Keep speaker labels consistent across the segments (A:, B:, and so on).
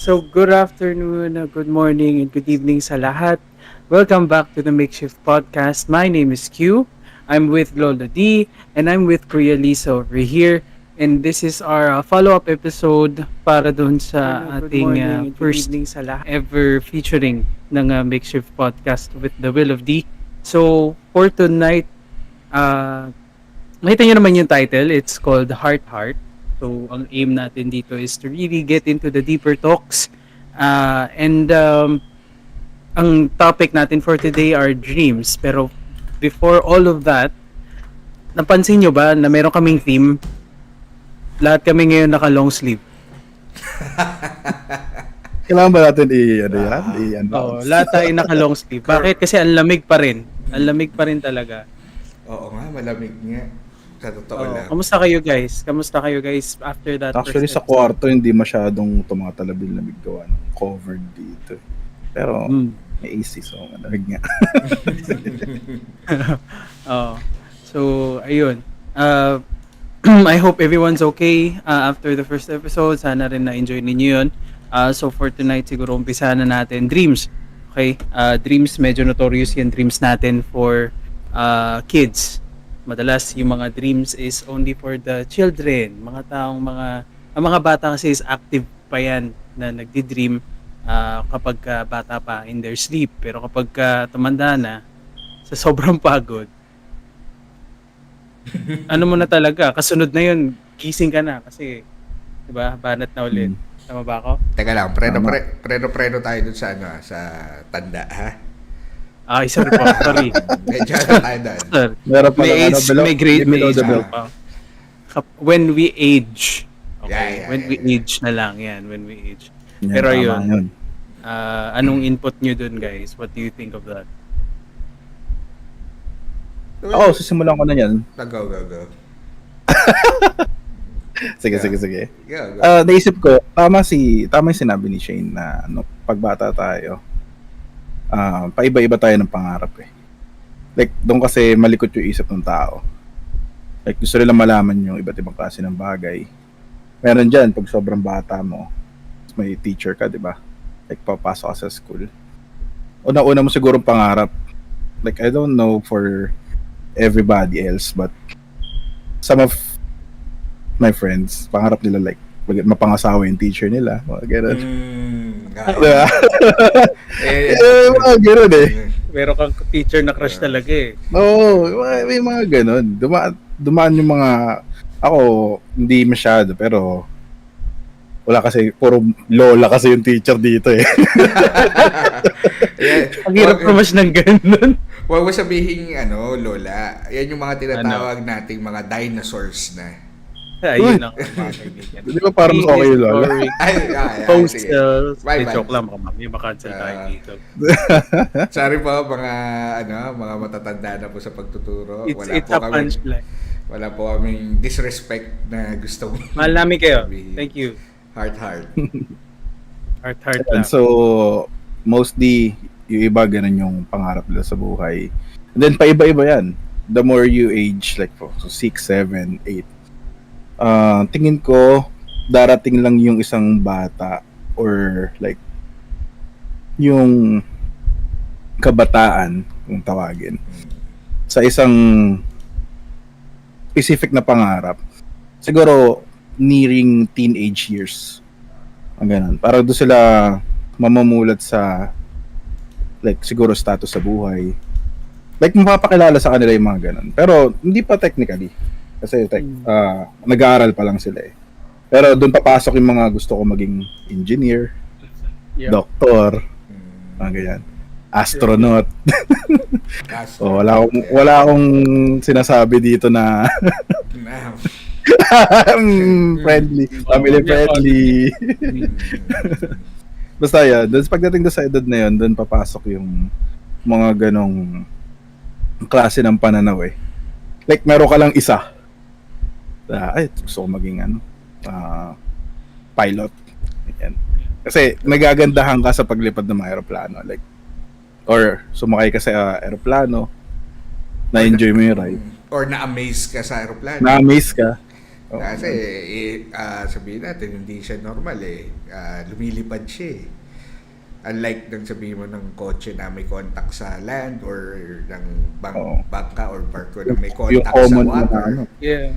A: So, good afternoon, good morning, and good evening sa lahat. Welcome back to the Makeshift Podcast. My name is Q. I'm with Lola D, and I'm with Kuya Lisa over here. And this is our follow-up episode para dun sa
B: Good
A: ating
B: morning and good
A: first
B: evening sa lahat.
A: ever featuring ng Makeshift Podcast with the Will of D. So, for tonight, uh, makita nyo naman yung title. It's called Heart Heart. So, ang aim natin dito is to really get into the deeper talks. And ang topic natin for today are dreams. Pero before all of that, napansin nyo ba na meron kaming theme? Lahat kami ngayon naka long sleeve.
C: Kailangan ba natin yan?
A: Oo,
C: I-announce?
A: lahat tayo naka long sleeve. Bakit? Kasi ang lamig pa rin. Ang lamig pa rin talaga.
B: Oo nga, malamig nga. Sa totoo lang.
A: Kamusta kayo guys? Kamusta kayo guys after that
C: Actually,
A: first
C: sa kwarto, hindi masyadong tumatalabil-lamig gawa ng covered dito. Pero, may AC, so malamig nga.
A: Oh. So, ayun. I hope everyone's okay after the first episode. Sana rin na-enjoy ninyo yun. So, for tonight, siguro umpisa na natin. Dreams. Okay? Dreams, medyo notorious yung dreams natin for kids. Madalas, yung mga dreams is only for the children. Ang mga bata kasi is active pa yan na nagdi-dream kapag bata pa in their sleep. Pero kapag tumanda na, sa sobrang pagod, ano mo na talaga, kasunod na yun, gising ka na kasi, di ba, banat na ulit. Tama ba ako?
B: Teka lang, preno tayo dun sa sa tanda, ha?
A: Sorry po, sorry.
B: Medyo tayo doon.
A: Sir,
C: Meron pa
A: may
C: lang,
A: age,
C: below-
A: may grade, may
C: below
A: age
C: the
A: group
C: belt.
A: pa. When we age. Okay,
B: Yeah,
A: when we
B: yeah.
A: age na lang yan, when we age.
C: Yan,
A: Pero
C: tama
A: yun, anong input nyo dun guys? What do you think of that?
C: Oo, sisimulan ko na yan.
B: Go.
C: Sige,
B: Yeah.
C: sige.
B: Go.
C: Naisip ko, tama yung sinabi ni Shane na pagbata tayo, paiba-iba tayo ng pangarap eh. Like, doon kasi malikot yung isip ng tao. Like, gusto nila malaman yung iba't ibang klase ng bagay. Meron dyan, pag sobrang bata mo, may teacher ka, di ba? Like, papasok ka sa school. Una-una mo siguro pangarap. Like, I don't know for everybody else, but some of my friends, pangarap nila like, mapangasawa yung teacher nila. Mga ganun. Diba? Mga ganun eh.
A: Meron kang teacher na crush talaga eh.
C: Oo, may mga ganun. Dumaan yung mga, ako, hindi masyado, pero wala kasi, puro lola kasi yung teacher dito eh.
A: Ang hirap naman ng ganun.
B: Huwag mo sabihin, lola. Yan yung mga tinatawag nating mga dinosaurs na.
A: Ayun ang mga kaibigan.
C: Di ba parang mas okay yung lola?
B: Ay,
A: Post
B: sige. Bye.
A: joke lang, baka may makancel tayo dito.
B: Sorry po, mga matatanda na po sa pagtuturo.
A: It's a punchline.
B: Wala po kaming disrespect na gusto mo.
A: Mahal namin kayo.
B: sabihin.
A: Thank you.
B: Heart.
A: Heart
C: And
A: lang.
C: so, mostly, yung iba ganun yung pangarap nila sa buhay. And then, paiba-iba yan. The more you age, like, so 6, 7, 8, tingin ko, darating lang yung isang bata or like, yung kabataan, kung tawagin, sa isang specific na pangarap. Siguro, nearing teenage years. Ang ganun. Para doon sila mamamulat sa like siguro status sa buhay. Like mapapakilala sa kanila yung mga ganun. Pero hindi pa technically. Kasi nag-aaral pa lang sila eh. Pero doon papasok yung mga gusto ko maging engineer, doktor, mga ganyan. Astronaut. Wala akong sinasabi dito na friendly, family friendly. Basta yan, doon pagdating doon sa edad na yun, doon papasok yung mga ganong klase ng pananaw eh. Like, meron ka lang isa. Ay, gusto ko maging pilot. Yan. Kasi nagagandahan ka sa paglipad ng mga aeroplano. Like, or sumakay ka sa aeroplano, na-enjoy mo yung ride.
B: Or na-amaze ka sa aeroplano.
C: Na-amaze ka. Oo.
B: Kasi sabihin natin, hindi siya normal eh. Lumilipad siya eh. Unlike nang sabihin mo ng kotse na may contact sa land or ng
C: Oo.
B: bangka or barko na may
C: yung
B: contact sa
C: common na
B: water.
C: ano.
A: Yeah.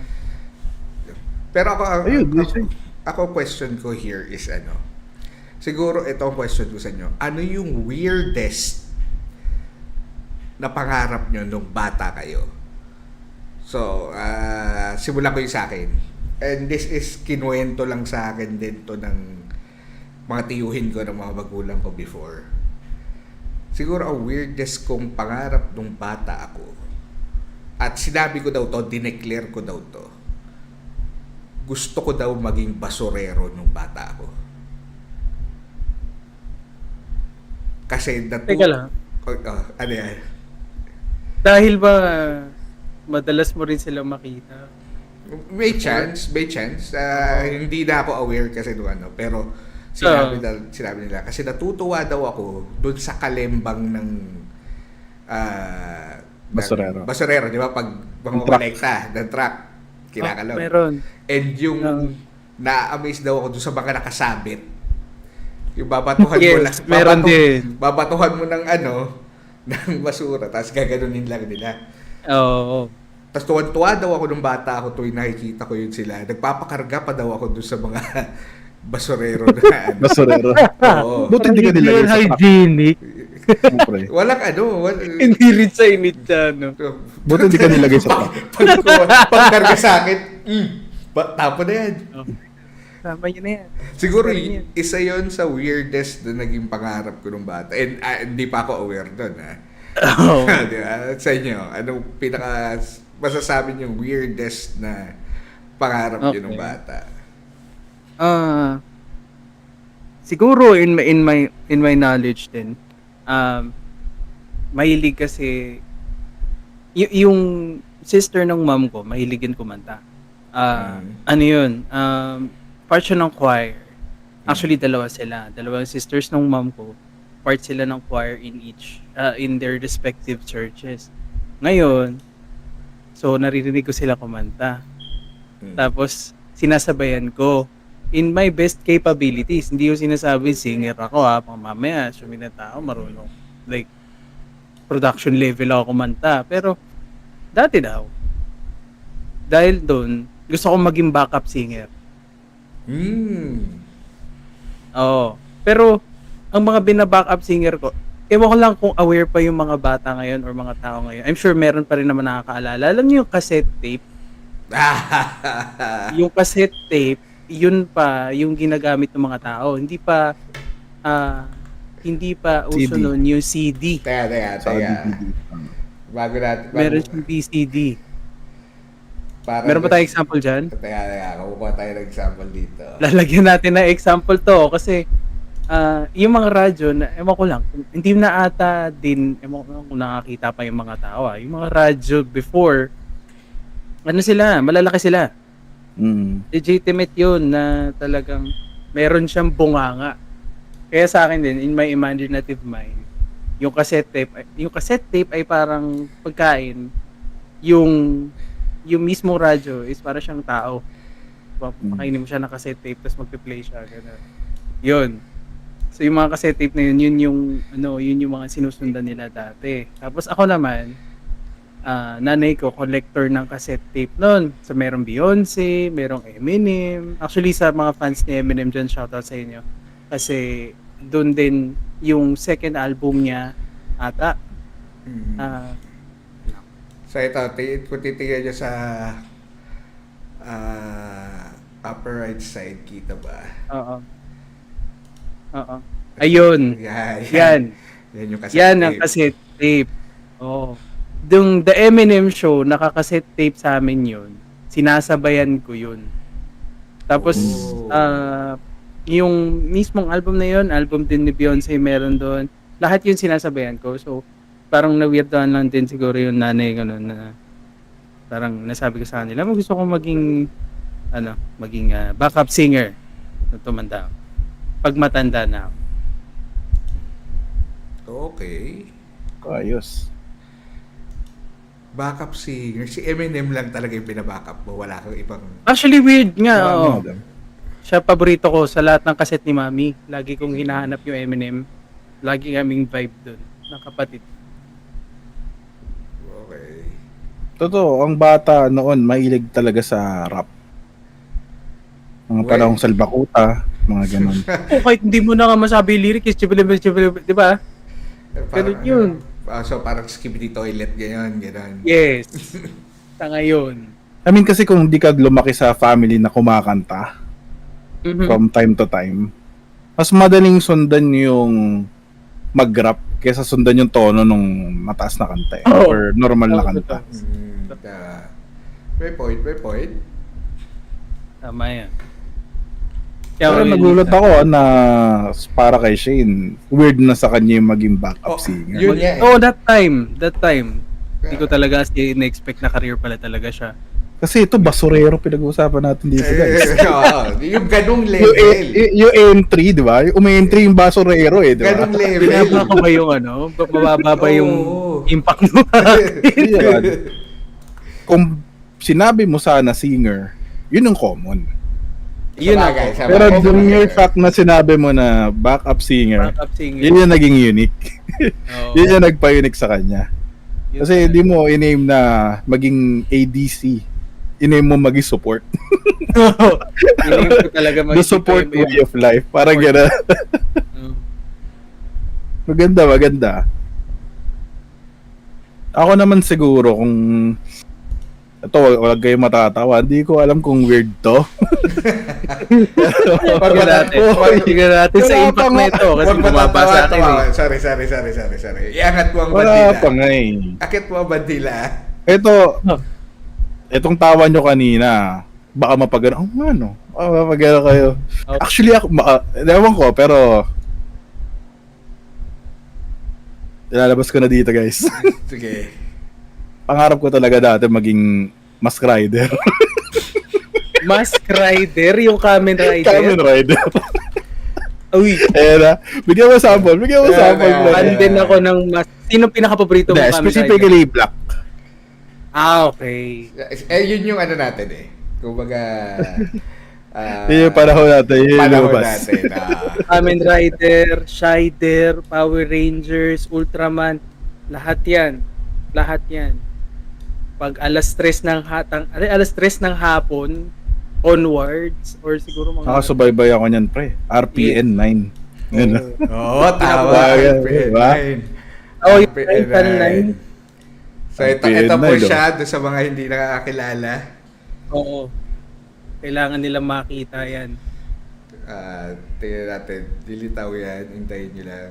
B: Pero
C: Ayun, Jason.
B: ako question ko here is ano, siguro ito ang question ko sa inyo. Ano yung weirdest na pangarap nyo nung bata kayo? So, simulan ko yung sa akin. And this is kinuwento lang sa akin din to ng mga tiyuhin ko ng mga magulang ko before. Siguro ang weirdest kong pangarap nung bata ako, at sinabi ko daw to, dineclare ko daw to, gusto ko daw maging basurero nung bata ako. Kasi
A: Teka lang.
B: Ano yan?
A: Dahil ba madalas mo rin silang makita?
B: May chance. Hindi na ako aware kasi doon ano, pero sinabi nila kasi natutuwa daw ako doon sa kalembang ng basurero, di ba? Pag mamamalekta ng truck, kinakalaw.
A: Meron.
B: And yung na-amaze daw ako doon sa mga nakasabit. Yung babatuhan mo lang.
A: Meron din.
B: Babatuhan mo ng ng basura, tapos gaganunin lang nila.
A: Oo.
B: Tapos tuwan-tuwa daw ako nung bata ako tuwing nakikita ko yun sila. Nagpapakarga pa daw ako doon sa mga basurero na
C: Basurero.
B: Oo.
C: Buti hindi ka nilagay sa truck.
A: Hygienic.
C: Siyempre.
B: Walang
A: Hindi rin sa init siya, no?
C: Buti hindi ka nilagay sa truck.
B: Pagkarga sa akin, tapon na yan.
A: Tama yun na yan.
B: Siguro
A: Yan.
B: isa yon sa weirdest na naging pangarap ko nung bata. And hindi pa ako aware doon.
A: Oo.
B: Di ba? Sa inyo, anong pinaka masasabi niyo weirdest na pangarap niyo nung bata?
A: Siguro in my knowledge din, mahilig kasi yung sister ng mom ko, mahilig din kumanta. Ano yun? Part siya ng choir. Actually, dalawa sila. Dalawang sisters ng mom ko. Part sila ng choir in their respective churches. Ngayon, so naririnig ko sila kumanta. Tapos, sinasabayan ko. In my best capabilities, hindi ko sinasabi, singer ako mamaya, sumina tao, marunong. Like, production level ako kumanta. Pero, dati daw. Dahil doon, gusto ko maging backup singer. Oo. Pero, ang mga bina-backup singer ko, ewan ko lang kung aware pa yung mga bata ngayon or mga tao ngayon. I'm sure meron pa rin naman nakakaalala. Alam niyo yung cassette tape? Yung cassette tape, yun pa yung ginagamit ng mga tao. Hindi pa uso
C: CD.
A: nun yung CD.
B: Teka. Bago natin.
A: Meron yung VCD.
B: Para
A: Meron pa tayong example dyan?
B: Teka. Kukuha tayo ng example dito.
A: Lalagyan natin na example to kasi yung mga radyo na ewan ko lang hindi na ata din ewan ko lang kung nakakita pa yung mga tao yung mga radyo before malalaki sila legitimate yun na talagang meron siyang bunganga kaya sa akin din in my imaginative mind yung cassette tape ay parang pagkain yung mismong radyo is para siyang tao pakainin mo siya ng cassette tape tapos magpe-play siya ganun yun. So yung mga cassette tape na yun yung mga sinusundan nila dati. Tapos ako naman, nanay ko collector ng cassette tape noon. So merong Beyonce, merong Eminem. Actually sa mga fans ni Eminem dyan, shoutout sa inyo. Kasi doon din yung second album niya ata.
B: So ito, kung titignan nyo sa upper right side, kita ba?
A: Oo. Ayun. Yan.
B: Yan yung cassette
A: Yan
B: tape.
A: ang cassette tape. Oh. Dung The Eminem Show, naka-cassette tape sa amin yun. Sinasabayan ko yun. Tapos, yung mismong album na yun, album din ni Beyonce, meron doon. Lahat yun sinasabayan ko. So, parang na-weirdoan lang din siguro yung nanay ganun na parang nasabi ko sa kanila, gusto ko maging backup singer na tumanda ako. Pag matanda na ako.
B: Okay.
C: Ayos.
B: Backup singer. Si Eminem lang talaga yung binabackup mo. Wala kang ibang...
A: Actually, weird nga. Oo.
C: Madam.
A: Siya paborito ko sa lahat ng kaset ni Mami. Lagi kong hinahanap yung Eminem. Lagi kaming vibe doon ng kapatid.
B: Okay.
C: Totoo, ang bata noon mahilig talaga sa rap. Mga
B: Well-
C: panahong salbakuta, mga ganun.
A: O kahit hindi mo na nga masabi yung lyrics, di ba? Ganun yun.
B: So parang skibidi toilet, gano'n.
A: Yes. Sa ngayon.
C: I mean kasi kung di ka lumaki sa family na kumakanta
A: Mhm.
C: from time to time, mas madaling sundan yung mag-rap kaysa sundan yung tono nung mataas na kanta
A: Oo.
C: or normal na
A: Oo,
C: kanta.
B: May point.
A: Tama yan.
C: Pero nagulat ako na para kay Shane, weird na sa kanya yung maging backup singer.
B: Yun nga eh.
A: Oh, that time. Hindi ko talaga in-expect na career pala talaga siya.
C: Kasi ito, basurero pinag-uusapan natin dito, guys.
B: Oo, yung ganung
C: yung,
B: level.
C: yung entry, di ba? Yung entry yung basurero eh, di ba?
B: Ganung level.
A: Binaba ko ba yung mababa ba yung
B: Oo.
A: impact mo?
C: Yan. Kung sinabi mo sana singer, yun ang common.
A: Yun
B: Sabagay,
A: ako.
B: sabagay.
C: Pero the mere fact na sinabi mo na backup singer,
A: Backup singer.
C: yun yung naging unique.
A: Oo.
C: Yun yung nagpa-unique sa kanya.
A: Yun
C: Kasi
A: talaga.
C: hindi mo in-aim na maging ADC. In-aim mo maging support.
A: Piling ko talaga
C: The support
A: mag-isip
C: way of life. Parang gano'n. Maganda. Ako naman siguro kung ito, wag kayo matatawa. Hindi ko alam kung weird to.
A: Tingnan natin sa
C: Wala
A: impact
C: pa
A: na
C: nga.
A: ito kasi
B: Huwag
A: bumaba sa akin eh.
B: Sorry. Iangat mo ang
C: Wala
B: bandila.
C: pa nga eh.
B: Akit mo ang bandila.
C: Ito, itong tawa nyo kanina, baka mapagano. Oh, ano? Mapagano kayo.
A: Okay.
C: Actually, ako, ewan ko, pero ilalabas ko na dito, guys.
B: Sige.
C: Pangarap ko talaga dati maging mask rider.
A: Mask Rider, yung Kamen Rider.
C: Kamen rider.
A: Uy,
C: Ayan na. Bigyan mo sample.
A: fan din ako ng mask. Sino pinaka-paborito mo
C: Hindi,
A: Kamen Rider?
C: specifically black.
A: Okay.
B: Yun yung ano natin eh. Kumbaga...
C: Yun yung panahon natin. Yun yung
B: panahon
C: lumabas.
B: natin.
A: Kamen Rider, Shider, Power Rangers, Ultraman, lahat yan. Pag alas 3 ng hapon onwards or siguro mga
C: Nakasubaybay ako niyan, pre. RPN 9. Yun.
B: Oo, tama.
C: Pinapagawa,
B: RPN
C: diba?
B: 9.
A: Oh, yung
B: RPN
A: Titan
B: 9. So ito
C: RPN
B: po
C: 9,
B: siya doon sa mga hindi nakakakilala.
A: Oo. Kailangan nilang makita yan.
B: Tingnan natin. Dilitaw yan. Hintayin nyo lang.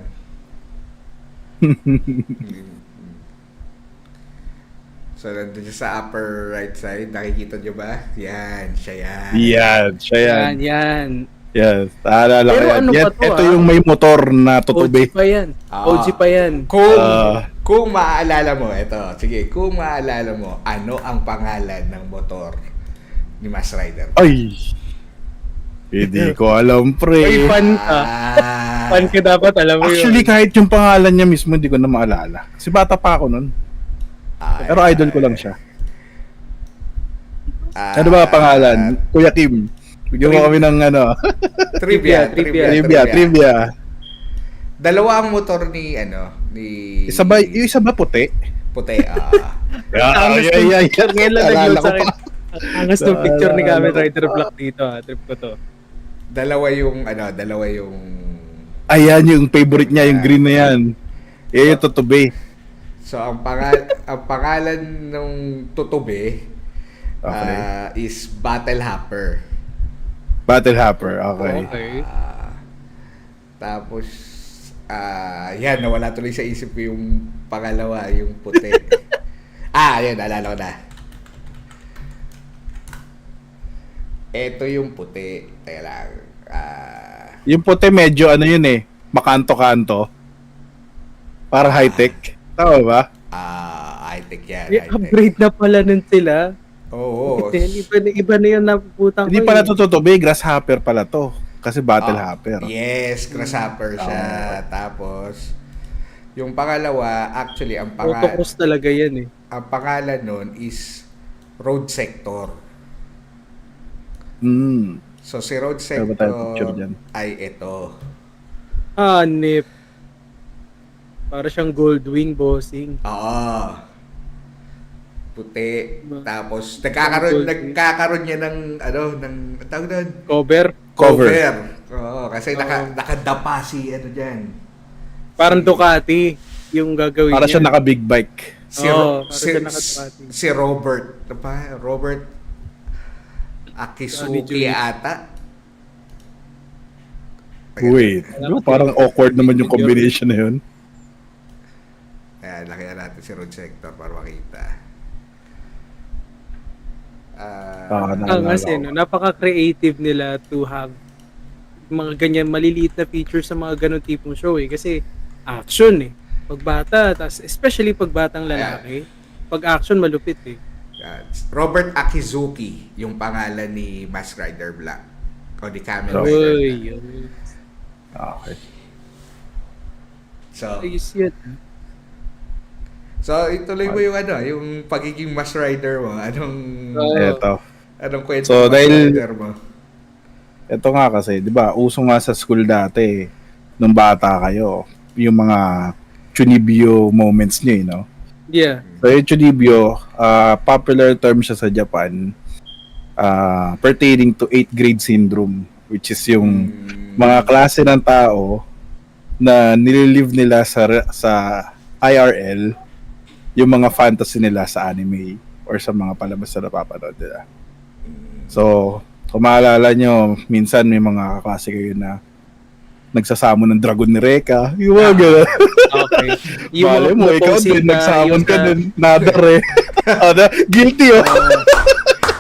B: So, nandun siya sa upper right side. Nakikita nyo ba? Yan. Siya yan.
C: Siya yan.
A: Yan.
C: Yes. Naalala ko
A: Pero
C: yan.
A: ano
C: Yan,
A: pa to,
C: ito
A: ah?
C: yung may motor na
A: OG
C: tutubi.
A: pa yan.
B: Ah.
A: OG pa yan.
B: Kung maaalala mo, ito. Sige, kung maaalala mo, ano ang pangalan ng motor ni Mass Rider?
C: Ay! Hindi ko alam,
A: Ay,
C: pre.
A: fan ka. Fan ka dapat, alam mo
C: Actually,
A: yun.
C: kahit yung pangalan niya mismo, hindi ko na maalala. Kasi bata pa ako nun. Pero idol ko lang siya. Ano ba ang pangalan? Kuya Kim. Bigyan mo kami ng ano.
B: Trivia.
C: Trivia.
B: Dalawa ang motor ni
C: Isa ba, yung isa ba puti?
B: puti.
A: Angas ng picture. Ngayon lang
C: Naalala
A: nag-load
C: ko
A: sa akin.
C: pa.
A: Angas ng picture ni Kamen
C: Naalala ko
A: Rider
C: pa.
A: Black dito. Trip ko to.
B: dalawa yung
C: Ayan yung favorite niya, yung green na yan. Yung tutubi.
B: So ang pangalan ng tutubi
C: Okay.
B: is Battle Hopper.
C: Battle Hopper, okay.
A: Okay.
B: Tapos yan, nawala tuloy sa isip ko yung pangalawa, yung puti. Yan, naalala ko na. Ito yung puti. Teka lang.
C: Yung puti medyo ano yun eh, makanto-kanto. Para high-tech. Tama ba?
B: High-tech yan.
A: May
B: High-tech.
A: upgrade na pala nun sila.
B: Oo.
A: Iba na yun napuputang
C: Hindi
A: ko
C: pala
A: eh.
C: to tutubi, grasshopper pala to. Kasi battle hopper.
B: Yes, grasshopper siya. Tapos, Yung pangalawa, actually, ang
A: Autocross talaga yan eh.
B: ang pangalan nun is Road Sector. So, si Road
C: Meron ba tayong picture
B: Sector
C: dyan?
B: ay ito.
A: Hanip. Para siyang Goldwing bossing.
B: Oo. Puti. Tapos,
A: Gold.
B: nagkakaroon niya ng, ng, tawag doon?
A: Cover.
B: Oo, kasi nakadapa si, dyan.
A: Parang Ducati yung gagawin
C: Para siya
A: niya.
C: naka-big bike.
A: Oo, para siya naka-Ducati.
B: Si Robert, ano pa? Robert Akisuki ata.
C: Wait, di ba parang awkward naman yung combination na yun?
B: Ayan, lakihan natin si Road Sector para makita.
A: Kasi napaka-creative nila to have mga ganyan maliliit na features sa mga ganun tipong show eh. Kasi action eh. Pag bata, especially pag batang lalaki, pag action malupit eh.
B: Robert Akizuki, yung pangalan ni Mask Rider Black. O ni Kamen
C: Oh.
B: Rider
A: Uy,
B: Black.
A: yun.
C: Okay.
B: So,
A: Ayos yan.
B: so ituloy mo yung yung pagiging Mask Rider mo.
C: Eto.
B: Anong kwento
C: So,
B: ng Mask
C: dahil-
B: Rider mo?
C: Ito nga kasi, di ba, uso nga sa school dati, nung bata kayo, yung mga chunibyo moments nyo, you know?
A: Yeah.
C: So, yung chunibyo, popular term siya sa Japan, pertaining to 8th grade syndrome, which is yung mga klase ng tao na nililive nila sa IRL, yung mga fantasy nila sa anime or sa mga palabas na napapanood nila. So, kung maalala nyo, minsan may mga kaklase kayo na nagsasamo ng dragon ni Reka. Yung mga gano'n.
A: Okay.
C: Bale mo, ikaw
A: posing
C: din,
A: na
C: nagsamon
A: yung
C: ka
A: na-
C: din. Nadar eh. Guilty oh.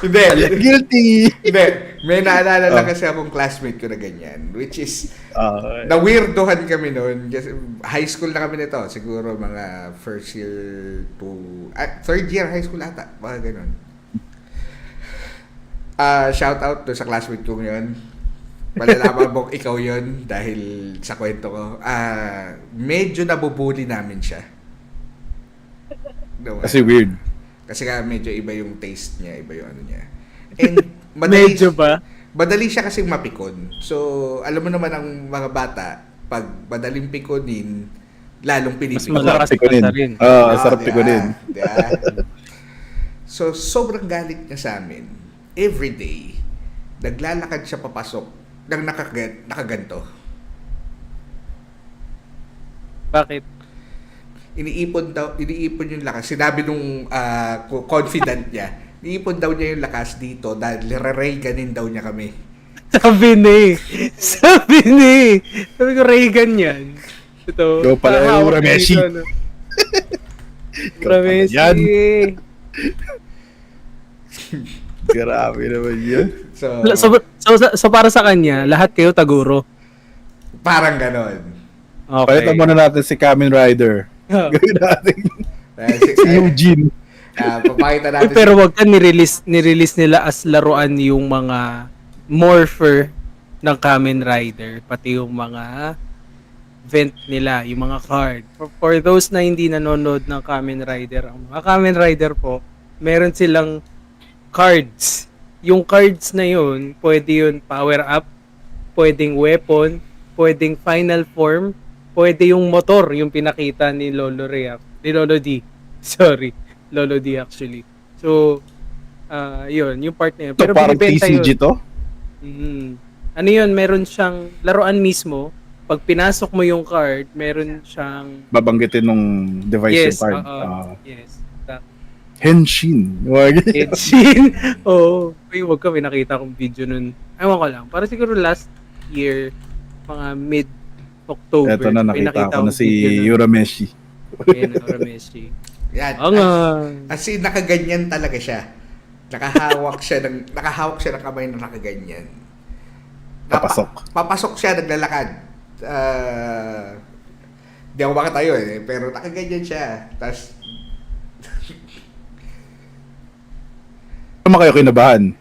B: Hindi.
C: Guilty.
B: Hindi. May naalala lang kasi akong classmate ko na ganyan. Which is,
C: Ah,
B: na-weirdohan kami noon. Kasi high school na kami nito. Siguro mga first year to... third year high school ata. Mga ganun. Shout out to sa classmate ko ngayon. Malalaman mo ikaw yon dahil sa kwento ko. Medyo nabubuli namin siya. No,
C: kasi weird.
B: kasi nga medyo iba yung taste niya, iba yung ano niya. And madali,
A: Medyo ba?
B: madali siya kasing mapikon. So, alam mo naman ang mga bata, pag madaling pikonin, lalong
A: Mas
B: pinipikon.
A: malakas
C: Pikunin.
A: pa rin.
C: Sarap pikunin.
B: Diba? So, sobrang galit niya sa amin. Every day, naglalakad siya papasok ng nakaganto.
A: Bakit?
B: Iniipon yung lakas. Sinabi nung confident niya, iniipon daw niya yung lakas dito dahil re-Reaganin daw niya kami.
A: Sabi ni. Sabi ko, Reagan yan. Ito.
C: Ikaw pala yung
A: hawak
C: Urameshi.
A: dito, ano. Urameshi.
C: yan. Grabe naman yun.
A: So, para sa kanya, lahat kayo Taguro.
B: Parang ganon.
A: Okay.
C: Palitan muna natin si Kamen Rider. Gawin natin si Eugene.
B: Papakita natin.
A: Pero wag ka nirelease nila as laruan yung mga morpher ng Kamen Rider, pati yung mga vent nila, yung mga card. For those na hindi nanonood ng Kamen Rider, ang mga Kamen Rider po, meron silang cards. Yung cards na yun, pwede yun power up, pwedeng weapon, pwedeng final form, pwede yung motor, yung pinakita ni Lolo D. Sorry, Lolo D actually. So, yun, yung part na yun.
C: So, parang
A: binibenta
C: TCG
A: yun.
C: to?
A: Ano yun, meron siyang laruan mismo. Pag pinasok mo yung card, meron siyang...
C: Babanggitin nung device yung card.
A: Yes.
C: Henshin.
A: Henshin. Oo. Uy, wag ka, may nakita kong video nun. Ewan ko lang. Para siguro last year, mga mid-October.
C: Ito na,
A: may
C: nakita ko na
A: akong
C: si
A: video nun.
C: Urameshi.
A: Ayan, Urameshi.
B: Yan.
A: Oo nga.
B: As in, nakaganyan talaga siya. Nakahawak siya ng kamay na nakaganyan. Papasok siya, naglalakad. Di ako makatayo pero nakaganyan siya. Tapos,
C: Ano kayo kinabahan?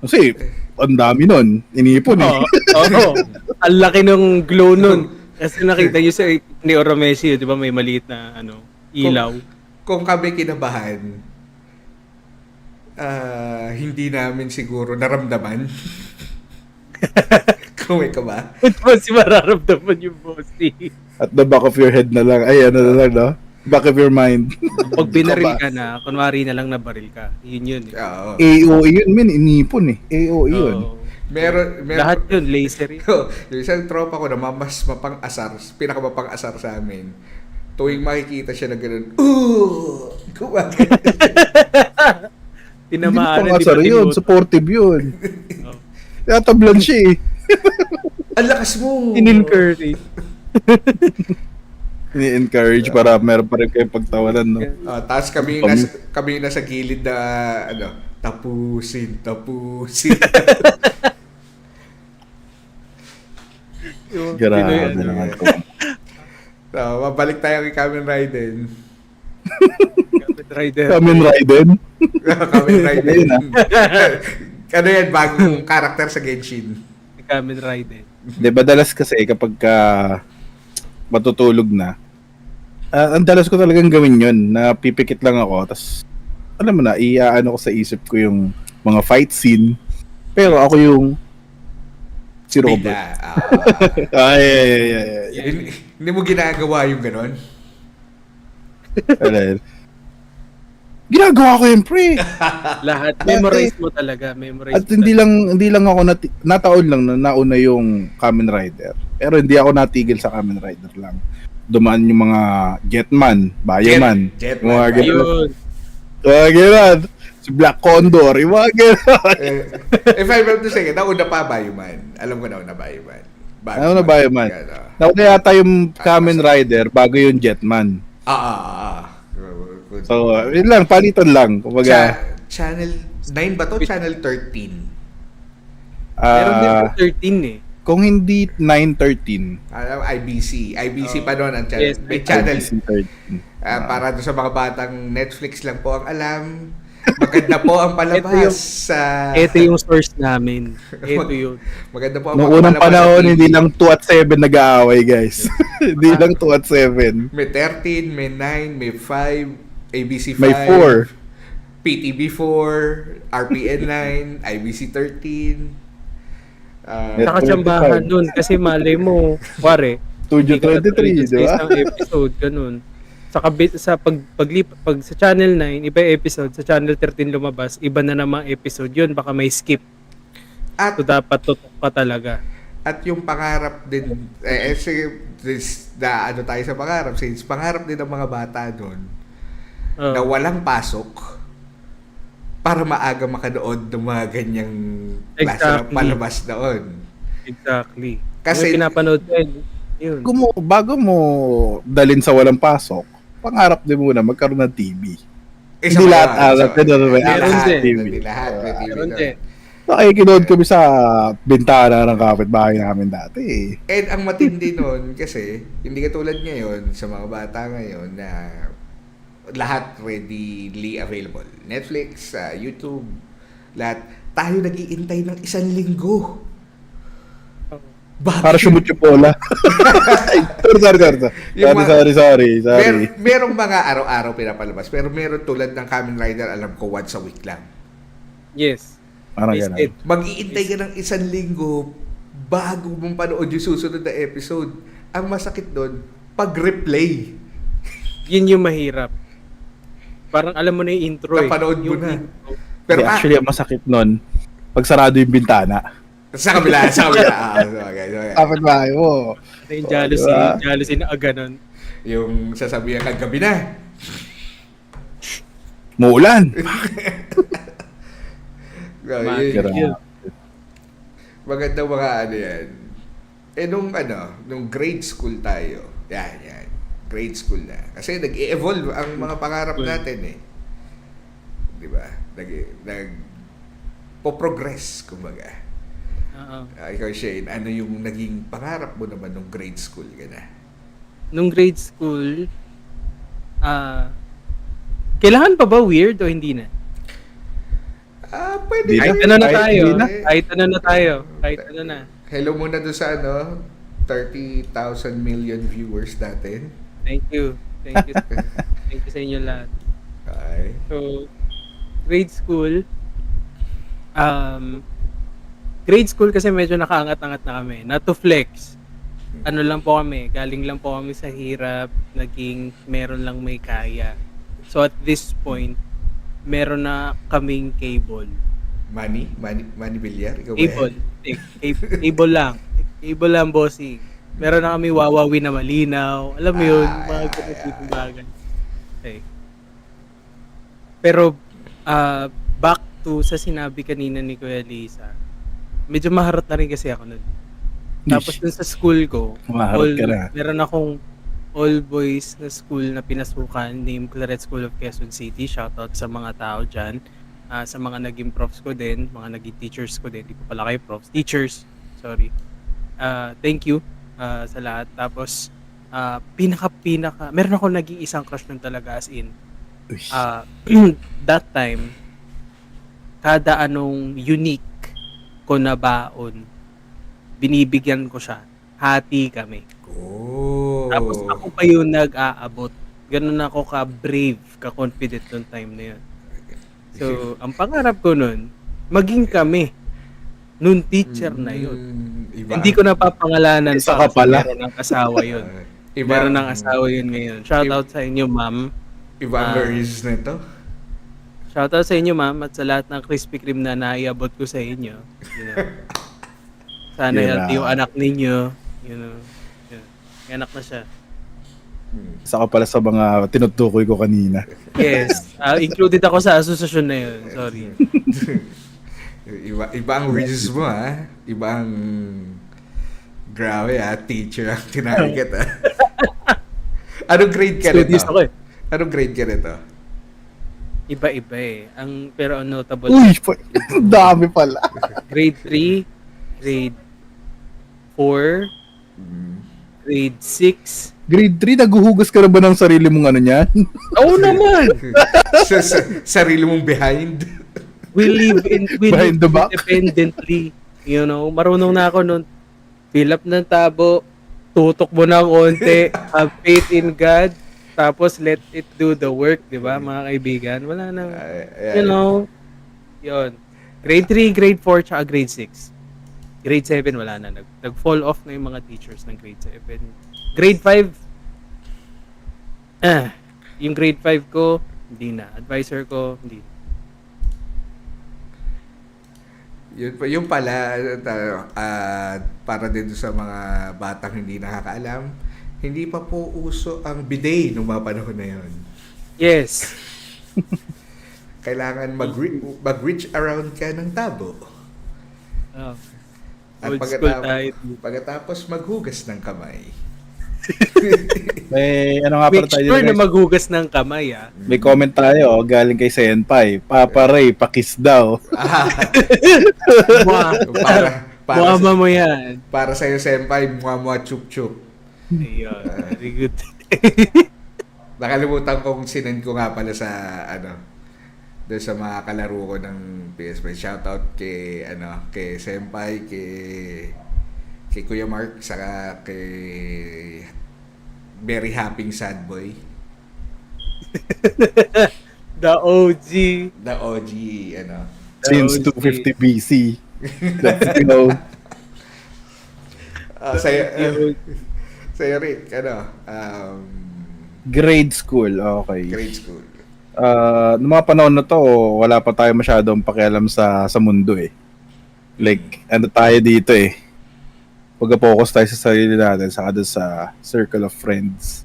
C: Kasi, ang dami nun. Iniipon eh.
A: Oo. Ang laki ng glow nun. Kasi nakita nyo sa Ni Oromesi, di ba may maliit na ilaw.
B: Kung kami kinabahan, hindi namin siguro naramdaman. Kung may kaba.
A: Ito ba si mararamdaman yung bossy?
C: At the back of your head na lang. Ay, ano na lang, no? Back of your mind.
A: Pag binaril ka na, kunwari na lang nabaril ka. Yun eh.
B: Oo.
C: AOE yun, min. Inipon eh. AOE yun.
A: Oo.
B: Meron,
A: Lahat yun, laser yun.
B: yung isang tropa ko na mas mapang-asar, pinakamapang-asar sa amin. Tuwing makikita siya na gano'n, gumagano.
A: Tinamaan
C: Hindi
A: na,
C: pa asar yun.
A: tinutot.
C: Supportive yun.
A: Oh.
C: Tatablan siya eh.
B: Ang lakas mo!
A: In-encourage.
C: Ini-encourage para meron pa rin kayong pagtawanan, no?
B: Tapos kami nasa gilid na, tapusin.
A: Yung
C: Grabe
A: Pinoy,
C: naman ko.
B: So, mabalik tayo kay Kamen Raiden.
A: Kamen Rider.
C: Kamen Raiden.
B: Kamen Raiden.
C: Ayun,
B: Ano yan, bagong karakter sa Genshin.
A: Kamen Rider.
C: Di ba dalas kasi kapag matutulog na, ang dalas ko talagang gawin yun, na pipikit lang ako, tapos alam mo na, iaano ko sa isip ko yung mga fight scene, pero ako yung si Robert.
B: Bida.
C: Ay.
B: Hindi mo ginagawa yung ganon?
C: Ano, ginagawa ko yun, pre.
A: Lahat. Memorize mo talaga. Memorize
C: At
A: mo
C: hindi lang ako nataon lang na nauna yung Kamen Rider. Pero hindi ako natigil sa Kamen Rider lang. Dumaan yung mga Jetman, Bioman,
B: Jetman.
C: mga
A: talaga.
C: ganun.
A: Ayun.
C: Mga ganun. Si Black Condor, yung mga ganun.
B: If I'm not mistaken, nauna pa Bioman. Alam ko nauna Bioman.
C: Nauna Bioman. Nauna yata yung Kamen Rider bago yung Jetman. So, yun lang, palitan lang. Kumbaga,
B: Channel 9 ba to? Channel 13.
A: Meron din po 13 eh.
C: kung hindi 913,
B: IBC pa noon ang channel.
A: Yes,
B: May channel.
C: IBC 13.
B: Para doon sa mga batang Netflix lang po ang alam. Maganda po ang palabas sa...
A: Ito yung source namin. Ito yun.
B: Maganda po ang
C: Noong
B: mga
C: unang
B: palabas sa
C: panahon,
B: TV.
C: hindi lang 2 at 7 nag-aaway, guys. Hindi lang 2 at 7.
B: May 13, may 9, may 5, ABC 5.
C: May 4.
B: PTV 4, RPN 9, IBC 13.
A: Nakatsambahan nun kasi malay mo, pare,
C: Studio
A: hindi ka
C: 23,
A: natuloy
C: di
A: sa
C: ba?
A: isang episode, ganun. Pag sa Channel 9, iba yung episode, sa Channel 13 lumabas, iba na namang episode yun, baka may skip.
B: At
A: So dapat tutok ka talaga.
B: At yung pangarap din, tayo sa pangarap, since pangarap din ng mga bata doon, na walang pasok, para maaga makanood ng mga ganyang klase ng
A: Exactly.
B: palabas doon.
A: Exactly.
B: Kasi-
A: Yung pinapanood ko yun.
C: Bago mo dalin sa walang pasok, pangarap din muna magkaroon ng TV. Hindi lahat alat din na may
A: Meron
C: access
A: din.
C: sa TV.
B: Hindi lahat. May TV
A: Meron
B: doon.
A: din.
C: Nakikinood kami sa bintana ng kapitbahay namin dati.
B: And ang matindi nun, kasi, hindi katulad ngayon, sa mga bata ngayon, na lahat readily available. Netflix, YouTube, lahat. Tayo nag-iintay ng 1 linggo. Bakit?
C: Para sumut yung bola.
B: Yung
C: Sorry.
B: Merong mga araw-araw pinapalabas, pero meron tulad ng Kamen Rider, alam ko, once a week lang.
A: Yes.
C: Parang
A: Yes,
C: ganun.
A: it.
B: Mag-iintay ka ng 1 linggo bago mong panood yung susunod na episode. Ang masakit doon, pag-replay.
A: Yun yung mahirap. Parang alam mo na yung intro eh.
B: Napanood mo
A: Yung
B: na.
A: intro.
B: Pero
C: Actually, ang masakit nun, pag sarado yung bintana.
B: sa kabila. Okay.
C: Kapitbahay mo.
A: Ano yung jealousy?
C: Diba?
A: Jealousy na aganon.
B: Yung sasabihan kang gabi na.
C: Muulan.
A: Yun.
B: Magandang mga ano yan. Nung grade school tayo. Yan. Grade school na. Kasi nag-evolve ang mga pangarap natin eh. Di ba? Po-progress, kumbaga.
A: Oo.
B: Ikaw, Shane, ano yung naging pangarap mo naman nung grade school ka na?
A: Nung grade school, kailangan pa ba weird o hindi na?
B: Pwede.
C: Di na.
A: Kahit ano na
C: Kahit
A: tayo.
C: hindi na.
A: Kahit ano na tayo. Kahit ano na.
B: Hello muna doon sa 30,000 million viewers natin.
A: Thank you. Thank you. Thank you sa inyo lahat.
B: Okay.
A: So, grade school kasi medyo nakaangat-angat na kami. Not to flex. Ano lang po kami, galing lang po kami sa hirap, naging meron lang may kaya. So at this point, meron na kaming cable.
B: Manny Villar, ikaw ba
A: Cable.
B: yan?
A: Cable lang. Cable lang, bossing. Meron na kami wawawi na malinaw. Alam mo yun, mga ganitong bagay. Okay. Pero, back to sa sinabi kanina ni Kuya Lisa, medyo maharot na rin kasi ako nun. Tapos dun sa school ko,
C: Maharot ka na.
A: meron akong all boys na school na pinasukan named Claret School of Quezon City. Shoutout sa mga tao dyan. Sa mga naging profs ko din, mga naging teachers ko din. Di pa pala kayo profs. Teachers, sorry. Thank you sa lahat. Tapos, meron ako naging isang crush nun talaga as in.
C: Uy.
A: That time, kada anong unique ko na baon, binibigyan ko siya. Hati kami.
B: Oh.
A: Tapos ako pa yung nag-aabot. Ganun ako ka-brave, ka-confident noong time na yun. So, ang pangarap ko nun, maging kami nung teacher na yun.
B: Iba.
A: Hindi ko napapangalanan
C: Isa
A: pa
C: ka pala.
A: meron ng asawa yun. Meron ng asawa yun ngayon. Shoutout sa inyo, ma'am.
B: Iba ang versions na ito.
A: Shoutout sa inyo, ma'am, at sa lahat ng Krispy Kreme na naiabot ko sa inyo. You know. Sana
C: Yun
A: healthy
C: na.
A: yung anak ninyo. You know. Yun. May anak na siya.
C: Isa ka pala sa mga tinutukoy ko kanina.
A: Yes. Included ako sa asosasyon na yun. Sorry.
B: Iba ang versions mo, ha? Iba ang grabe, ha? Teacher ang tinarget, ha? Anong grade ka
A: Studies
B: nito?
A: ako eh.
B: Anong grade ka nito?
A: Iba-iba eh. Pero ang notable,
C: Uy, dami pala.
A: grade 3, grade 4, grade 6.
C: Grade 3, naguhugas ka na ba ng sarili mong ano niyan?
A: Oo naman!
B: sa sarili mong behind?
A: We live
C: Behind the back?
A: independently. You know, marunong na ako nun. Fill up ng tabo, tutok mo ng konti, have faith in God, tapos let it do the work, di ba, mga kaibigan? Wala nang, you know, yun. Grade 3, grade 4, tsaka grade 6. Grade 7, wala na. Nag-fall off na yung mga teachers ng grade 7. Grade 5, yung grade 5 ko, hindi na. Advisor ko, hindi na.
B: Yung pala, para din sa mga batang hindi nakakaalam, hindi pa po uso ang bidet nung mga panahon na yun.
A: Yes.
B: Kailangan mag-reach around ka ng tabo.
A: Oh.
B: At
A: Old school tayo.
B: pagkatapos maghugas ng kamay.
C: May ano nga pala
A: Make
C: tayo
A: sure
C: dito,
A: na
C: guys.
A: maghugas ng kamay,
C: May comment tayo, galing kay Senpai. Papa Ray, pakis daw.
A: Buwama mo yan.
B: Para sa'yo, senpai, mukha chup-chup.
A: Ayun. Very good.
B: Nakalimutan kong sinend ko nga pala sa doon sa mga kalaro ko ng PSP. Shoutout kay kay senpai, kay Kuya Mark, saka kay Very Happy Sad Boy.
A: The OG.
B: The OG,
C: Since 250 BC. Let's go.
B: Sa'yo, Rick,
C: Grade school, okay.
B: grade school.
C: Noong mga panahon na to, wala pa tayo masyadong pakialam sa mundo eh. Like, ano tayo dito eh. Pag-focus tayo sa sarili natin, saka doon sa circle of friends.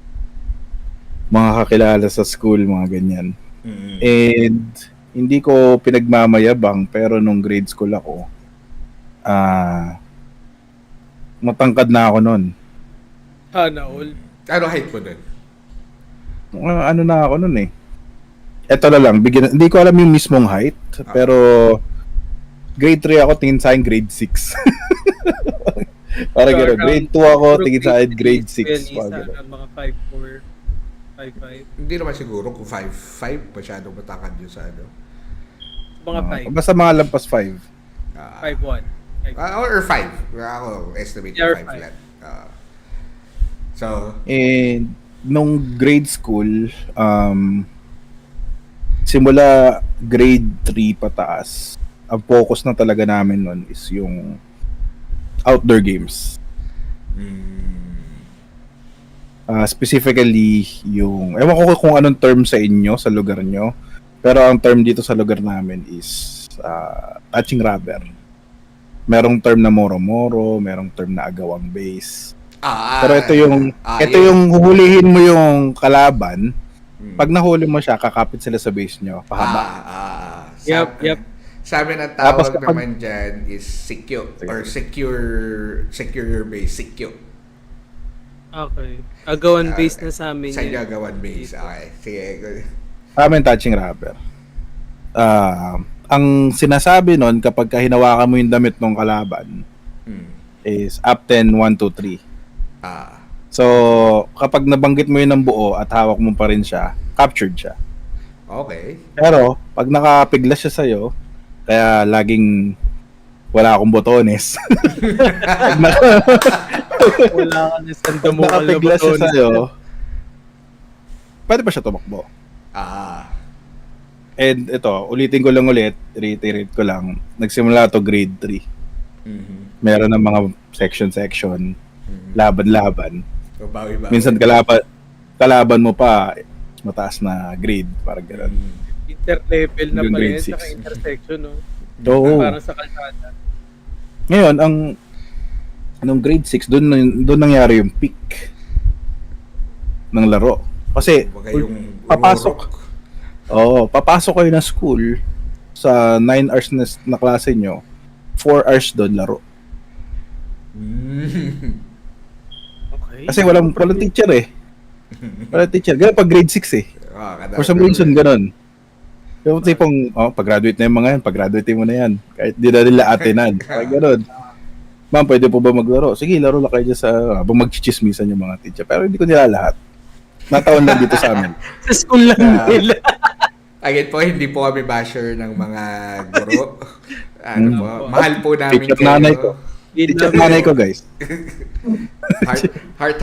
C: Mga kakilala sa school, mga ganyan. And hindi ko pinagmamayabang, pero nung grade school ako, matangkad na ako nun.
A: Sana all.
B: Ano height mo dun?
C: Ano na ako nun eh. Eto na lang, hindi ko alam yung mismong height, pero grade 3 ako, tingin sa akin grade 6. Parang gano'n. Grade 2 ako, tingin sa akin grade 6.
A: Mga 5'4", 5'5".
B: Hindi naman siguro kung 5'5", masyadong matangkad yun sa
A: Mga 5.
C: Basta mga lampas 5.
A: 5'1".
B: Or 5. Ako, estimate
A: Yeah, or
B: 5 flat. So,
C: And nung grade school, simula grade 3 pataas, ang focus na talaga namin nun is yung outdoor games. Specifically yung, ewan ko kung anong term sa inyo, sa lugar nyo, pero ang term dito sa lugar namin is touching rubber. Merong term na moro-moro, merong term na agawang base. Pero ito yung huhulihin mo yung kalaban. Pag nahuli mo siya, kakapit sila sa base nyo, pahaba.
A: Yep.
B: Sa amin ang
C: Tapos
B: tawag
C: kapag-
B: naman dyan is secure or secure your base, secure.
A: Okay. Agawan based na sa amin.
B: Sa
A: yan.
B: Agawan base. Okay. Sige.
C: Sa amin, touching rubber. Ang sinasabi nun, kapag hinawakan mo yung damit ng kalaban, is up 10, 1, 2, 3. So, kapag nabanggit mo yun ng buo at hawak mo pa rin siya, captured siya.
B: Okay.
C: Pero, pag nakapiglas siya sa'yo, kaya laging wala akong botones.
A: Wala ka na sanda mo.
C: Nakapiglas siya sa'yo, pwede pa siya tumakbo. And ito, ulitin ko lang ulit, reiterate ko lang, nagsimula to grade 3. Meron ng mga section, laban-laban.
B: So, bawi-bawi.
C: Minsan kalaban mo pa, mataas na grade, parang gano'n.
A: Interlevel na
C: Yung
A: pala
C: grade
A: yan,
C: six.
A: saka intersection, no?
C: Oo.
A: Parang sa kalsada.
C: Ngayon, nung grade 6, doon nangyari yung peak ng laro. Kasi,
B: Kumbaga yung
C: papasok. Papasok kayo na school sa 9 hours na klase nyo, 4 hours doon laro.
A: Okay.
C: Kasi walang teacher eh. Walang teacher. Ganun pag grade 6 eh. For some reason, ganun. Yung tipong, pag-graduate na yung mga yan, pag-graduate mo na yan. Kahit di na nila atinan. Kaya ganun. Ma'am, pwede po ba maglaro? Sige, laro lang kayo dyan sa, habang mag-chismisan yung mga teacher. Pero hindi ko nila lahat. Nataon lang dito sa amin.
A: Sa school lang nila.
B: Again po, hindi po kami basher ng mga guro. Mahal po namin
C: Teacher nanay ko. Teacher nanay ko, guys.
B: Heart.
A: Hard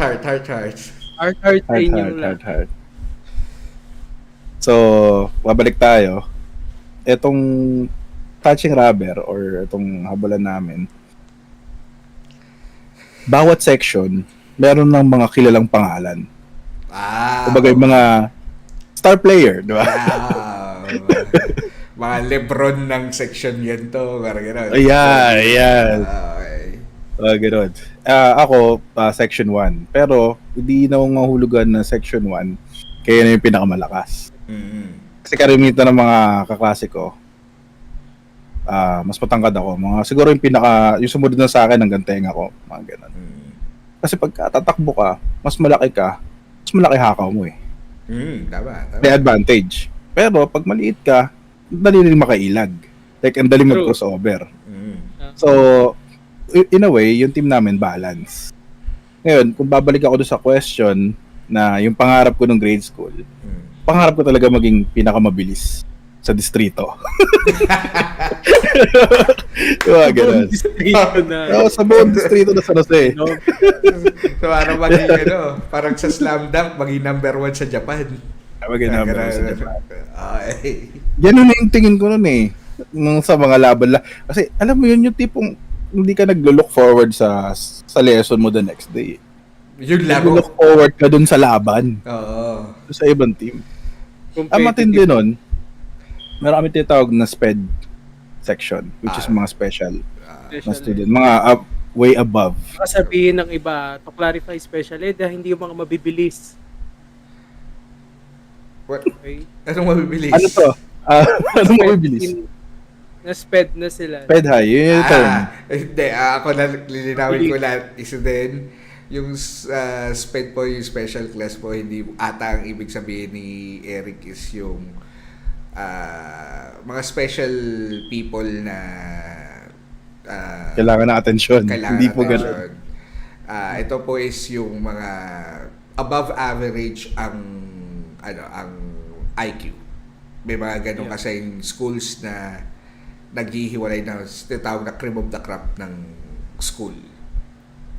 A: sa inyo lang.
C: Hard. So, babalik tayo. Etong touching rubber or itong habulan namin, bawat section, meron ng mga kilalang pangalan. Kumbaga yung mga star player, di ba?
B: Mga Lebron ng section yan to. Parang
C: Ayan.
B: Okay.
C: Ganun. Ako, section 1. Pero, hindi na akong mahulugan na section 1. Kaya na yung pinakamalakas. Kasi karamitan ng mga kaklase ko, mas matangkad ako. Siguro yung sumunod na sa akin hanggang tenga ko. Mga ganun. Kasi pagka tatakbo ka, mas malaki hakaw mo eh.
B: Tama.
C: May advantage. Pero pag maliit ka, dali rin makailag. Like, ang dali mag-crossover. So, in a way, yung team namin balance. Ngayon, kung babalik ako doon sa question na yung pangarap ko nung grade school, pangarap ko talaga maging pinakamabilis sa distrito. Diba, ganun.
A: Distrito na.
C: Sa buong distrito na San Jose.
A: No?
B: So, maging parang sa slam dunk, maging number 1 sa Japan.
C: Maging number 1 sa Japan.
B: Okay.
C: Ganun na yung tingin ko nun eh. Nung sa mga laban lang. Kasi alam mo yun yung tipong hindi ka naglo-look forward sa lesson mo the next day.
B: Yung laro.
C: Naglo-look forward ka dun sa laban.
B: Oo.
C: Sa ibang team. Ang matindi nun, meron kami tinatawag na SPED section, which is mga special na student. Mga way above.
A: Sabihin ng iba, to clarify special ed, hindi yung mga mabibilis.
B: What?
A: Okay?
B: Anong mabibilis?
C: Ano to? Anong mabibilis?
A: Na sped na sila.
C: SPED high, yun yung term.
B: Hindi, ako na lilinawin ko lahat. Isa din, yung SPED po, yung special class po, hindi ata ang ibig sabihin ni Eric is yung mga special people na
C: Kailangan ng atensyon. Hindi po
B: attention.
C: ganun.
B: Ito po is yung mga above average ang IQ. May mga ganun kasing schools na naghihiwalay na tinatawag na cream of the crop ng school.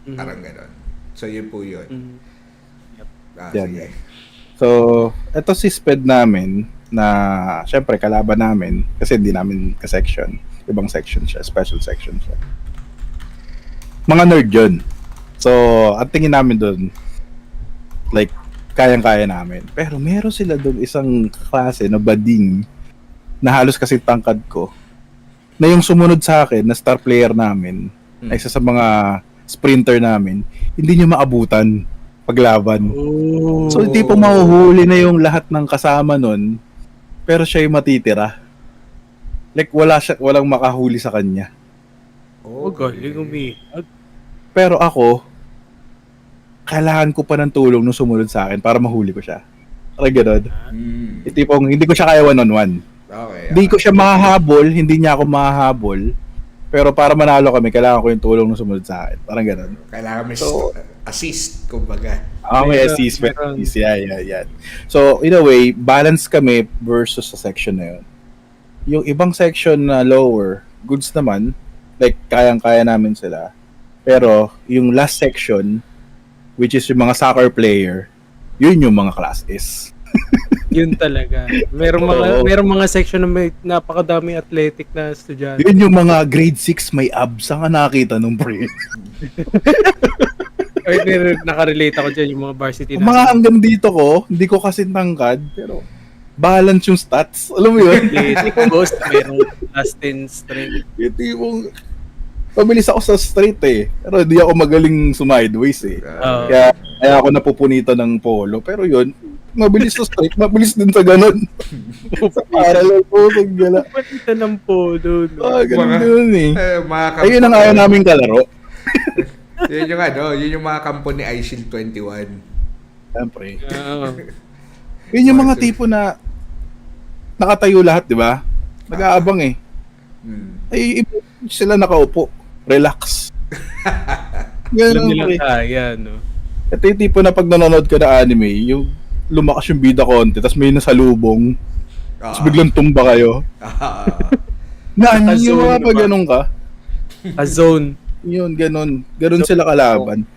B: Parang ganun. So, yun po yun.
A: Mm.
C: Yan.
B: Sige.
C: So, ito si Sped namin na syempre kalaban namin kasi hindi namin ka-section. Ibang section siya, special section siya. Mga nerd yun. So, ang tingin namin doon, like, kayang-kaya namin. Pero meron sila doon isang klase na bading na halos kasi tangkad ko na yung sumunod sa akin na star player namin, na isa sa mga sprinter namin, hindi niya maabutan paglaban.
A: Oh.
C: So, hindi po mahuhuli na yung lahat ng kasama nun, pero siya yung matitira. Like, walang makahuli sa kanya.
A: Oh, galing
C: Pero ako, kailangan ko pa ng tulong nung sumunod sa akin para mahuli ko siya. Parang ganun. Yung tipong, hindi ko siya kaya one-on-one.
B: Okay.
C: Hindi ko siya mahahabol, hindi niya ako mahahabol. Pero para manalo kami, kailangan ko yung tulong nung sumunod sa akin. Parang ganun.
B: Kailangan may
C: So,
B: assist, kumbaga.
C: may assist, may assist. Yeah. So, in a way, balance kami versus sa section na yun. Yung ibang section na lower, goods naman, like, kayang-kaya namin sila. Pero, yung last section, which is yung mga soccer player, yun yung mga class S.
D: Yun talaga. Merong mga section na may napakadaming athletic na estudyante.
C: Yun yung mga grade 6 may abs. Saan ka nakakita nung pre?
D: Nakarelate ako dyan yung mga varsity
C: Mga hanggang dito ko, hindi ko kasi tangkad, pero balance yung stats. Alam mo yun?
D: athletic post, merong last 10 strength.
C: Yung tipong, pabilis ako sa straight eh. Pero hindi ako magaling sumideways eh. Kaya ako napupunitan ng polo. Pero yun, mabilis sa straight, mabilis din sa ganun. Sa parallel po, sa gala.
D: Palitan ng polo.
C: Ganun yun eh.
B: Mga
C: Ayun ang ayaw namin kalaro.
B: yun yung yun yung mga kampo ni iShield 21.
C: Siyempre. Yun yung mga tipo na nakatayo lahat, di ba? Nag-aabang eh. Ay, sila nakaupo. Relax.
D: Alam
C: Ganun
D: nilang
C: pre.
D: kaya, no?
C: Ito yung tipo na pag nanonood ka na anime, yung lumakas yung bida konti, tapos may nasalubong, tapos biglang tumba kayo. Yung mga pag ganun ka,
D: A zone.
C: yun, ganun. Ganun sila kalaban.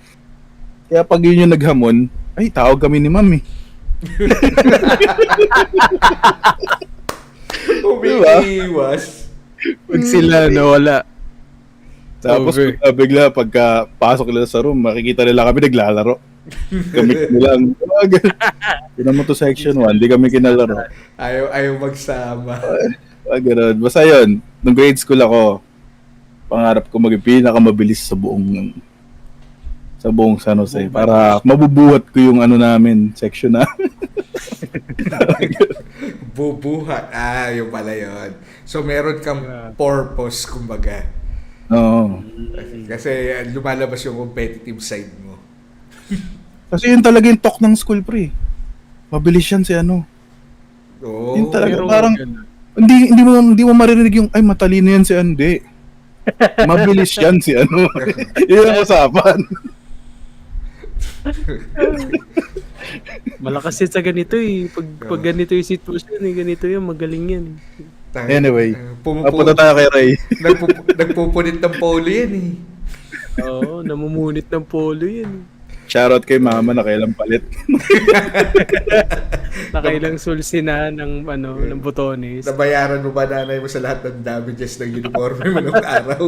C: Kaya pag yun yung naghamon, ay, tawag kami ni mami.
B: Umiiwas.
D: Pag sila nawala.
C: Tapos
D: Over.
C: bigla pagka pasok nila sa room, makikita nila kami naglalaro. Kami nilang, yun mo to section 1, di kami kinalaro.
B: Ayaw magsama.
C: Ganun. Basta yun, nung grade school ako, pangarap ko maging pinakamabilis sa buong San Jose para mabubuhat ko yung ano namin, section na.
B: Bubuhat. Yung pala yun. So, meron kang purpose, kumbaga.
C: Oo.
B: Kasi lumalabas yung competitive side mo.
C: Kasi yun talaga yung talk ng school pre. Mabilis yan si ano.
B: Oo.
C: Yun talaga,
D: Pero
C: parang
D: ganun.
C: hindi mo maririnig yung ay matalino yan si Ande. Mabilis yan si ano. Yun ang usapan.
D: Malakas yan sa ganito eh. Pag ganito yung sitwasyon eh, ganito yan, magaling yan.
C: Anyway, papunta tayo kay Ray.
B: Nagpupunit ng polo yan eh.
D: Oo, namumunit ng polo yan.
C: Shoutout kay mama na kailang palit.
D: Nakailang sulsina ng ng botones.
B: Nabayaran mo ba nanay mo sa lahat ng damages ng uniforme mo nung araw?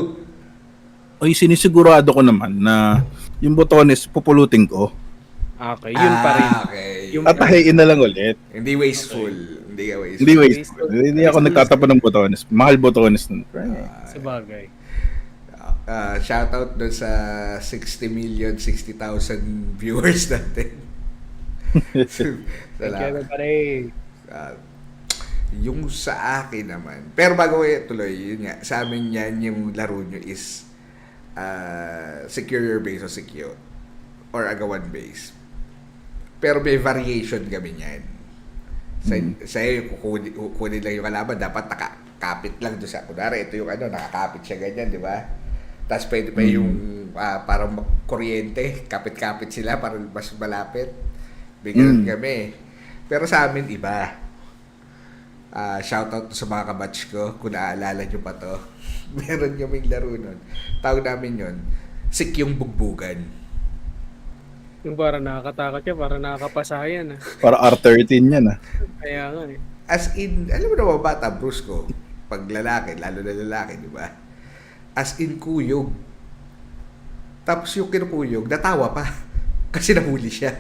C: Oy, sinisigurado ko naman na yung botones pupulutin ko.
D: Okay, yun pa rin.
B: Okay.
D: Yung-
C: At tahiin na lang ulit.
B: Hindi wasteful. Hindi ka wasteful.
C: Hindi wasteful. Hindi ako nagtatapon ng botones. Mahal botones nun.
D: Sa bagay.
B: Shoutout doon sa 60,060,000 viewers natin.
D: Kaya pa rin.
B: Yung sa akin naman. Pero bago ko tuloy, yun nga, sa amin yan, yung laro nyo is secure your base o secure or agawan base. Pero may variation kami niyan. Sa'yo, kukunin lang yung kalaban, dapat nakakapit lang doon sa, kunwari, ito yung nakakapit siya ganyan, di ba? Tapos pwede pa yung parang kuryente, kapit-kapit sila para mas malapit. Bigyan kami. Pero sa amin, iba. Shoutout sa mga kabatch ko, kung naaalala nyo pa to. Meron kaming laro nun. Tawag namin yun, sikyong bugbugan.
D: Yung parang nakakatakot ka, parang nakakapasayan ah.
C: Para R13 yan ah.
D: Kaya nga eh.
B: As in, alam mo naman bata, Brusco, pag lalaki, lalo na lalaki, di ba? As in kuyog. Tapos yung kinukuyog, natawa pa. Kasi nahuli siya.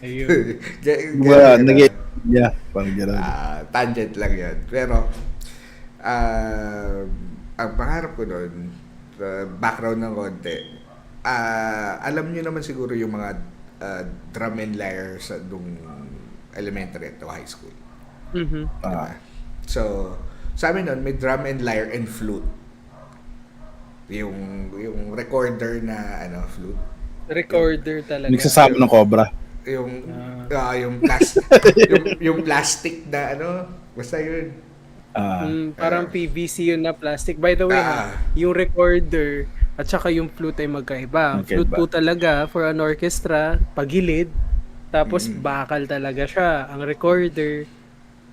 D: Ayun.
C: Wala, yeah, parang gano'n.
B: Tangent lang yan. Pero, ang pangarap ko nun, background ng konti, alam nyo naman siguro yung mga drum and lyre sa nung elementary to high school.
D: Mhm.
C: Ah,
B: So, sa amin nun, may drum and lyre and flute. Yung recorder na flute.
D: Recorder talaga.
C: nagsasama ng cobra.
B: Yung yung yung plastic na basta yun.
D: Parang PVC yun na plastic. By the way, yung recorder at saka yung flute ay magkaiba. Ang flute po talaga for an orchestra, pagilid. Tapos bakal talaga siya. Ang recorder,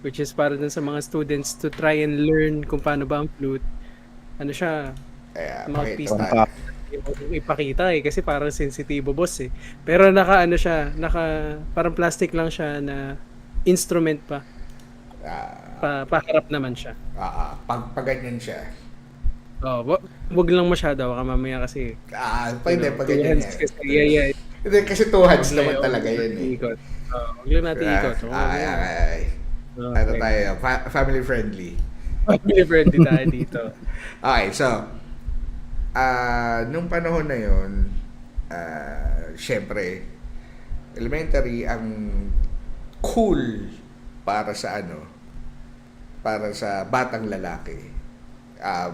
D: which is para dun sa mga students to try and learn kung paano ba ang flute. Ano siya,
B: Pakita.
D: yung ipakita kasi parang sensitibo boss eh. Pero parang plastic lang siya na instrument pa. Paharap naman siya.
B: Pag ganyan siya.
D: Oh, wag lang masyado baka mamaya kasi.
B: Pwede pag ganyan yan.
D: Yeah.
B: Hindi, kasi two hands naman talaga yun eh.
D: Ikot. Wag lang natin ikot.
B: Ano tayo, family friendly.
D: Family friendly tayo dito.
B: Okay, so, nung panahon na yun, syempre, elementary, ang cool para sa para sa batang lalaki.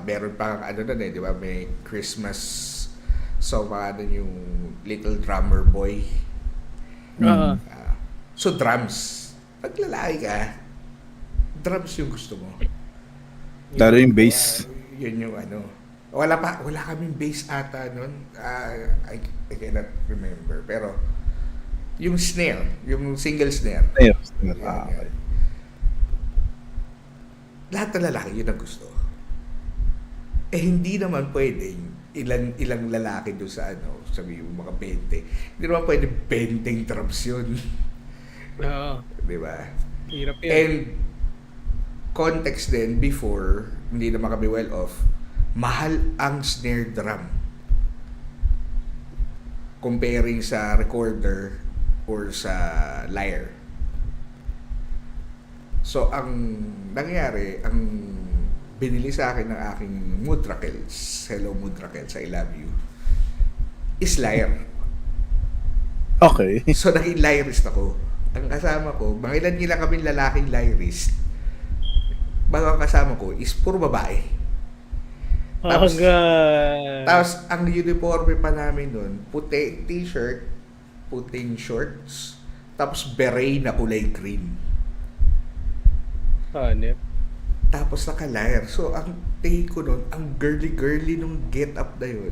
B: Meron pang di ba, may Christmas song yung Little Drummer Boy. So, drums. Pag lalaki ka, drums yung gusto mo.
C: Lalo yung bass.
B: Yun yung wala kaming bass ata nun. I cannot remember. Pero, yung snare, yung single snare.
C: Okay.
B: Lahat ng lalaki, yun ang gusto. Hindi naman pwedeng ilang lalaki doon sa sabi yung mga 20. Hindi naman pwede 20 drums yun.
D: Oo.
B: Di ba?
D: Hirap yun.
B: And context din before, hindi naman kami well off, mahal ang snare drum. Comparing sa recorder or sa lyre. So, ang nangyari, ang binili sa akin ng aking Mudrakels, hello Mudrakels, I love you, is lyre.
C: Okay.
B: So, naging lyrist ako. Ang kasama ko, mga ilan kami lalaking lyrist. Bago ang kasama ko is puro babae. Tapos, ang uniforme pa namin nun, puti t-shirt, puting shorts, tapos beret na kulay green.
D: Hanep.
B: Tapos naka-lyre. So, ang tingin ko nun, ang girly-girly nung get-up na yun.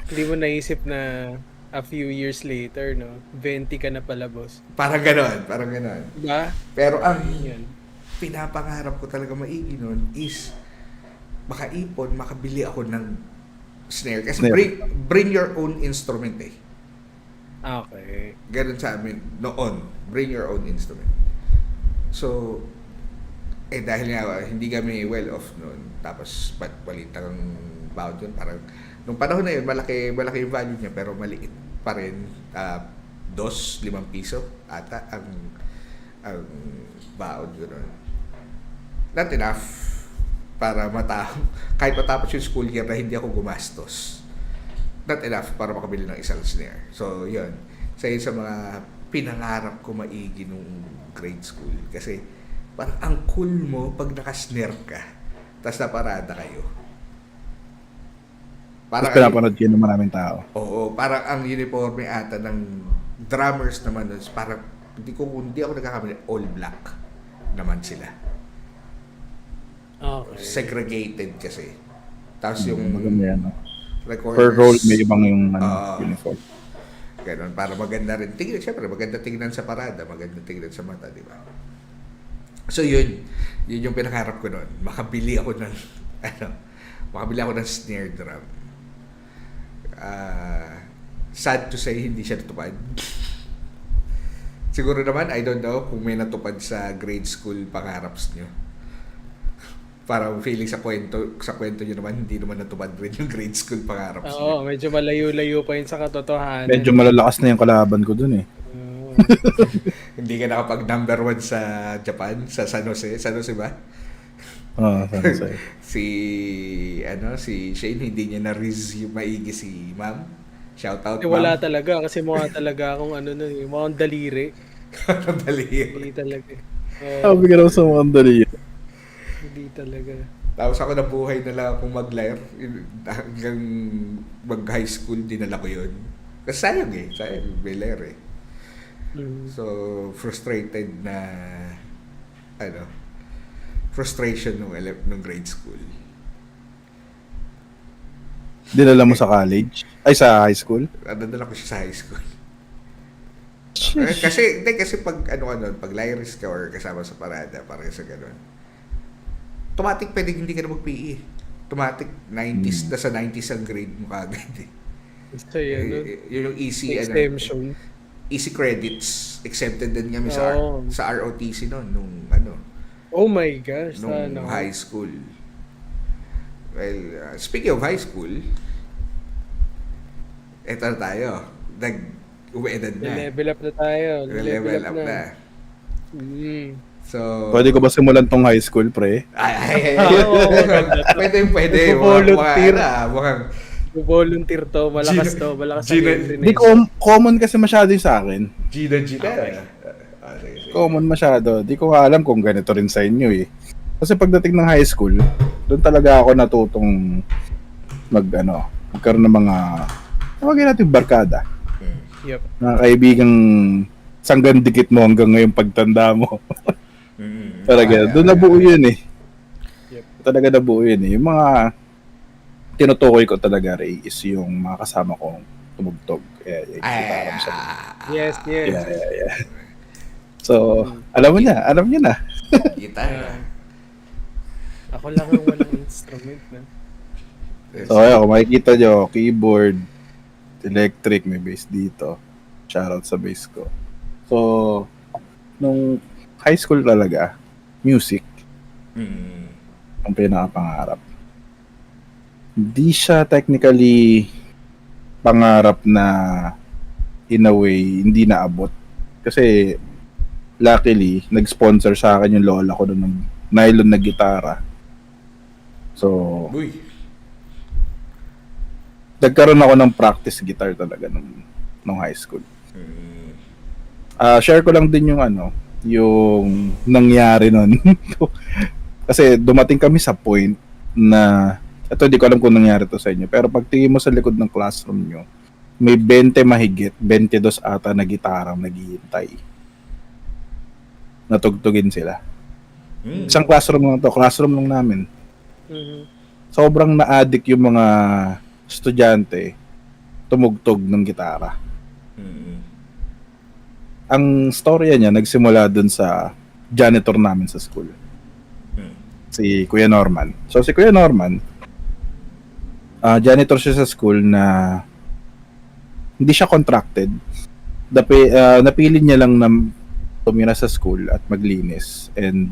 D: Hindi mo naisip na a few years later, 20 ka na pala, boss.
B: Parang ganon.
D: Diba?
B: Pero ang
D: Yan.
B: pinapangarap ko talaga maigi nun is makaipon, makabili ako ng snare. Kasi bring your own instrument eh.
D: Okay.
B: Ganon sa amin noon. Bring your own instrument. So, dahil nga hindi kami well off noon, tapos balitang baon yun, parang nung panahon na yun malaki yung value niya, pero maliit pa rin. 5 piso ata ang baon yun. Not enough para kahit matapos yung school year na hindi ako gumastos. Not enough para makabili ng isang snare. So yun, sa mga pinangarap ko maigi nung grade school, kasi parang ang cool mo pag naka-snare ka, tapos naparada kayo.
C: Tapos pinapanood kayo ng maraming tao.
B: Oo, parang ang uniforme ata ng drummers naman, parang hindi ako nagkakamali, all black naman sila.
D: Okay.
B: Segregated kasi. Tapos yung
C: maganda yan.
B: recorders,
C: Per role may ibang yung uniform.
B: Ganun, para maganda rin tingnan. Siyempre, maganda tingnan sa parada, maganda tingnan sa mata, di ba? So yun yung pinakaharap ko noon. Makabili ako ng snare drum. sad to say, hindi siya natupad. Siguro naman, I don't know kung may natupad sa grade school pangarap nyo. Parang feeling sa kwento nyo naman, hindi naman natupad rin yung grade school pangarap nyo.
D: Oo, medyo malayo-layo pa yun sa katotohanan.
C: Medyo malalakas na yung kalaban ko dun eh.
D: Oo.
B: Hindi ka nakapag number 1 sa Japan, sa San Jose. San Jose ba?
C: Oo, sana sa'yo.
B: Si Shane, hindi niya na-riz yung maigi si ma'am. Shout out,
D: Kasi wala talaga, kasi mukha talaga akong mukhang daliri.
B: Dali.
D: Hindi talaga.
C: Sabi ka naman sa mga dali.
D: Hindi talaga.
B: Tapos ako nabuhay na lang akong mag-lyre. Hanggang mag-high school, dinala ko yun. Kasi sayang may lyre eh. So, frustrated na, frustration nung grade school.
C: Dinala mo sa college? Ay, sa high school?
B: Nadala ko siya sa high school. Kasi pag pag lyris ka or kasama sa parada, parang sa ganun. Automatic pwedeng hindi ka na mag-PE. Automatic 90s, nasa 90s ang grade mo kagad eh.
D: So, yun.
B: Yung easy
D: Exemption.
B: easy credits exempted din kami sa ROTC noon nung
D: Oh my gosh.
B: nung high school. Well, speaking of high school, eto na tayo. Uwi-edad na.
D: Level up na tayo.
B: Level up na. So,
C: Pwede ko ba simulan tong high school, pre?
B: ay. Pwede.
D: Volunteer.
B: Mukhang
D: Volunteer to. Malakas to. Malakas sa
C: Di common kasi masyado yung sa akin.
B: Gina.
D: Okay.
C: Common masyado. Di ko alam kung ganito rin sa inyo eh. Kasi pagdating ng high school, doon talaga ako natutong magkaroon ng mga, tawagin natin barkada.
D: Yep.
C: Mga kaibigang sanggan dikit mo hanggang ngayon pagtanda mo. Talaga, doon nabuo yun eh.
D: Yep.
C: Talaga nabuo yun eh. Yung mga tinutukoy ko talaga, Ray, is yung mga kasama kong tumugtog.
D: Yes.
C: Yeah. So, alam niyo na.
B: Gitara.
D: Ako lang ang walang instrument na.
C: So, ayun, kung makikita nyo, keyboard, electric, may bass dito. Shoutout sa bass ko. So, nung high school talaga, music, ang pinakapangarap. Hindi siya technically pangarap na in a way, hindi naabot. Kasi, luckily, nag-sponsor sa akin yung lola ko doon ng nylon na gitara. So, nagkaroon ako ng practice guitar talaga nung high school. Share ko lang din yung nangyari nun. Kasi dumating kami sa point na, ito hindi ko alam kung nangyari to sa inyo, pero pag tingin mo sa likod ng classroom nyo, may 20 mahigit, 22 ata na gitarang naghihintay. Natugtugin sila. Isang classroom lang namin. Sobrang na-addict yung mga estudyante tumugtog ng gitara. Ang storya niya nagsimula dun sa janitor namin sa school. Si Kuya Norman. So si Kuya Norman, janitor siya sa school na hindi siya contracted. Napili niya lang na tumira sa school at maglinis, and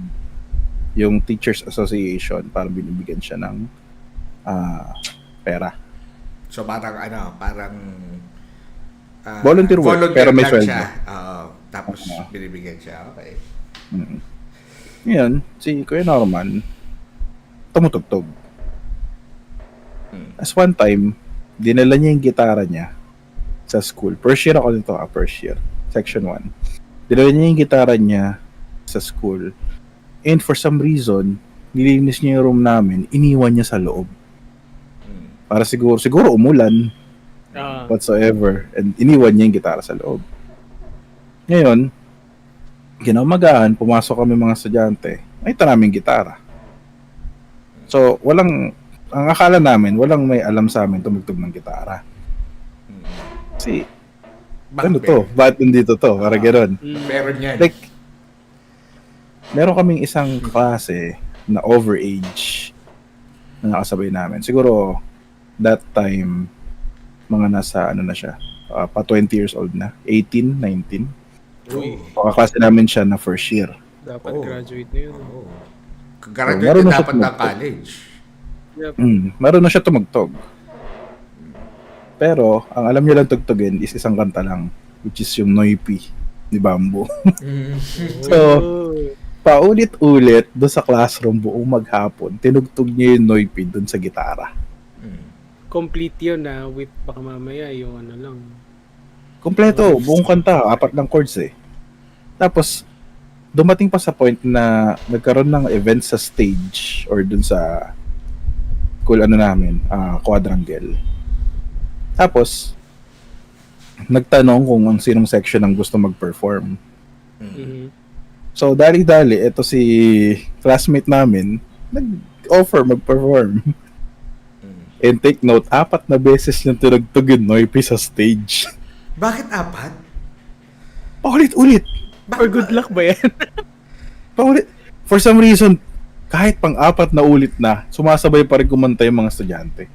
C: yung Teachers Association parang binibigyan siya ng pera.
B: So parang
C: volunteer work, pero may
B: lang
C: sweldo.
B: siya. Tapos binibigyan siya. Okay.
C: Ngayon, si Kuya Norman tumutugtog. As one time, dinala niya yung gitara niya sa school. First year ako nito, first year. Section 1. Dinala niya yung gitara niya sa school. And for some reason, nilinis niya yung room namin, iniwan niya sa loob. Para siguro umulan, whatsoever. And iniwan niya yung gitara sa loob. Ngayon, kinaumagaan, pumasok kami mga estudyante, nakita namin gitara. So, ang akala namin, walang may alam sa amin tumugtog ng gitara. Kasi, Ba't nandito to? Parang gano'n.
B: Meron yan.
C: Like, meron kaming isang klase na overage na nakasabay namin. Siguro, that time, mga nasa, na siya, pa 20 years old na. 18, 19.
D: Uy,
C: Kaklase namin siya na first year.
D: dapat
B: Oh.
D: graduate na yun.
B: Oo.
C: So,
B: Graduate
C: meron
B: na
C: na siya
B: dapat ng
C: tumugtog.
B: college.
D: Yep.
C: Meron na siya tumugtog. Pero, ang alam niya lang tugtugin is isang kanta lang, which is yung Noipi ni Bamboo. So,
D: Oh.
C: paulit-ulit doon sa classroom buong maghapon, tinugtog niya yung Noipi doon sa gitara.
D: Complete yun na with baka mamaya yung ano lang.
C: Kompleto, buong kanta, 4 ng chords eh. Tapos, dumating pa sa point na nagkaroon ng event sa stage or dun sa school namin, quadrangle. Tapos, nagtanong kung ang sinong section ang gusto mag-perform.
D: Mhm.
C: So, dali-dali, ito si classmate namin, nag-offer mag-perform. And take note, 4 na beses niyang tinugtog yung Noipi sa stage.
B: Bakit 4?
C: Paulit-ulit.
D: Or good luck ba yan?
C: Paulit. For some reason, kahit pang-4 na ulit na, sumasabay pa rin kumanta yung mga estudyante.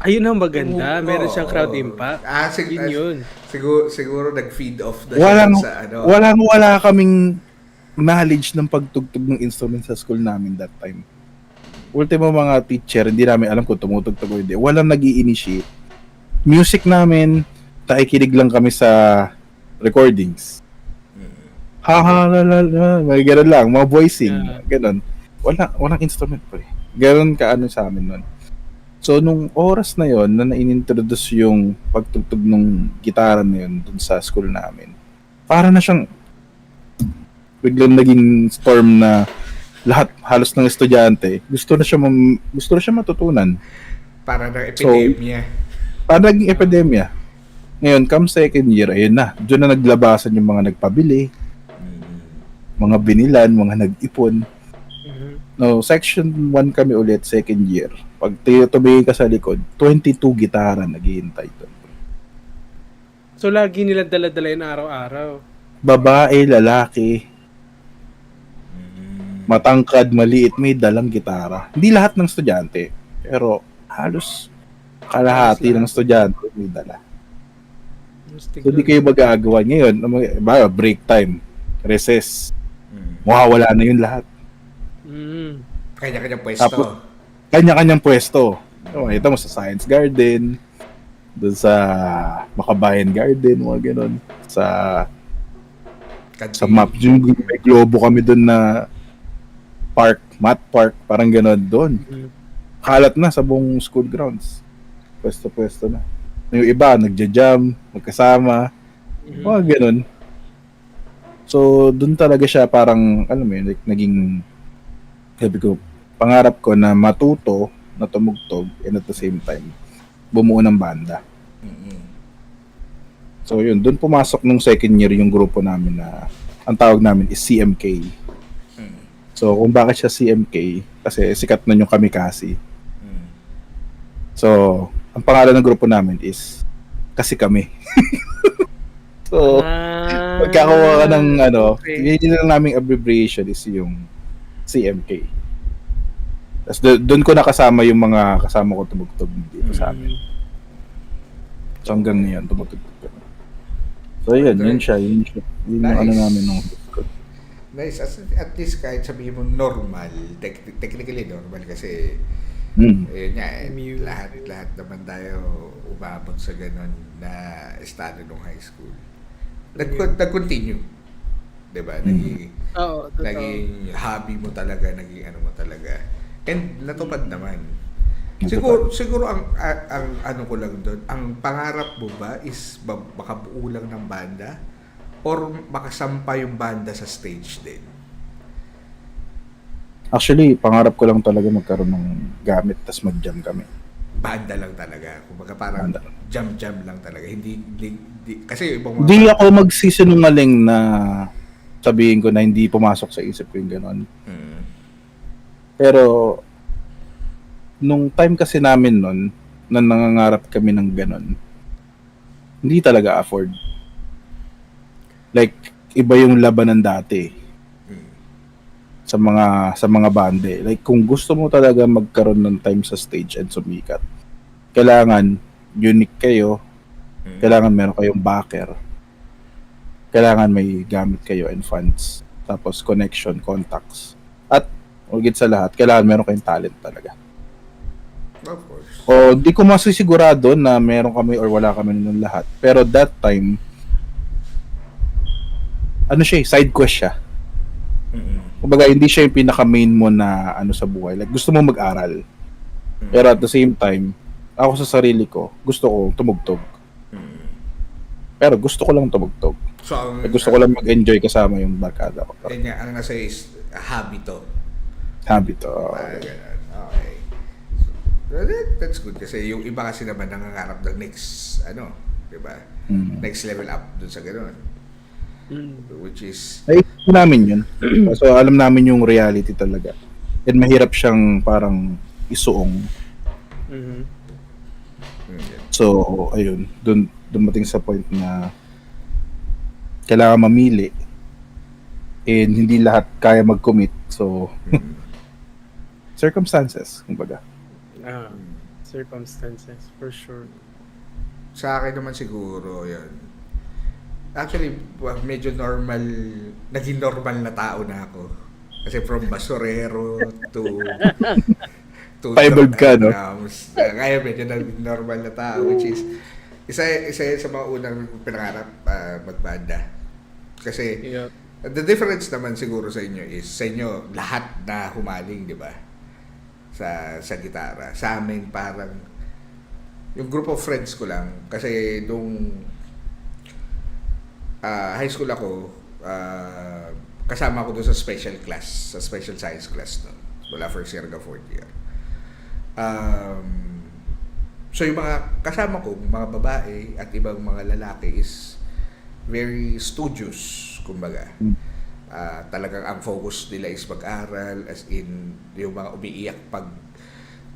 D: Ayun ang maganda. Meron
B: Oo.
D: siyang crowd impact. Yun.
B: Siguro nag-feed off na
C: Walang,
B: siya sa ano.
C: wala kaming knowledge ng pagtugtog ng instrument sa school namin that time. Ultimo mga teacher, hindi namin alam kung tumutugtog o hindi. Walang nag-i-initiate. Music namin, takikinig lang kami sa recordings. Ha ha la la la, may ganun lang, mga voicing, ganun. Walang instrument pa eh. Ganun ka ano sa amin nun. So, nung oras na yon na na-introduce yung pagtugtog ng gitara na yun dun sa school namin, para na siyang biglang naging storm na lahat, halos ng estudyante, gusto na siya matutunan.
B: Para ng epidemya.
C: Para naging epidemya. Ngayon, come second year, ayun na. Doon na naglabasan yung mga nagpabili, mga binilan, mga nag-ipon.
D: Mhm.
C: No, section 1 kami ulit, second year. Pag tumingin ka sa likod, 22 gitara naghihintay doon.
D: So, lagi nila dala-dala yun araw-araw.
C: Babae, lalaki, matangkad, maliit, may dalang gitara. Hindi lahat ng estudyante, pero halos kalahati ng estudyante may dala. So, di kayo magagawa ngayon. Break time, recess, mawawala na yun lahat.
D: Mm.
B: Kanya-kanya pwesto.
C: Tapos, kanya-kanyang pwesto. Makita mo sa Science Garden, doon sa Makabayan Garden, mga ganun. Sa map, yung may globo kami doon na park, mat park, parang ganun doon. Kalat na sa buong school grounds. Pwesto-pwesto na. Yung iba, nagja-jam, magkasama, mga ganun. So, doon talaga siya parang, alam mo yun, like, naging, sabi ko, pangarap ko na matuto, na tumugtog, and at the same time, bumuo ng banda. So, yun, doon pumasok nung second year yung grupo namin na, ang tawag namin is CMK. So, kung bakit siya CMK, kasi sikat nun yung Kamikasi. So, ang pangalan ng grupo namin is Kasi Kami. So, magkakawa ka ng
D: okay.
C: yun lang naming abbreviation is yung CMK. Tapos doon ko nakasama yung mga kasama ko tumugtog dito sa amin. So, hanggang ngayon, tumutugtog kami. So, yun siya. Yun yung ano
B: Nice.
C: namin nung
B: Nice. At least kahit sabihin mo normal, technically normal kasi yun nga, lahat naman tayo umabot sa ganun na estado nung high school. Nag-continue. Diba?
D: Oo, totoo.
B: Naging hobby mo talaga, naging ano mo talaga. And natupad naman.
C: Natupad.
B: Siguro ang ano ko lang doon, ang pangarap mo ba is makabuo lang ng banda or makasampa yung banda sa stage din?
C: Actually, pangarap ko lang talaga magkaroon ng gamit tas mag-jam kami.
B: Banda lang talaga. Kumbaga parang
C: Banda.
B: jam lang talaga. Hindi kasi yung ibang mga
C: Hindi ako magsisinungaling na sabihin ko na hindi pumasok sa isip ko yung gano'n. Pero nung time kasi namin nun na nangangarap kami ng gano'n, hindi talaga afford. Like, iba yung labanan dati sa mga bande. Like, kung gusto mo talaga magkaroon ng time sa stage and sumikat, kailangan unique kayo, Kailangan meron kayong backer. Kailangan may gamit kayo and funds. Tapos connection, contacts. At higit sa lahat, kailangan meron kayong talent talaga.
B: Of course.
C: O di ko masisigurado na meron kami or wala kami nun lahat. Pero that time, ano siya, side quest siya. Kumbaga, hindi siya yung pinaka-main mo na ano sa buhay. Like, gusto mo mag-aral. Pero at the same time, ako sa sarili ko, gusto ko tumugtog. Pero gusto ko lang tumugtog.
B: So,
C: Gusto ko lang mag-enjoy kasama yung barkada ko.
B: Yan nga, ang nasa is hobby to.
C: Habit to.
B: Parang ganun. Okay. So, that's good kasi yung iba kasi naman nangangarap ng next, di ba? Next level up dun sa ganun. Which is,
C: Ay, ito namin yun. So, alam namin yung reality talaga. And mahirap siyang parang isuong. So, ayun. Dun dumating sa point na kailangan mamili. And hindi lahat kaya mag-commit. So, circumstances, kumbaga.
D: Circumstances, for sure.
B: sa akin naman siguro, yun. Actually, medyo naging normal na tao na ako. Kasi from basurero to
C: Firebird ka, no?
B: Kaya medyo naging normal na tao, which is isa yun sa mga unang pinangarap magbanda. Kasi
D: Yep.
B: the difference naman siguro sa inyo is sa inyo lahat na humaling, di ba? Sa gitara. Sa amin parang yung group of friends ko lang kasi nung high school ako, kasama ko doon sa special class, sa special science class doon. Wala first year hanggang fourth year. So yung mga kasama ko, mga babae at ibang mga lalaki is very studious, kumbaga. Talagang ang focus nila is mag-aral, as in yung mga umiiyak pag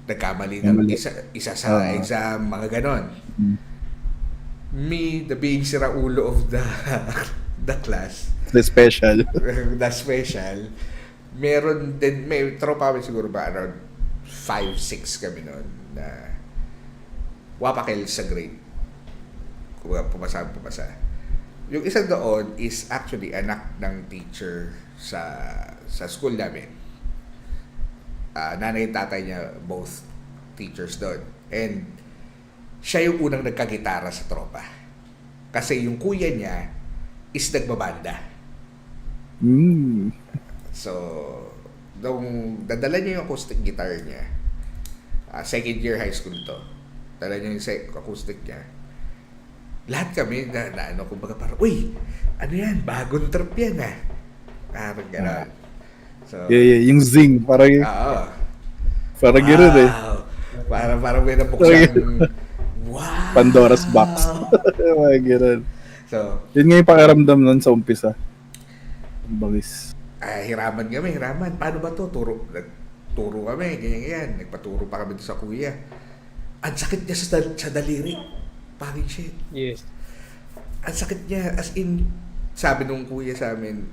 B: nagkamali ng isa sa exam, mga ganon. Me, the being siraulo of the class,
C: The special.
B: the special, meron din, may tropa kami siguro ba around 5-6 kami noon na wapakil sa grade. Pumasa. Yung isa doon is actually anak ng teacher sa school namin. Nanay at tatay niya, both teachers doon. And siya yung unang nagkagitara sa tropa. Kasi yung kuya niya is nagbabanda. So, nung dadala niya yung acoustic guitar niya, second year high school to, dala niya yung acoustic niya, lahat kami na kumbaga parang, uy, ano yan, bagong trip yan parang gano'n. So,
C: Yeah, yung zing. Parang parang gano'n eh.
B: Parang may nabuksan. Wow!
C: Pandora's box. Mga gano'n.
B: So,
C: Yun nga yung pakiramdam nun sa umpisa. Ang bangis.
B: hiraman. Paano ba to? Nagturo kami, ganyan. Nagpaturo pa kami doon sa kuya. Ang sakit niya sa daliri. Pangit shit.
D: Yes.
B: Ang sakit niya. As in, sabi nung kuya sa amin,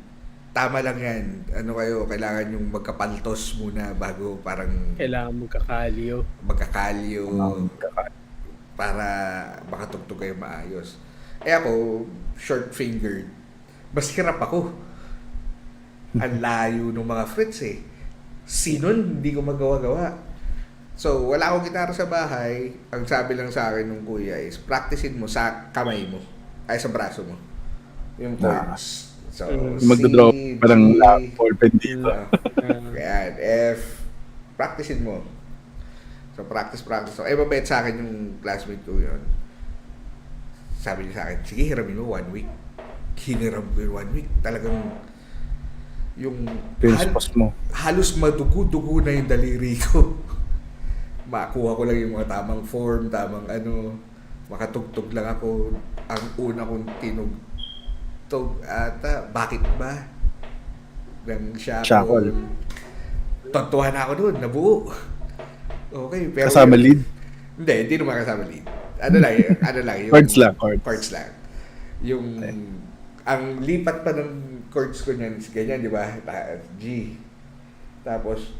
B: tama lang yan. Kailangan yung magkapaltos muna bago parang
D: Kailangan
B: magkakalyo. Para makatugtog kayo maayos. Ako, short-fingered. Mas hirap ako. Ang layo ng mga frets eh. Sinon, hindi ko magawa-gawa. So, wala akong gitara sa bahay. Ang sabi lang sa akin ng kuya is, practicein mo sa kamay mo. Ay, sa braso mo. Yung chords. So,
C: Magdodraw
B: C,
C: parang
B: G,
C: ballpen dito.
B: Ayan, F. Practicein mo. So, practice. So, mabait sa akin yung classmate ko yun. Sabi niya sa akin, sige, hiramin mo 1 week. Hiniram ko yung 1 week. Talagang, yung
C: Pinspos mo.
B: halos madugo-dugo na yung daliri ko. Makuha ko lang yung mga tamang form, makatugtog lang ako. Ang una kong tinugtog ata, bakit ba? Ng shackle. Tontuhan ako doon, nabuo. Okay, pero
C: Kasama lead?
B: Hindi naman kasama lead. Ano lang yung
C: Chords lang.
B: Chords lang. Yung ang lipat pa ng chords ko niyan is ganyan, di ba? G. Tapos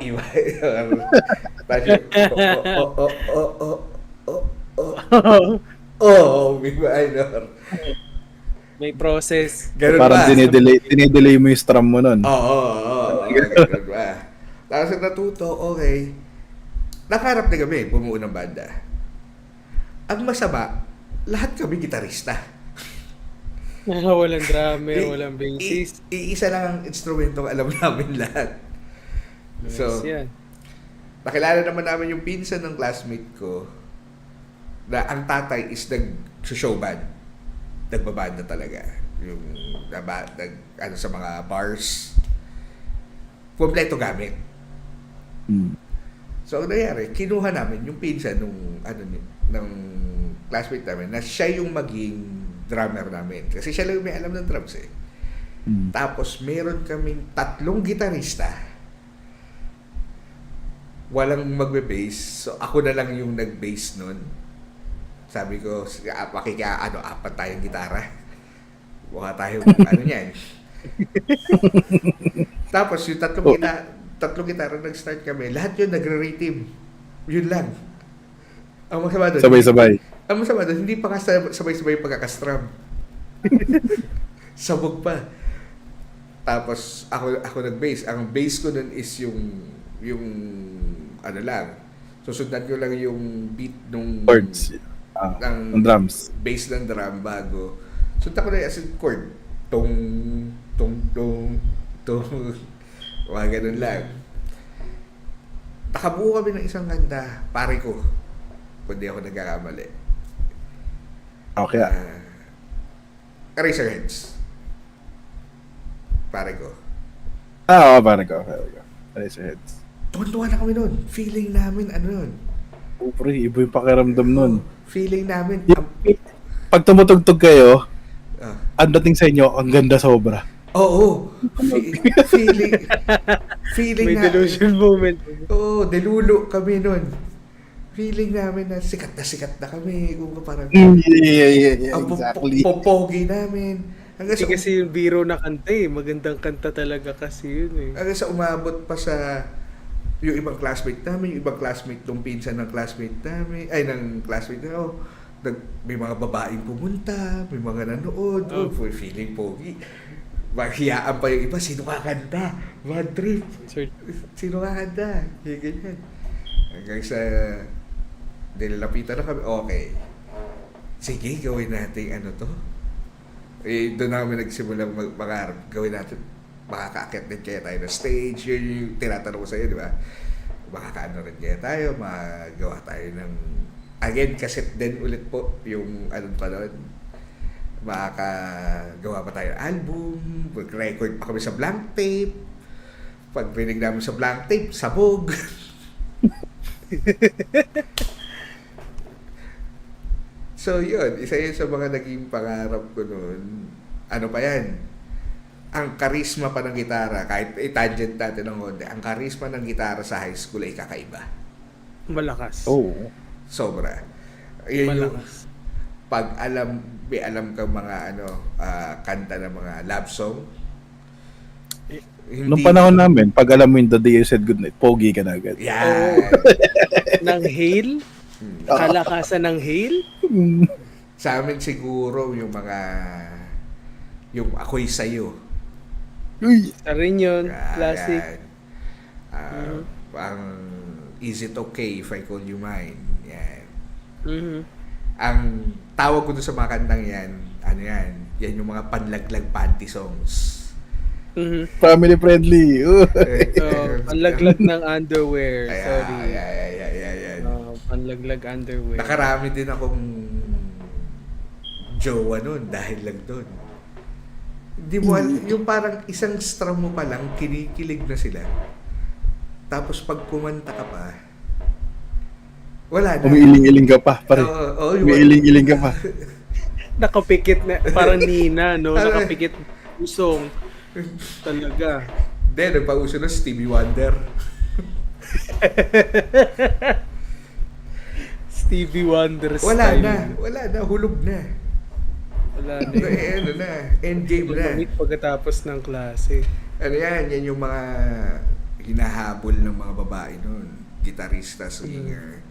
B: iba. Tapos May minor.
D: May process.
B: Ganun
C: Parang
B: ba?
C: dinedelay mo yung strum mo nun.
B: Oo. Ganun ba? Tapos natuto, okay. Nakaharap na kami, bumuo ng banda. Ang masama, lahat kami gitarista.
D: Walang drummer, walang bassist.
B: Iisa lang ang instrumentong alam namin lahat. So,
D: yan.
B: nakilala naman namin yung pinsan ng classmate ko na ang tatay is nag-show band. Nagbabanda talaga. Yung ano sa mga bars. Kompleto gamit. So, ang nangyari, kinuha namin yung pinsan ng classmate namin na siya yung maging drummer namin. Kasi siya lang yung may alam ng drums eh. Tapos, meron kaming 3 gitarista. Walang magbe-bass. So, ako na lang yung nag-bass nun. Sabi ko, apat tayong gitara. Mukha tayo, niyan. Tapos, yung tatlong gitara nag-start kami. Lahat yun, nagre-rhythm. Yun lang. Ang masama doon.
C: Sabay-sabay.
B: Ang masama doon, hindi pa sabay-sabay pagkakastrum. Sabog pa. Tapos, ako nag-bass. Ang bass ko nun is yung ano lang. Susundan ko lang yung beat nung
C: Chords. Ng drums.
B: Bass ng drum bago. Sunta ko na as in chord. Tong, tong, tong, tong. Mga ganun lang. Nakabuo kami ng isang kanta. Pare ko. Kundi ako nagkakamali.
C: Okay.
B: Eraserheads. Pare ko.
C: Oo, parang ko. Eraserheads.
B: Tuwan-tuwa na kami nun. Feeling namin nun.
C: Pre, iba yung pakiramdam nun.
B: Feeling namin.
C: Pag tumutugtog kayo,
B: Ah.
C: ang dating sa inyo, ang ganda sobra.
B: Oo. Feeling
D: May
B: na.
D: delusion moment.
B: Oo, delulo kami nun. Feeling namin na sikat na kami. Kung parang,
C: Yeah,
B: ang
C: exactly.
B: popogi namin. Hanggang
D: Hindi
B: sa,
D: kasi yung biro na kanta eh. Magandang kanta talaga kasi yun eh.
B: hanggang sa umabot pa sa yung ibang classmate namin, yung ibang classmate nung pinsan ng classmate namin, ng classmate na, may mga babaeng pumunta, may mga nanood, feeling pogi. Maghiyaan pa yung iba, sino kakanta? Bad trip. Sino kakanta? Ganyan. Hanggang sa nilalapitan na kami, okay. Sige, gawin natin to. Doon namin nagsimulang mag-arap. Gawin natin, makaka-akit din kaya tayo na stage. Yun yung tinatanong ko sa'yo, di ba? Makakaano rin kaya tayo, magawa tayo ng again, cassette din ulit po yung pa doon. Makakagawa pa tayo ng album, mag-record pa kami sa blank tape. Pag rinig namin sa blank tape, sabog. So yun, isa yun sa mga naging pangarap ko noon. Ano pa yan? Ang karisma pa ng gitara, kahit tangent natin ng konti, ang karisma ng gitara sa high school ay kakaiba.
D: Malakas.
C: Oh.
B: Sobra. Yun yung,
D: Malakas.
B: pag may alam kang mga kanta ng mga love song,
C: Nung panahon namin, pag alam mo yung The Day You Said Goodnight, pogi ka na agad.
B: yan.
D: Ng hail? Kalakasan ng hail?
B: Sa amin siguro yung Ako'y Sa'yo.
C: Uy!
D: Sa rin yun.
B: Yan.
D: Classic.
B: Ang Is It Okay If I Call You Mine? Yan.
D: Mhm.
B: Ang tawag ko doon sa mga kantang yan, yan yung mga panlaglag panty songs.
D: Mhm.
C: Family friendly.
D: So, panlaglag ng underwear. Sorry.
B: Yan.
D: Panlaglag underwear.
B: Nakarami din akong jowa nun dahil lang doon. Hindi mo yung parang isang strum mo pa lang, kinikilig na sila. Tapos pag kumanta ka pa, wala na.
C: Umiiling-iling ka pa, pare.
B: Oo,
C: Umiiling-iling ka pa.
D: Nakapikit na, parang Nina, no? Nakapikit usong. Talaga.
B: Then, nagpauso na Stevie Wonder.
D: Stevie Wonder
B: Wala
D: style.
B: na, hulog na.
D: Wala na.
B: Ano na, endgame na.
D: Tumamit pagkatapos ng klase.
B: Yan yung mga hinahabol ng mga babae noon. Gitarista, singer.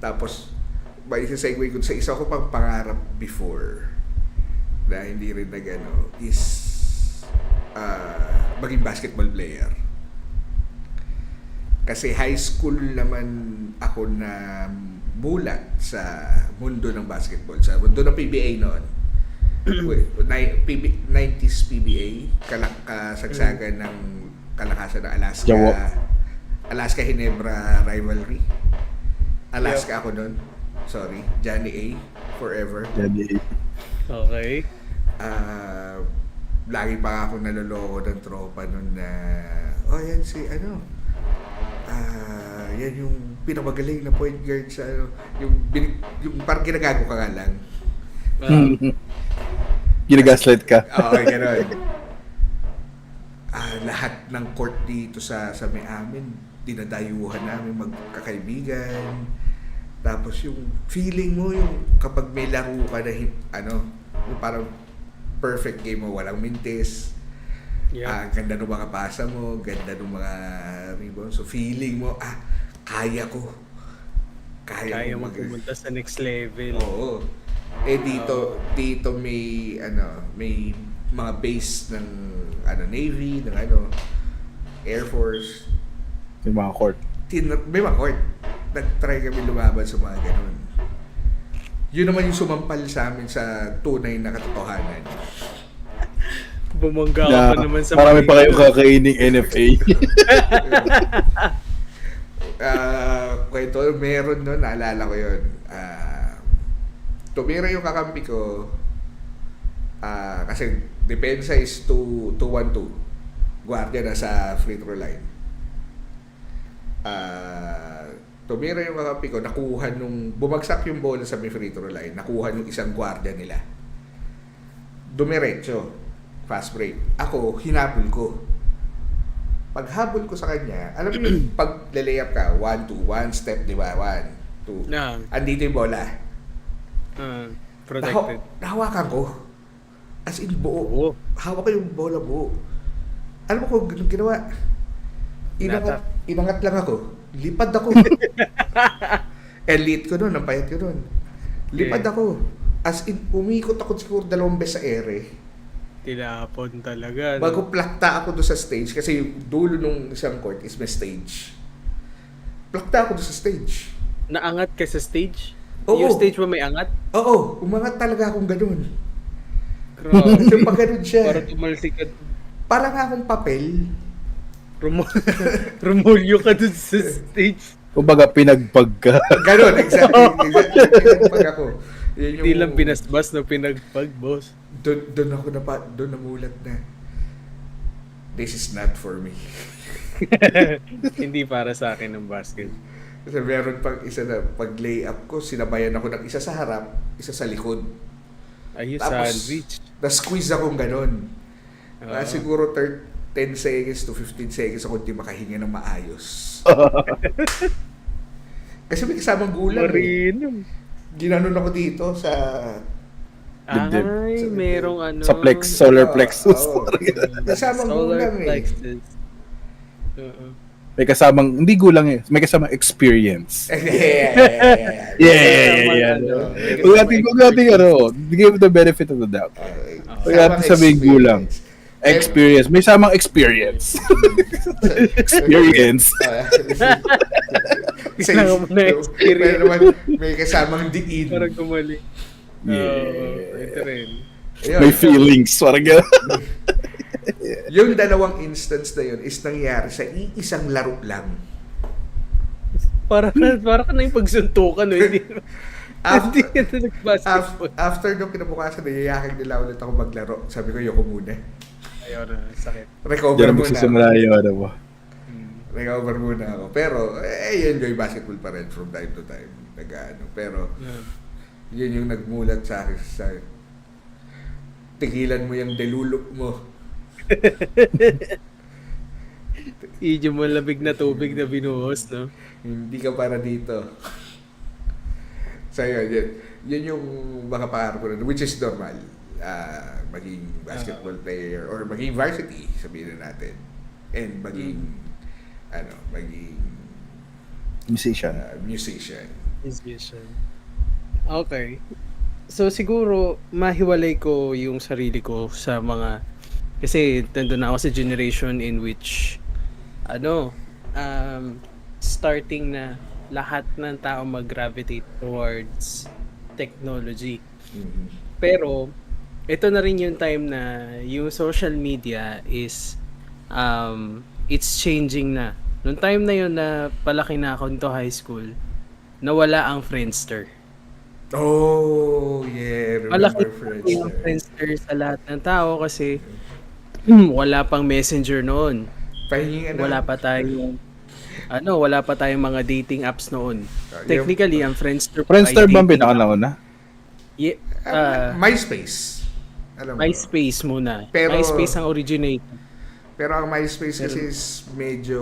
B: Tapos, may segue ko sa isa ko pang pangarap before na hindi rin nagano is maging basketball player. Kasi high school naman ako na mulat sa mundo ng basketball, sa mundo ng PBA noon. 90s PBA, kasagsagan ng kalakasan ng Alaska.
C: Jawo.
B: Alaska Ginebra rivalry. Alaska ako noon. Sorry, Johnny A forever.
C: Jadi,
D: Okay.
B: Lagi pa ako naloloko ng tropa nun na yan si yan yung pinamagaling na point guard sa yung parang ginagago ka nga lang.
C: ginagaslight ka.
B: Oo, gano'n. Lahat ng court dito sa may amin, dinadayuhan namin magkakaibigan. Tapos yung feeling mo, yung kapag may laro ka na yung parang perfect game mo, walang mintis.
D: Yeah.
B: Ganda ng mga pasa mo, ganda ng mga rebounds. So feeling mo, kaya ko.
D: Kaya
B: ko
D: mo pumunta sa next level.
B: Oo. Dito may may mga base ng Navy, ng Air Force.
C: Yung mga court.
B: May mga court. Nag-try kami lumaban sa mga ganun. Yun naman yung sumampal sa amin sa tunay na katotohanan.
D: Bumangga ka pa naman sa
C: Marami pa kayong kakaining NFA.
B: Kwento, meron nun, naalala ko yun. Tumira yung kakampi ko kasi depensa is 2-1-2. Guardia na sa free throw line. Tumira yung kakampi ko, nakuha nung bumagsak yung bola sa may free throw line, nakuha nung isang guardia nila. Dumiretso, fast break. Ako, hinabol ko. Paghabol ko sa kanya, alam mo yung pag layup ka, 1-2, 1 step, di ba? 1, 2.
D: Na.
B: Andito yung bola.
D: Protected.
B: Nahawakan ko. As in buo.
D: Oo.
B: Hawak ko yung bola buo. Alam mo ko, ganun ginawa. Inangat lang ako. Lipad ako. Elite ko nun, ang payat ko nun. Lipad ako. As in, umikot ako siguro 2 beses sa ere.
D: Tinapon talaga. No?
B: Bago plakta ako doon sa stage, kasi yung dulo nung isang court is may stage. Plakta ako doon sa stage.
D: Naangat ka sa stage?
B: Oo.
D: Yung stage mo may angat?
B: Oo, umangat talaga akong ganun.
D: Grabe.
B: So, pag ganun siya,
D: Para tumalsik ka.
B: parang akong papel.
D: Rumulyo ka dun sa stage.
C: Kumbaga, pinagpag ka.
B: Ganun, exactly. Pag ako. Yun
D: Hindi lang binasbas na pinagpag, boss.
B: Doon namulat na. This is not for me.
D: Hindi para sa akin ng basket.
B: Kasi meron pang isa na pag layup ko, sinabayan ako ng isa sa harap, isa sa likod.
D: Ayun,
B: Tapos,
D: sandwich.
B: na-squeeze akong ganun.
D: Oo.
B: Siguro 10 seconds to 15 seconds ako hindi makahinga ng maayos. Kasi may kasamang gulang.
D: Marino.
B: Ginanon ako dito sa...
C: Dibdib.
D: Ay, merong ano.
C: Sa flex, solar plexus.
B: Kasamang gulang eh.
D: plexus. Oo.
C: May kasamang, hindi gulang eh. May kasamang experience.
B: Yeah.
C: Yeah. Huwag natin, give the benefit of the doubt. Huwag natin sabihin gulang. Experience. May samang experience. Experience.
D: Kailangan mo na experience.
B: Pero naman, may kasamang diin.
D: Parang kumali.
C: Yeah.
D: Ito rin.
B: Ayun.
C: May feelings. Parang gano'n.
B: Yung dalawang instance na yun is nangyari sa iisang laro lang.
D: Para ka na yung pagsuntukan, no? Hindi
B: After,
D: ka na nag-basketball.
B: after nung kinabukasan, nayayakin nila ulit ako maglaro. Sabi ko, yoko muna.
D: Ayun na, sakit.
B: Recover
C: Diyan
B: muna.
C: magsisimula yung ano mo.
B: Recover muna ako. Pero, enjoy basketball pa rin from time to time. Pero, yun yung nagmulat sa akin. Tigilan mo yung delulok mo.
D: Medyo malamig na tubig na binuhos, no?
B: Hindi ka para dito. So, yun yung mga pangarap ko rin, which is normal. Maging basketball player or maging varsity, sabihin na natin. And maging,
C: Musician.
B: musician.
D: His vision. Okay. So siguro mahiwalay ko yung sarili ko sa mga kasi nandun na ako sa generation in which ano starting na lahat ng tao mag-gravitate towards technology.
B: Mhm.
D: Pero ito na rin yung time na yung social media is it's changing na. Noong time na yun na palaki na ako into high school, nawala ang Friendster.
B: Oh, yeah.
D: Malaki
B: Remember
D: yung
B: Friendster.
D: Friendster sa lahat ng tao kasi wala pang Messenger noon.
B: Pahingin na.
D: Wala pa tayong mga dating apps noon.
B: Yung-
D: Technically, ang Friendster pa
C: Friendster
D: ay
C: ba ang
D: dating
C: pinakanauna?
D: Yeah,
B: MySpace. Alam mo.
D: MySpace muna.
B: Pero-
D: MySpace ang originator.
B: Pero ang MySpace kasi is medyo...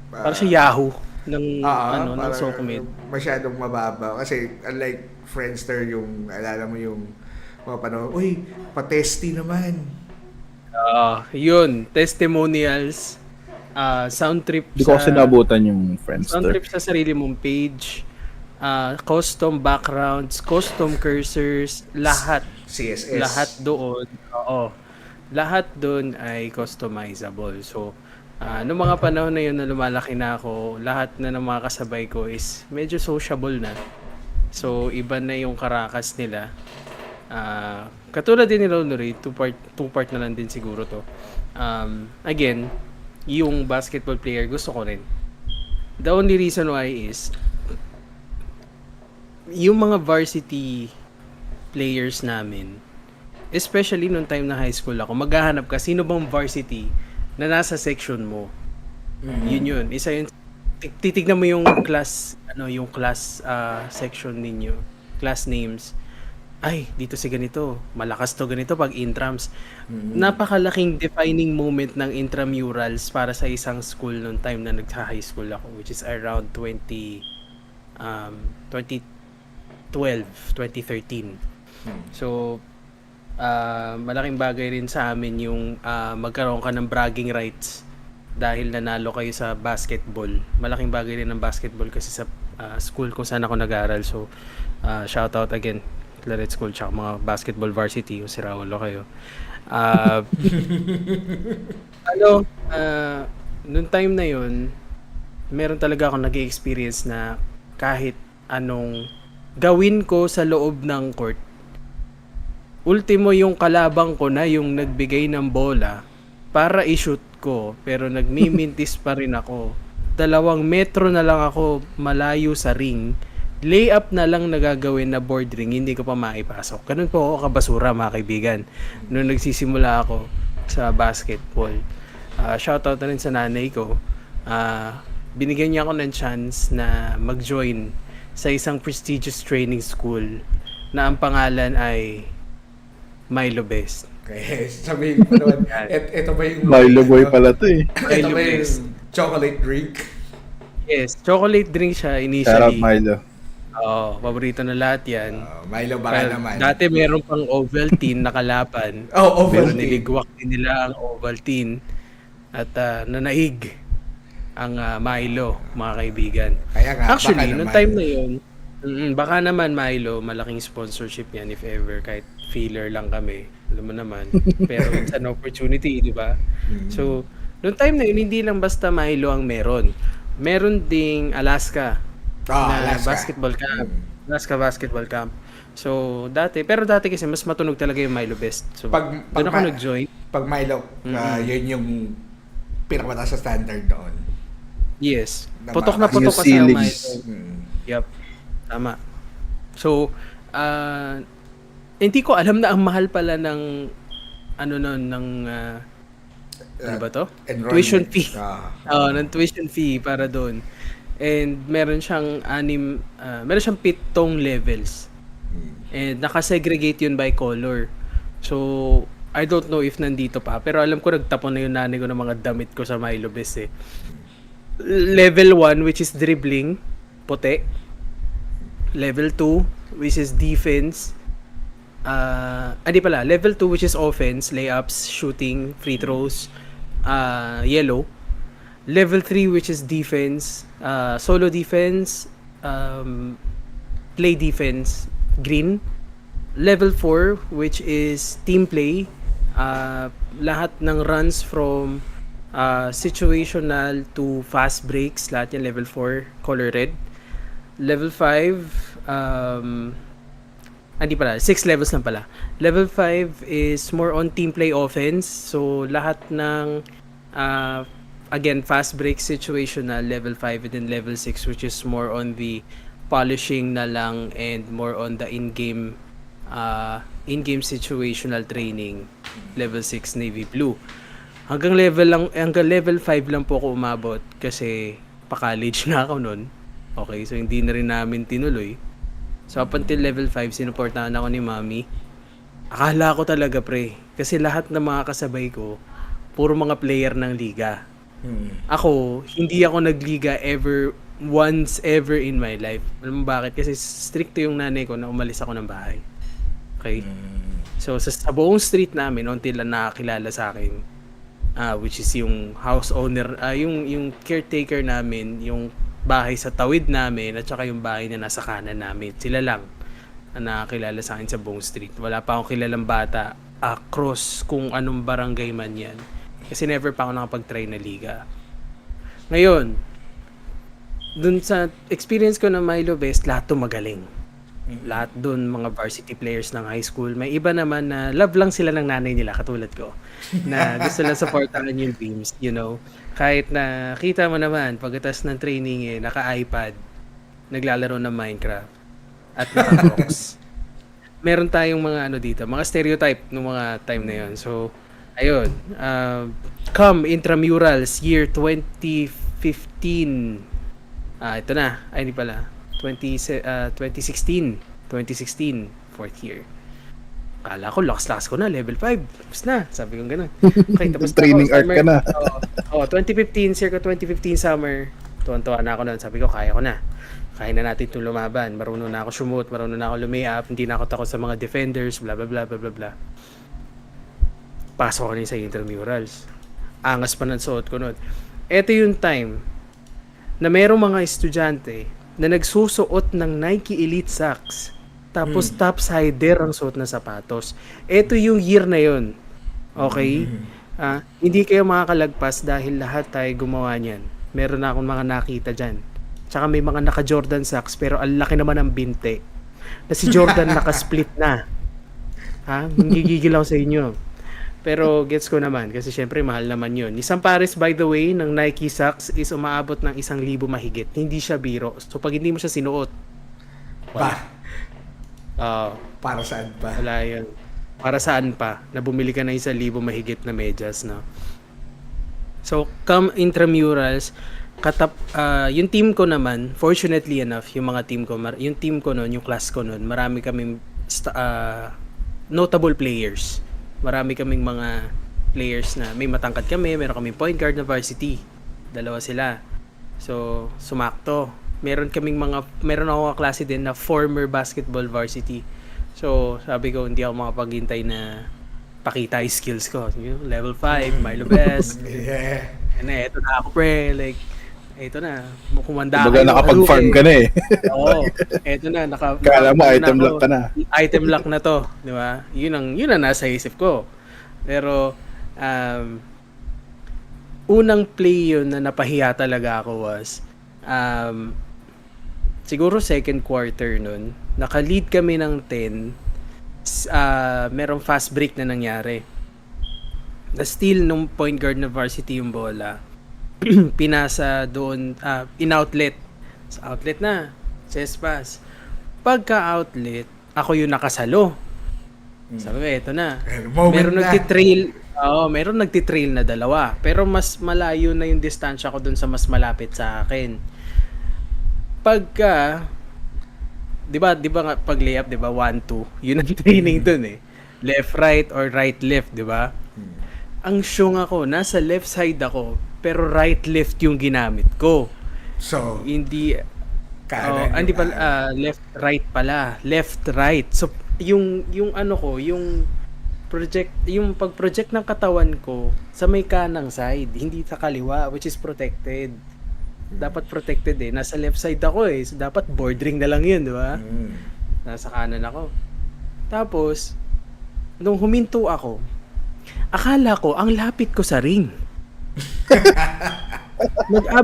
D: Para sa Yahoo ng ng
B: parang
D: Socomed.
B: masyadong mababa. Kasi unlike Friendster, yung, alala mo yung mga panahon, uy, pa-testy naman.
D: Yun, testimonials, sound trip
C: Hindi ko kasi nabutan yung Friendster.
D: sound trip sa sarili mong page, custom backgrounds, custom cursors, lahat
B: CSS.
D: doon. Oo. Lahat doon ay customizable. So, noong mga panahon na yun na lumalaki na ako, lahat na ng mga kasabay ko is medyo sociable na. So, iba na yung karakas nila. Katulad din ni Lolo Ray, two-part na lang din siguro to. Again, yung basketball player gusto ko rin. The only reason why is yung mga varsity players namin, especially nung time na high school ako, maghahanap ka sino bang varsity na nasa section mo. Yun. Isa yun. Titignan mo yung class section ninyo, class names. Ay, dito si ganito. Malakas to ganito pag intrams. Napakalaking defining moment ng intramurals para sa isang school nung time na nagsa-high school ako, which is around 2013. So, malaking bagay rin sa amin yung magkaroon ka ng bragging rights dahil nanalo kayo sa basketball. Malaking bagay rin ng basketball kasi sa school kung saan ako nag-aaral. So, shout out again Claret School tsaka mga basketball varsity yung si Raulo kayo. Noong time na yun, meron talaga akong nag-experience na kahit anong gawin ko sa loob ng court, ultimo yung kalabang ko na yung nagbigay ng bola para i-shoot ko, pero nagmimintis pa rin ako. 2 metro na lang ako malayo sa ring. Layup na lang nagagawin na board ring, hindi ko pa maipasok. Ganun po ako kabasura, mga kaibigan. Noong nagsisimula ako sa basketball. Shoutout na rin sa nanay ko. Binigyan niya ako ng chance na mag-join sa isang prestigious training school na ang pangalan ay Milo Best.
B: Okay, sabihin ko naman, ito ba yung...
C: Milo boy pala to eh.
B: Ito ba
D: Milo
B: yung
D: Best.
B: chocolate drink?
D: Yes, chocolate drink siya
C: Shout out
D: initially.
C: Milo.
D: Paborito na lahat yan.
B: Milo baka
D: Well,
B: naman.
D: dati meron pang Ovaltine na kalaban.
B: Oh,
D: Pero
B: Ovaltine.
D: niligwak din nila ang Ovaltine at nanaig ang Milo, mga kaibigan.
B: Kaya nga,
D: Actually,
B: baka
D: nung
B: naman.
D: time na yun, baka naman Milo, malaking sponsorship yan if ever, kahit feeler lang kami. Alam mo naman. Pero it's an opportunity, di ba? So, nung time na yun, hindi lang basta Milo ang meron. Meron ding Alaska na
B: Alaska.
D: basketball camp.
B: Mm.
D: Alaska basketball camp. So, dati kasi mas matunog talaga yung Milo Best. So,
B: Pag
D: doon ako
B: ma-
D: nag-join.
B: Pag Milo, yun yung pinakamataas sa standard doon.
D: Yes.
B: Na
D: Putok na
B: malakas.
D: putok
C: Yung
D: kasi ang
C: Sealigs.
D: Milo.
B: Mm.
D: Yep. Tama. So, hindi ko alam na ang mahal pala ng ano ba to?
B: Enrollment.
D: Tuition fee.
B: Ah.
D: Ng tuition fee para doon. And meron siyang meron siyang 7 levels. And nakasegregate yun by color. So, I don't know if nandito pa. Pero alam ko nagtapon na yung nanay ko ng mga damit ko sa Milo Best eh. Level 1, which is dribbling, puti. Level 2, which is defense. Level 2, which is offense, layups, shooting, free throws, yellow. Level 3, which is defense, solo defense, play defense, green. Level 4, which is team play. Lahat ng runs from situational to fast breaks, lahat yan level 4, color red. Level 5, hindi pala, 6 levels lang pala. Level 5 is more on team play offense. So, lahat ng, again, fast break situational, level 5, and then level 6, which is more on the polishing na lang and more on the in-game situational training, level 6 navy blue. Hanggang level 5 lang po ako umabot kasi pa-college na ako noon. Okay, so hindi na rin namin tinuloy. So up until level 5, sinuportahan ako ni Mami. Akala ko talaga pre, kasi lahat ng mga kasabay ko puro mga player ng liga. Ako, hindi ako nagliga once ever in my life. Alam mo bakit? Kasi stricto yung nanay ko na umalis ako ng bahay. Okay? So sa buong street namin, until lang nakakilala sa akin, which is yung house owner, yung caretaker namin, yung bahay sa tawid namin at saka yung bahay na nasa kanan namin. Sila lang ang nakakilala sa akin sa buong street. Wala pa akong kilalang bata across kung anong barangay man yan. Kasi never pa ako nakapag-try na liga. Ngayon, dun sa experience ko na Milo Best, lahat to magaling. Lahat dun mga varsity players ng high school. May iba naman na love lang sila ng nanay nila, katulad ko. Na gusto lang supportahan yung teams, you know. Kahit na kita mo naman, pagkatas ng training naka-iPad, naglalaro ng Minecraft, at naka-Crocs. Meron tayong mga dito, mga stereotype ng mga time na yon. So, ayun. Come Intramurals, year 2015. Ito na. Ay, hindi pala. 2016, fourth year. Kala ko, lakas-lakas ko na, level 5. Tapos na, sabi ko gano'n. Okay, tapos
C: Training arc ka na.
D: 2015, circa 2015 summer, tuwan-tuwa na ako noon. Sabi ko, kaya ko na. Kaya na natin itong lumaban. Marunong na ako shoot, marunong na ako lumi-up, hindi na ako takot sa mga defenders, bla bla bla bla bla bla. Pasok ko rin sa intramurals. Angas pa ng suot ko noon. Ito yung time na merong mga estudyante na nagsusuot ng Nike Elite Socks tapos topsider ang suot na sapatos. Ito yung year na yon. Okay? Hindi kayo makakalagpas dahil lahat tayo gumawa niyan. Meron na akong mga nakita dyan. Tsaka may mga naka-Jordan socks pero ang laki naman ng binte. Na si Jordan naka-split na. Gigigil ako sa inyo. Pero gets ko naman kasi syempre mahal naman yun. Isang pares by the way ng Nike socks is umaabot ng 1,000 mahigit. Hindi siya biro. So pag hindi mo siya sinuot,
B: para saan pa?
D: Wala yun. Para saan pa? Na bumili ka ng 1,000 mahigit na medyas, no? So come intramurals, yung team ko naman, fortunately enough, yung team ko noon, yung class ko noon, marami kaming notable players. Marami kaming mga players na may matangkad kami, meron kaming point guard na varsity. 2 sila. So, sumakto. Meron ako kaklase din na former basketball varsity. So, sabi ko, hindi ako makapaghintay na pakita yung skills ko. Level 5, Milo Best.
B: Yeah.
D: Eto na ako, pre. Like, eto na. Kumanda
C: Kumbaga nakapag-farm ka na
D: Oo. Eto na.
C: Kala mo item lock ka na.
D: Item lock na to. Di ba? Yun ang nasa isip ko. Pero, unang play yun na napahiya talaga ako was, siguro second quarter nun, naka-lead kami ng 10, merong fast break na nangyari. Na still nung point guard na varsity yung bola, pinasa doon, in-outlet. Sa outlet na, chest pass. Pagka-outlet, ako yung nakasalo. Sabi ko, eto na. Meron nagtitrail na 2. Pero mas malayo na yung distansya ko doon sa mas malapit sa akin. Pagka, di ba nga pag layup, di ba, 1-2, yun ang training doon left, right, or right, left, di ba? Ang syung ako, nasa left side ako, pero right, left yung ginamit ko.
B: So,
D: Hindi,
B: kanan
D: left, right pala. Left, right. So, yung pag-project ng katawan ko sa may kanang side, hindi sa kaliwa, which is protected. dapat protected eh. Nasa left side ako eh. So, dapat board ring na lang yun, di ba? Nasa kanan ako. Tapos, nung huminto ako, akala ko, ang lapit ko sa ring.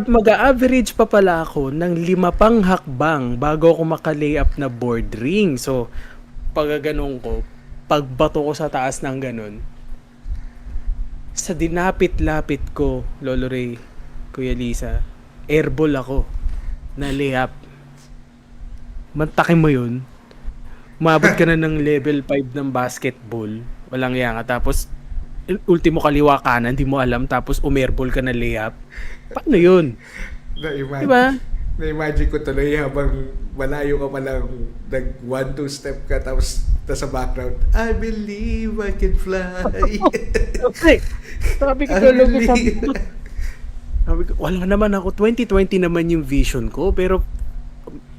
D: Mag-average pa pala ako ng 5 pang hakbang bago ako maka-layup na board ring. So, paggaganong ko, pagbato ko sa taas ng ganun, sa dinapit-lapit ko, Lolo Ray, Kuya Lisa, airball ako na layup. Mantakin mo yun, umabot ka na ng level 5 ng basketball, walang yanga, tapos ultimo kaliwa kanan, hindi mo alam, tapos umairball ka na layup. Paano yun?
B: Na-imagine,
D: Diba?
B: na-imagine ko tuloy habang malayo ka palang nag 1-2 step ka tapos sa background, I believe I can fly.
D: Okay. Sabi ko, wala naman ako. 2020 naman yung vision ko, pero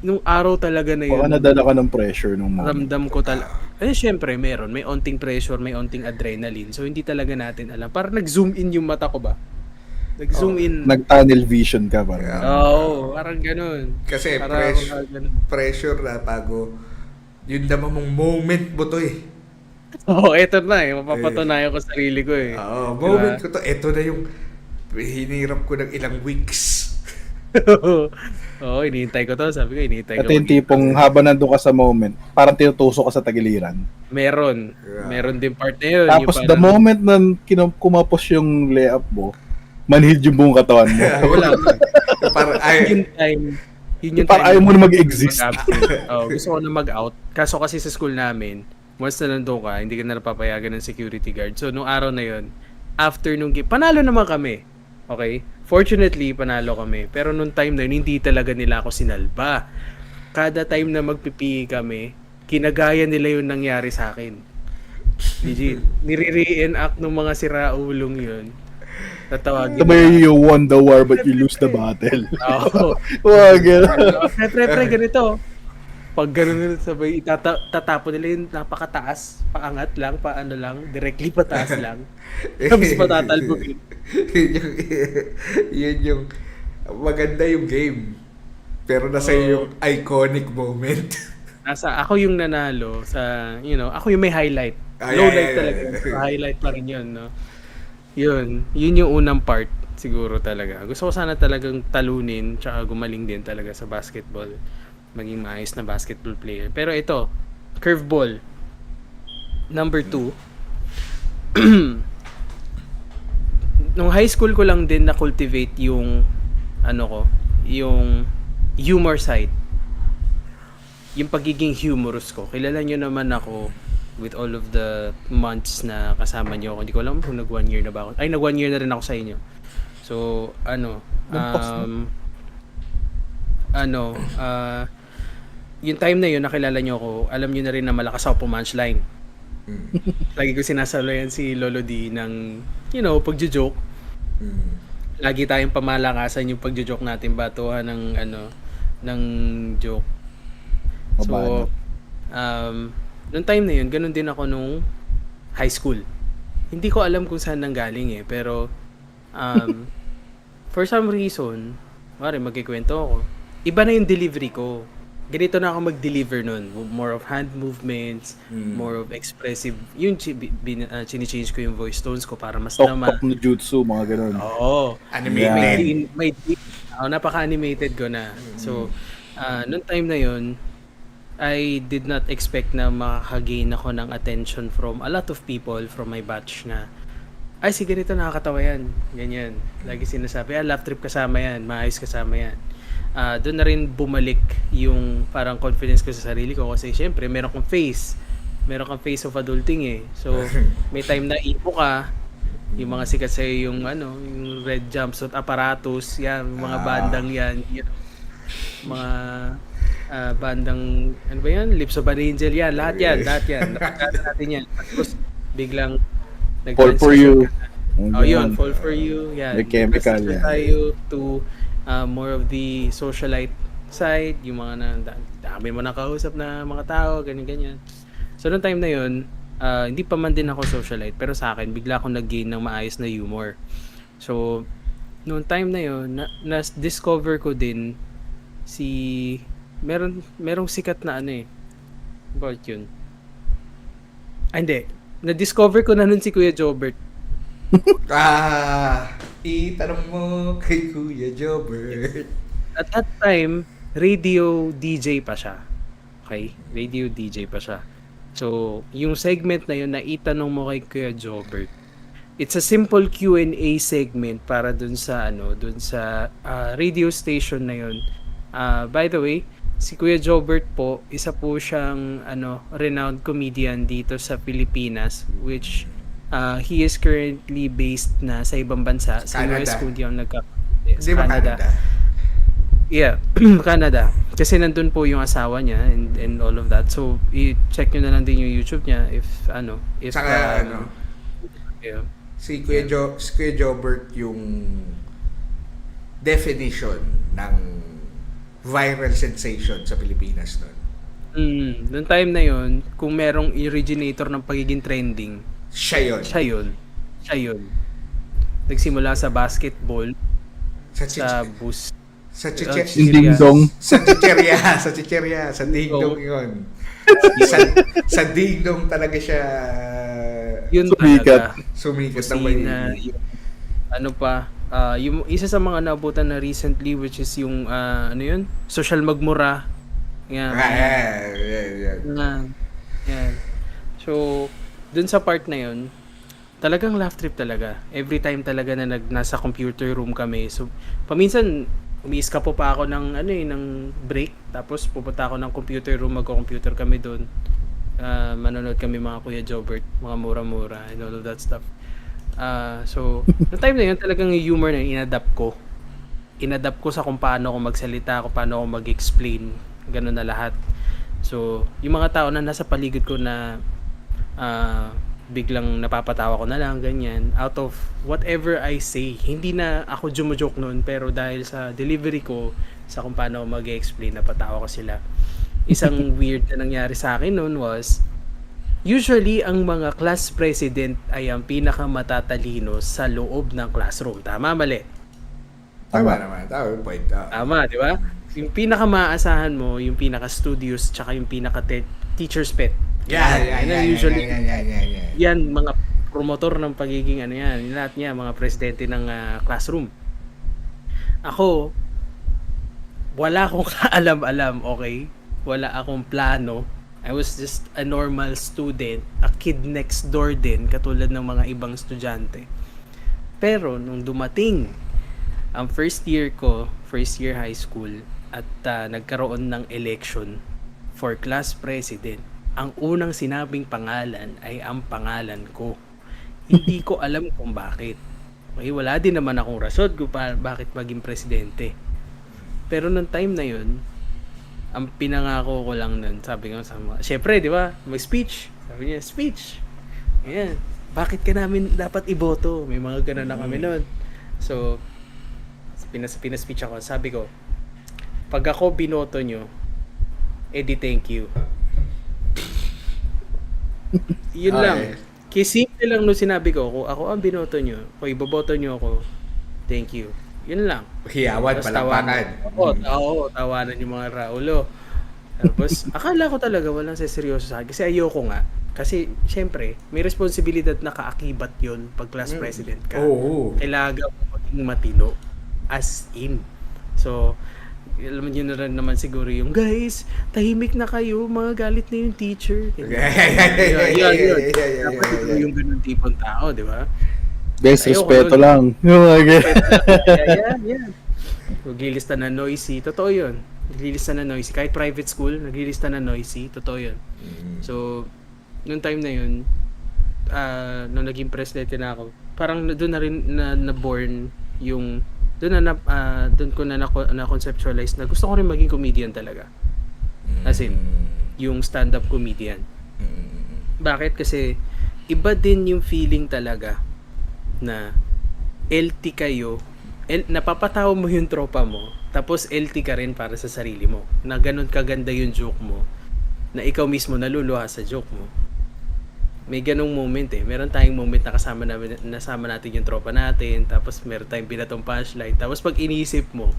D: nung araw talaga na yun,
C: Baka nadala ka ng pressure nung moment.
D: ramdam ko talaga. Eh, syempre, meron. May onting pressure, may onting adrenaline. So, hindi talaga natin alam. Parang nag-zoom in yung mata ko ba? Nag-zoom in.
C: Nag-tunnel vision ka parang.
D: Oo, parang ganun.
B: Kasi
D: Parang ganun.
B: pressure na bago yun naman mong moment mo to eh.
D: Oo, eto na eh. Mapapatunayan ko sarili ko eh.
B: Oo, moment ko to. Ito na yung hinirap ko ng ilang weeks.
D: Oo, hinihintay ko to. Sabi ko, hinihintay ko.
C: At yung tipong habang nandun ka sa moment, parang tinutusok ka sa tagiliran.
D: Meron.
B: Yeah.
D: Meron din part na yun.
C: Tapos
D: Yung
C: the
D: parang-
C: moment na kumapos yung layup mo, manhid yung buong katawan mo.
D: Wala.
B: Parang
D: Yun time. Yun yung
C: Parang ayaw mo na mag-exist.
D: Oh, gusto ko na mag-out. Kaso kasi sa school namin, once na nandun ka, hindi ka na napapayagan ng security guard. So, nung araw na yun, after nung game, panalo naman kami. Okay? Fortunately, panalo kami. Pero nung time na yun, hindi talaga nila ako sinalba. Kada time na magpipi kami, kinagaya nila yung nangyari sa akin. Legit. Nire-reenact ng mga siraulong yun. Tatawagin.
C: Sabay you won the war but you lose the battle.
D: Oo.
C: Wag
D: Pre, ganito. Pag gano'n sabay, tatapo nila yung napakataas, paangat lang, paano lang, directly pataas lang. Tapos patatalbogin.
B: yun yung maganda yung game. Pero nasa yung iconic moment.
D: Ako yung nanalo sa, ako yung may highlight. Low light talaga. Highlight pa rin yun, no? Yun yung unang part siguro talaga. Gusto ko sana talagang talunin tsaka gumaling din talaga sa basketball. Maging maayos na basketball player. Pero ito, curveball. Number 2. Nung high school ko lang din na-cultivate yung yung humor side. Yung pagiging humorous ko. Kilala nyo naman ako with all of the months na kasama nyo ako. Hindi ko alam kung nag 1 year na ba ako. Ay, nag 1 year na rin ako sa inyo. So, yung time na yun, nakilala nyo ako, alam nyo na rin na malakas ako punchline. Lagi ko sinasalayan si Lolo D ng, pagjo-joke. Lagi tayong pamalakasan yung pagjo-joke natin, batuhan ng joke. So, noong time na yun, ganun din ako nung high school. Hindi ko alam kung saan nanggaling eh, pero for some reason, magkikwento ako. Iba na yung delivery ko. Ganito na ako mag-deliver nun. More of hand movements, more of expressive. Yung chini-change ko yung voice tones ko para mas naman.
C: Tok-tok no jutsu, mga ganun.
D: Oo.
B: Animated.
D: Napaka-animated ko na. So, noong time na yun, I did not expect na makakagain ako ng attention from a lot of people from my batch na, ay, sige nito, nakakatawa yan. Ganyan. Lagi sinasabi, laugh trip kasama yan, maayos kasama yan. Doon na rin bumalik yung parang confidence ko sa sarili ko kasi syempre, meron kang face of adulting eh. So, may time na ipo ka, yung mga sikat sa'yo yung yung red jumpsuit apparatus, yan, mga bandang yan, mga bandang, ano ba yan? Lips of an Angel yan. Lahat yan. Napagkata natin yan. Tapos, biglang
C: Fall for you.
D: Yun. Fall for you. Yan.
C: May chemical
D: Nag-transition
C: yan.
D: tayo to more of the socialite side. Yung mga dami mo nakausap na mga tao, ganyan-ganyan. So, noong time na yun, hindi pa man din ako socialite, pero sa akin, bigla akong nag-gain ng maayos na humor. So, noong time na yon na-discover ko din si merong sikat na ano eh. About yun. Hindi. Na-discover ko na nun si Kuya Jobert.
B: Itanong mo kay Kuya Jobert.
D: At that time, radio DJ pa siya. Okay? Radio DJ pa siya. So, yung segment na yun na itanong mo kay Kuya Jobert, it's a simple Q&A segment para dun sa radio station na yun. By the way, si Kuya Jobert po, isa po siyang renowned comedian dito sa Pilipinas, which he is currently based na sa ibang bansa, sa
B: Canada.
D: US kung di ako
B: Di ba Canada?
D: Yeah, Canada. Kasi nandun po yung asawa niya and all of that. So, i-check nyo na lang din yung YouTube niya if
B: Saka
D: yeah.
B: si Kuya Jobert yung definition ng viral sensation sa Pilipinas noon.
D: Noong time na yon, kung merong originator ng pagiging trending,
B: Siya yun.
D: siya yun. Nagsimula sa basketball,
B: Sa
D: sa bus,
B: sa
C: Ding dong.
B: sa chicherya, sa dingdong yun. Sa dingdong talaga siya
D: yun
C: Sumikat.
D: talaga.
B: sumikat ng
D: Kusina,
B: maigi.
D: yung, yung isa sa mga nabutan na recently, which is yung Social Magmura. Yan. Yan. So, dun sa part na yun, talagang laugh trip talaga. Every time talaga na nasa computer room kami. So, paminsan, umiiska po pa ako ng break. Tapos, pupunta ako ng computer room, magko-computer kami doon. Manonood kami mga Kuya Jobert, mga mura-mura, and all of that stuff. So, noong time na yun, talagang yung humor na yun, inadapt ko sa kung paano ako magsalita, kung paano ako mag-explain, gano'n na lahat. So, yung mga tao na nasa paligid ko na biglang napapatawa ko na lang, ganyan, out of whatever I say, hindi na ako jumojoke noon, pero dahil sa delivery ko, sa kung paano ako mag-explain, napatawa ko sila. Isang weird na nangyari sa akin noon was, usually, ang mga class president ay ang pinakamatatalino sa loob ng classroom. Tama, mali?
B: Tama naman. Tama yung point.
D: Tama, di ba? Yung pinakamaasahan mo, yung pinaka-studious, tsaka yung pinaka-teacher's pet. Usually, yan, mga promotor ng pagiging lahat niya, mga presidente ng classroom. Ako, wala akong kaalam-alam, okay? Wala akong plano. I was just a normal student, a kid next door din, katulad ng mga ibang estudyante. Pero, nung dumating ang first year high school, at nagkaroon ng election for class president, ang unang sinabing pangalan ay ang pangalan ko. Hindi ko alam kung bakit. Okay, wala din naman akong rason kung bakit maging presidente. Pero nung time na yun, ang pinangako ko lang nun, sabi ko sa mga, syempre, di ba, mag-speech. Sabi niya, speech. Ayan. Bakit ka namin dapat iboto? May mga ganun na kami nun. So, pinas-speech ako. Sabi ko, pag ako binoto nyo, edi thank you. Yun lang. Simple lang nung sinabi ko, kung ako ang binoto nyo, kung iboboto nyo ako, thank you. Yun lang.
B: Hiyawan, palampakan.
D: Oo, tawanan yung mga Raulo. Tapos, akala ko talaga walang seryoso sa akin. Kasi ayoko nga. Kasi, syempre, may responsibilidad na kaakibat yun pag class president ka. Kailangan mo maging matino. As in. So, alam niyo na rin naman siguro yung, guys, tahimik na kayo, mga galit na yung teacher. Yun. Dapat ito yung ganun tipong tao, di ba?
C: Guys, respeto lang.
D: Yeah. Naglilista na noisy. Totoo yun. Naglilista na noisy. Kahit private school, naglilista na noisy. Totoo yun. So, nung time na yun, nung naging presidente na ako, parang doon na rin na-born yung doon ko na conceptualize na gusto ko rin maging comedian talaga. As in, yung stand-up comedian. Bakit? Kasi iba din yung feeling talaga na LT kayo, napapatawa mo yung tropa mo, tapos LT ka rin para sa sarili mo. Na ganun kaganda yung joke mo, na ikaw mismo naluluha sa joke mo. may ganong moment eh. Meron tayong moment na nasama natin yung tropa natin, tapos meron tayong binatong punchline. Tapos pag inisip mo,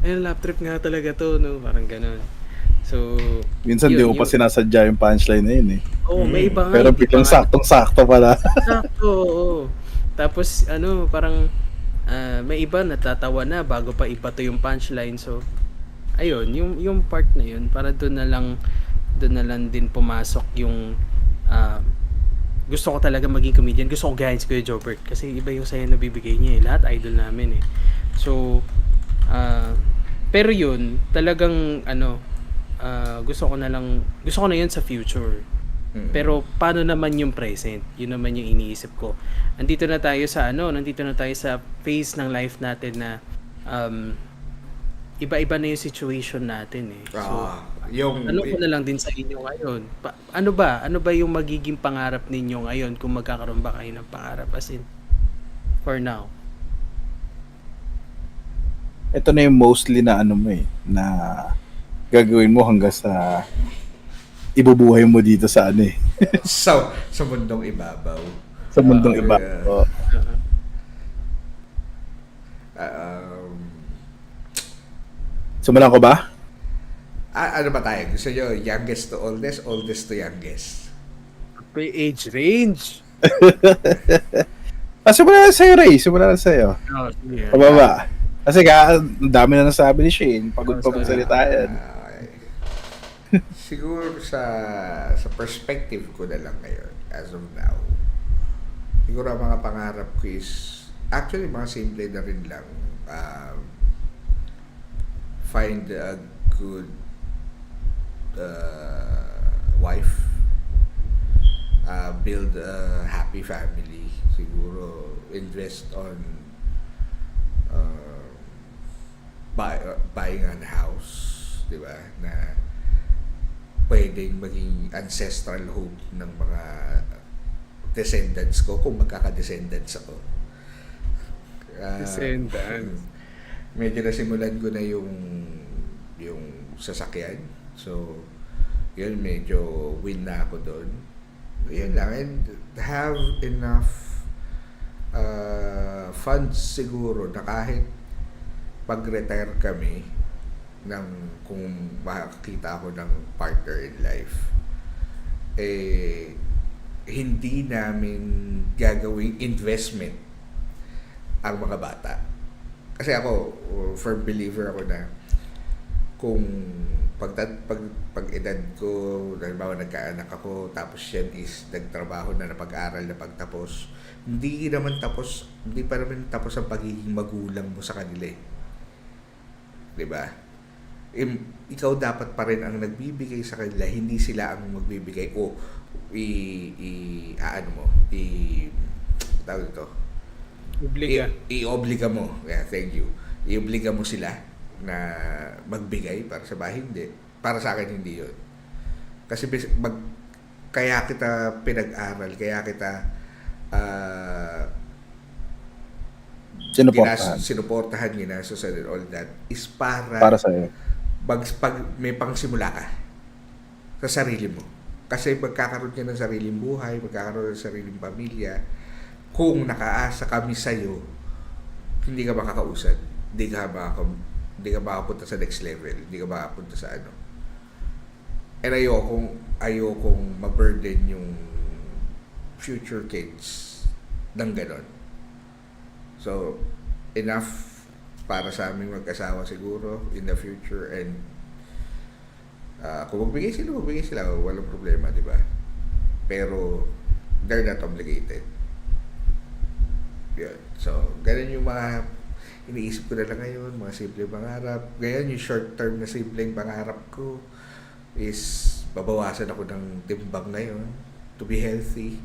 D: ayun, lap trip nga talaga to, no? Parang ganon. So,
C: Minsan di mo pa sinasadya yung punchline na yun eh.
D: may iba nga.
C: Pero biglang saktong-sakto pala.
D: Sakto, oo. Tapos, parang, may iba natatawa na bago pa ipato yung punchline. So, ayun, yung part na yun, para doon na lang din pumasok yung, gusto ko talaga maging comedian. Gusto ko gayahin si Kuya Jobert kasi iba yung saya na bibigay niya eh. Lahat idol namin eh. So, pero yun, talagang gusto ko na yun sa future. Pero paano naman yung present? Yun naman yung iniisip ko. Nandito na tayo sa phase ng life natin na iba-iba na yung situation natin eh. So, ano ko na lang din sa inyo ngayon. Ano ba yung magiging pangarap ninyo ngayon kung magkakaroon ba kayo ng pangarap as in for now?
C: Ito na yung mostly na na gagawin mo hanggang sa ibubuhay mo dito sa
B: sa mundong ibabaw.
C: Sa mundong ibabaw. Simulan ko ba?
B: Ano ba tayo? Gusto nyo youngest to oldest, oldest to youngest?
D: May age range.
C: Simulan na sa'yo, Ray. Simulan na sa'yo.
D: Yeah.
C: Pababa. Kasi ang dami na nasabi ni Shane. Pagod pa magsalita yan.
B: Siguro sa perspective ko na lang ngayon, as of now, siguro ang mga pangarap ko is, actually mga simple na rin lang. Find a good wife, build a happy family, siguro invest on buying a house, di ba, na pwedeng maging ancestral home ng mga descendants ko kung magkaka-descendants ako.
D: Descendants.
B: Medyo nasimulan ko na yung sasakyan. So, yun, medyo win na ako doon. Yun lang. And have enough funds siguro na kahit pag-retire kami kung makakita ako ng partner in life, hindi namin gagawing investment ang mga bata. Kasi ako, firm believer ako na kung pag edad ko, halimbawa nagkaanak ako, tapos yan is nagtrabaho na napag-aral na pagtapos, hindi pa naman tapos ang pagiging magulang mo sa kanila eh. Diba? Ikaw dapat pa rin ang nagbibigay sa kanila, hindi sila ang magbibigay o tawag ito, i-obliga mo. Yeah, thank you. I-obliga mo sila na magbigay para sa bahay. Hindi. Para sa akin, hindi yun. Kasi kaya kita pinag-aral, kaya kita sinuportahan, ginastos and all that is para
C: sa'yo.
B: Pag may pangsimula ka sa sarili mo. Kasi magkakaroon ka ng sariling buhay, magkakaroon ng sariling pamilya. Kung nakaasa kami sa'yo, hindi ka makakausad. Hindi ka makapunta sa next level. Hindi ka makapunta sa ano. And ayokong ma-burden yung future kids ng ganon. So, enough para sa aming mag-asawa siguro in the future, and kung magbigay sila, walang problema, di ba? Pero they're not obligated. Yun. So, ganun yung mga iniisip ko na lang ngayon, mga simpleng pangarap. Ngayon, yung short-term na simpleng pangarap ko is babawasan ako ng timbang ngayon to be healthy.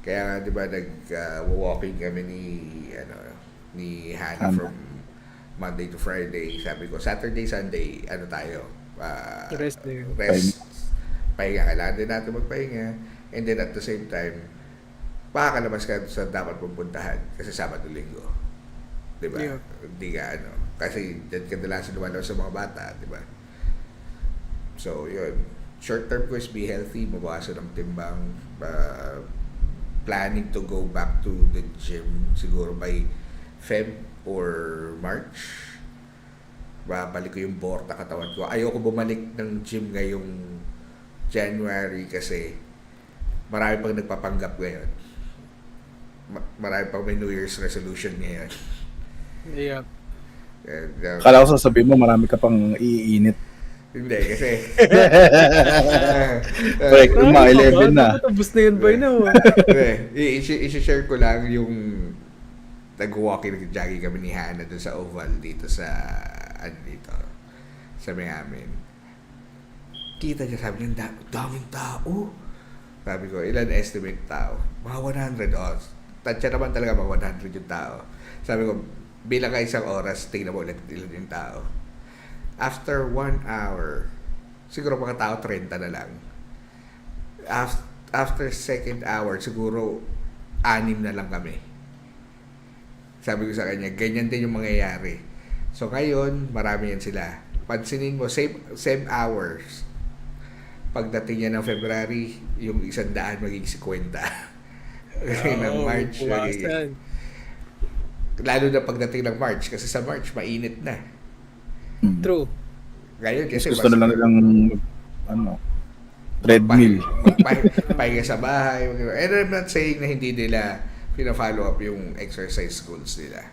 B: Kaya di ba nag-walking kami ni Hannah from Monday to Friday. Sabi ko, Saturday, Sunday, tayo?
D: Rest.
B: Pahinga. Kailangan din natin magpahinga. And then at the same time, makakalabas ka sa dapat pupuntahan kasi Sabado, Linggo. Diba?
D: Yeah.
B: Hindi ka kasi kadalasan lumalabas sa mga bata, diba? So, yun. short term ko is be healthy, mabawasan ng timbang, planning to go back to the gym siguro by Feb or March. Babalik ko yung borta katawan ko. Ayoko bumalik ng gym ngayong January kasi marami pang nagpapanggap ngayon. Marami pang may New Year's resolution ngayon.
D: Yeah.
C: Kala ko sasabihin mo, marami ka pang iinit.
B: Hindi, kasi
C: Correct, yung mga 11 na.
D: Tapos na yun by now.
B: i-share ko lang yung nag-walking, nag-jogging kami ni Hannah doon sa Oval dito sa sa may amin. Kita niya, sabi niya, daming tao. Sabi ko, ilan estimate tao? Mga 100. Tansya naman talaga mga 100 yung tao. Sabi ko, bilang ka isang oras, tingnan mo ulit ilan yung tao. After 1 hour, siguro mga tao 30 na lang. After second hour, siguro 6 na lang kami. Sabi ko sa kanya, ganyan din yung mangyayari. So ngayon, marami yan sila. Pansinin mo, same hours. Pagdating niya ng February, yung 100 magiging 50. Kasi ng March, magiging... Lalo na pagdating ng March, kasi sa March, mainit na.
D: True.
B: Ngayon, kasi
C: Gusto na lang nilang, treadmill.
B: Pahinga sa bahay. And I'm not saying na hindi nila pina-follow up yung exercise goals nila.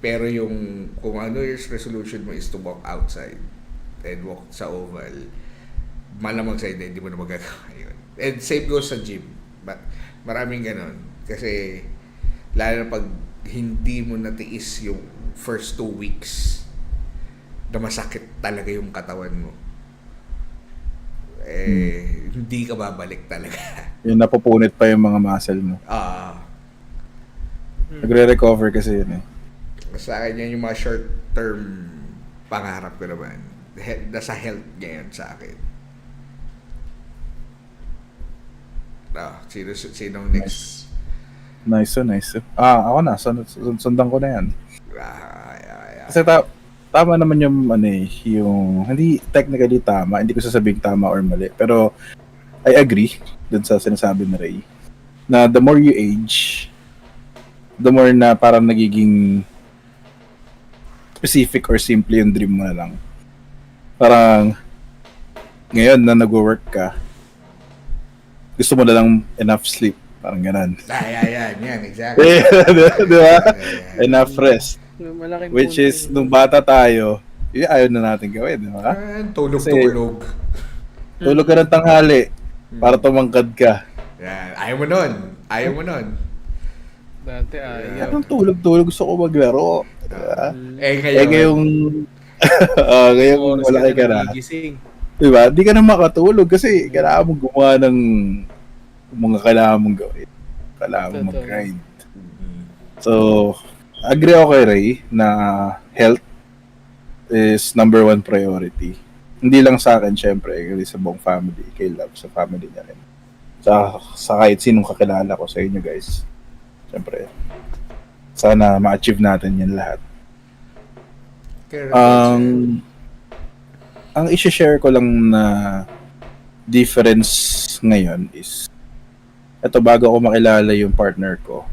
B: Pero yung kung ano year's resolution mo is to walk outside and walk sa oval, malamang sa hindi mo na magagawa yun. And same goes sa gym. Maraming ganon. Kasi lalo na pag hindi mo natiis yung first 2 weeks na masakit talaga yung katawan mo, hindi ka babalik talaga.
C: Yung napupunit pa yung mga muscle mo. Nagre-recover kasi yun eh.
B: Sa akin yan yung mga short-term pangarap ko naman. Nasa health ngayon sa akin. Sinong next?
C: Nice. Ako na. Sundan ko na yan. Kasi tama naman yung yung hindi technically tama, hindi ko sasabing tama or mali, pero I agree dun sa sinasabi ni Ray na the more you age, the more na parang nagiging specific or simple yung dream mo na lang. Parang ngayon na nag-work ka, gusto mo na lang enough sleep, parang ganun.
B: Yan, exactly.
C: Di ba? Enough rest.
D: Malaking
C: Which is, nung bata tayo, yun ayaw na natin gawin, di ba?
B: Tulog.
C: Tulog ka ng tanghali para tumangkad ka.
B: Yan. Ayaw mo nun.
D: Dati ayaw.
C: Anong tulog? Gusto ko maglaro. Diba?
B: Ngayon.
C: Ngayong malaki ka na. Diba? Di ka na makatulog kasi kailangan mong gumawa ng mga kailangan mong gawin. Kailangan mong mag-grind. So, agree ako kay Ray na health is number 1 priority. Hindi lang sa akin, syempre, kasi sa buong family, kay Love, sa family niya rin. Sa kahit sinong kakilala ko sa inyo guys. Syempre, sana ma-achieve natin yan lahat. Ang i-share ko lang na difference ngayon is, eto bago ako makilala yung partner ko,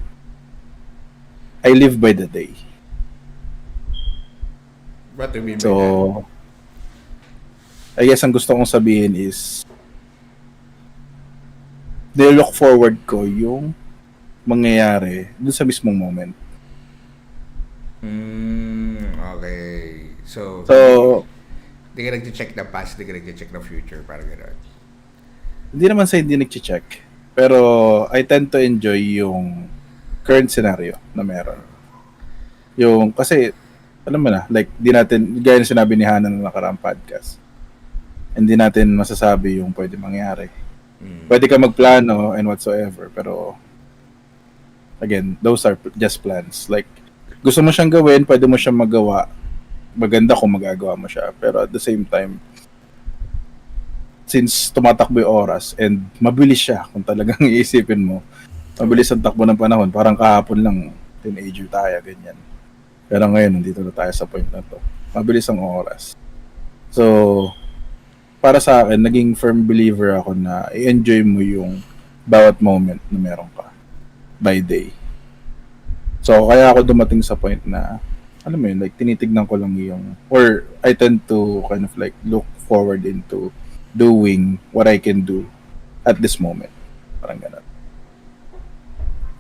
C: I live by the day.
B: What do you mean by
C: So, I guess ang gusto kong sabihin is, look forward ko yung mangyayari dun sa mismong moment.
B: Okay. So hindi ka nag-check ng past, hindi ka nag-check ng future, parang gano'n.
C: Hindi naman sa hindi nag-check. Pero I tend to enjoy yung current scenario na meron. Yung, kasi, alam mo na, like, di natin, gaya na sinabi ni Hannah na nakaraang podcast, hindi natin masasabi yung pwede mangyari. Pwede ka magplano and whatsoever, pero, again, those are just plans. Like, gusto mo siyang gawin, pwede mo siyang magawa. Maganda kung magagawa mo siya. Pero at the same time, since tumatakbo yung oras and mabilis siya kung talagang iisipin mo, mabilis ang takbo ng panahon. Parang kahapon lang, teenager tayo, ganyan. Pero ngayon, nandito na tayo sa point na to. Mabilis ang oras. So, para sa akin, naging firm believer ako na i-enjoy mo yung bawat moment na meron ka by day. So, kaya ako dumating sa point na, alam mo yun, like, tinitignan ko lang yung, or I tend to kind of like look forward into doing what I can do at this moment. Parang ganun.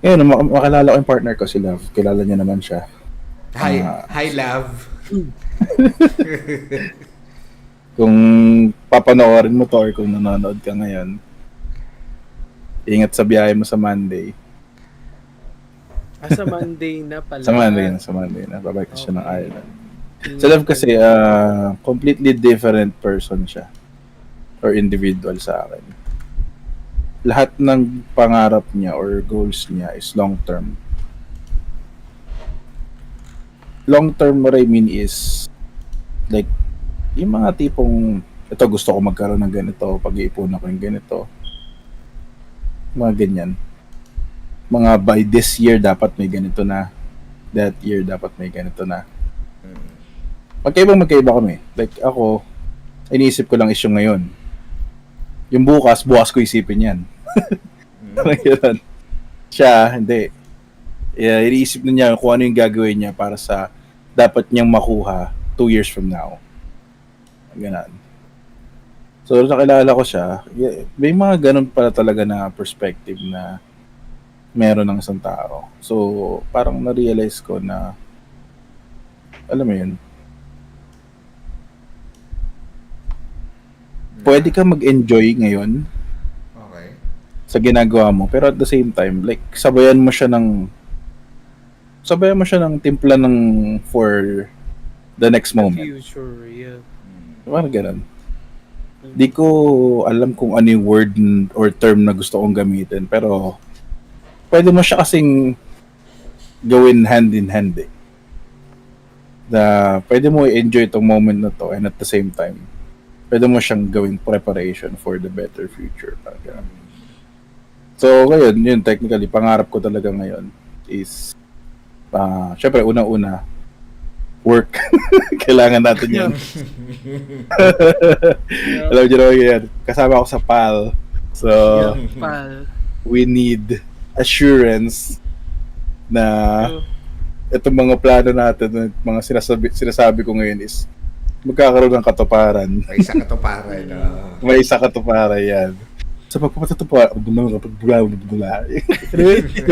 C: Ngayon, makilala ko yung partner ko, si Love. Kilala niya naman siya.
B: Hi, love.
C: Kung papanoorin mo to or kung nanonood ka ngayon, ingat sa biyahe mo sa Monday.
D: Sa Monday na pala.
C: Sa Monday na. Babalik siya ng Ireland.
D: Ingat
C: Sa Love kasi,
D: ka.
C: completely different person siya. Or individual sa akin. Lahat ng pangarap niya or goals niya is long-term. Long-term, what I mean is, like, yung mga tipong, ito gusto ko magkaroon ng ganito, pag-iipunan ko yung ganito. Mga ganyan. Mga by this year, dapat may ganito na. That year, dapat may ganito na. Magkaiba kami. Like, ako, iniisip ko lang is yung ngayon. Yung bukas ko isipin yan. Parang ganun. Siya, hindi. Iniisip na niya kung ano yung gagawin niya para sa dapat niyang makuha 2 years from now. Ganun. So, nakilala ko siya, may mga ganun pala talaga na perspective na meron ng isang tao. So, parang na-realize ko na, alam mo yun, pwede ka mag-enjoy ngayon
B: Okay.
C: sa ginagawa mo, pero at the same time, like, sabayan mo siya ng timpla ng for the next moment.
D: Future, yeah.
C: Parang ganun. Di ko alam kung ano yung word or term na gusto kong gamitin, pero pwede mo siya kasing gawin hand in hand eh. Pwede mo i-enjoy itong moment na to and at the same time, pwede mo siyang gawing preparation for the better future. Parang ganun. So, ngayon, yun, technically, pangarap ko talaga ngayon is, syempre, unang-una, work. Kailangan natin yan. Alam niyo naman yan. Kasama ako sa PAL. So,
D: Pal.
C: we need assurance na itong mga plano natin, mga sinasabi ko ngayon is magkakaroon ng katuparan.
B: May isa katuparan.
C: May isa katuparan yan. Sa pagpapatutupad, yung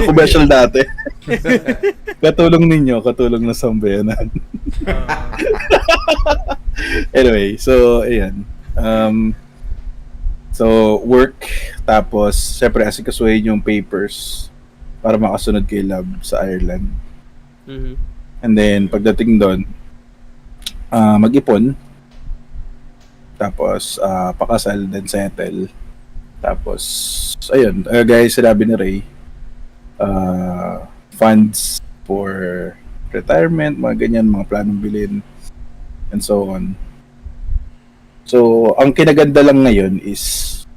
C: commercial dati. Katulong ng sambayanan. Anyway, so, ayan. So, work, tapos, syempre, asikasuhin yung papers para makasunod kay Love sa Ireland.
D: Mhm.
C: And then, pagdating doon, mag-ipon, tapos, pakasal, then settle. Tapos, ayun, guys, sinabi ni Ray, funds for retirement, mga ganyan, mga planong bilhin, and so on. So, ang kinaganda lang ngayon is,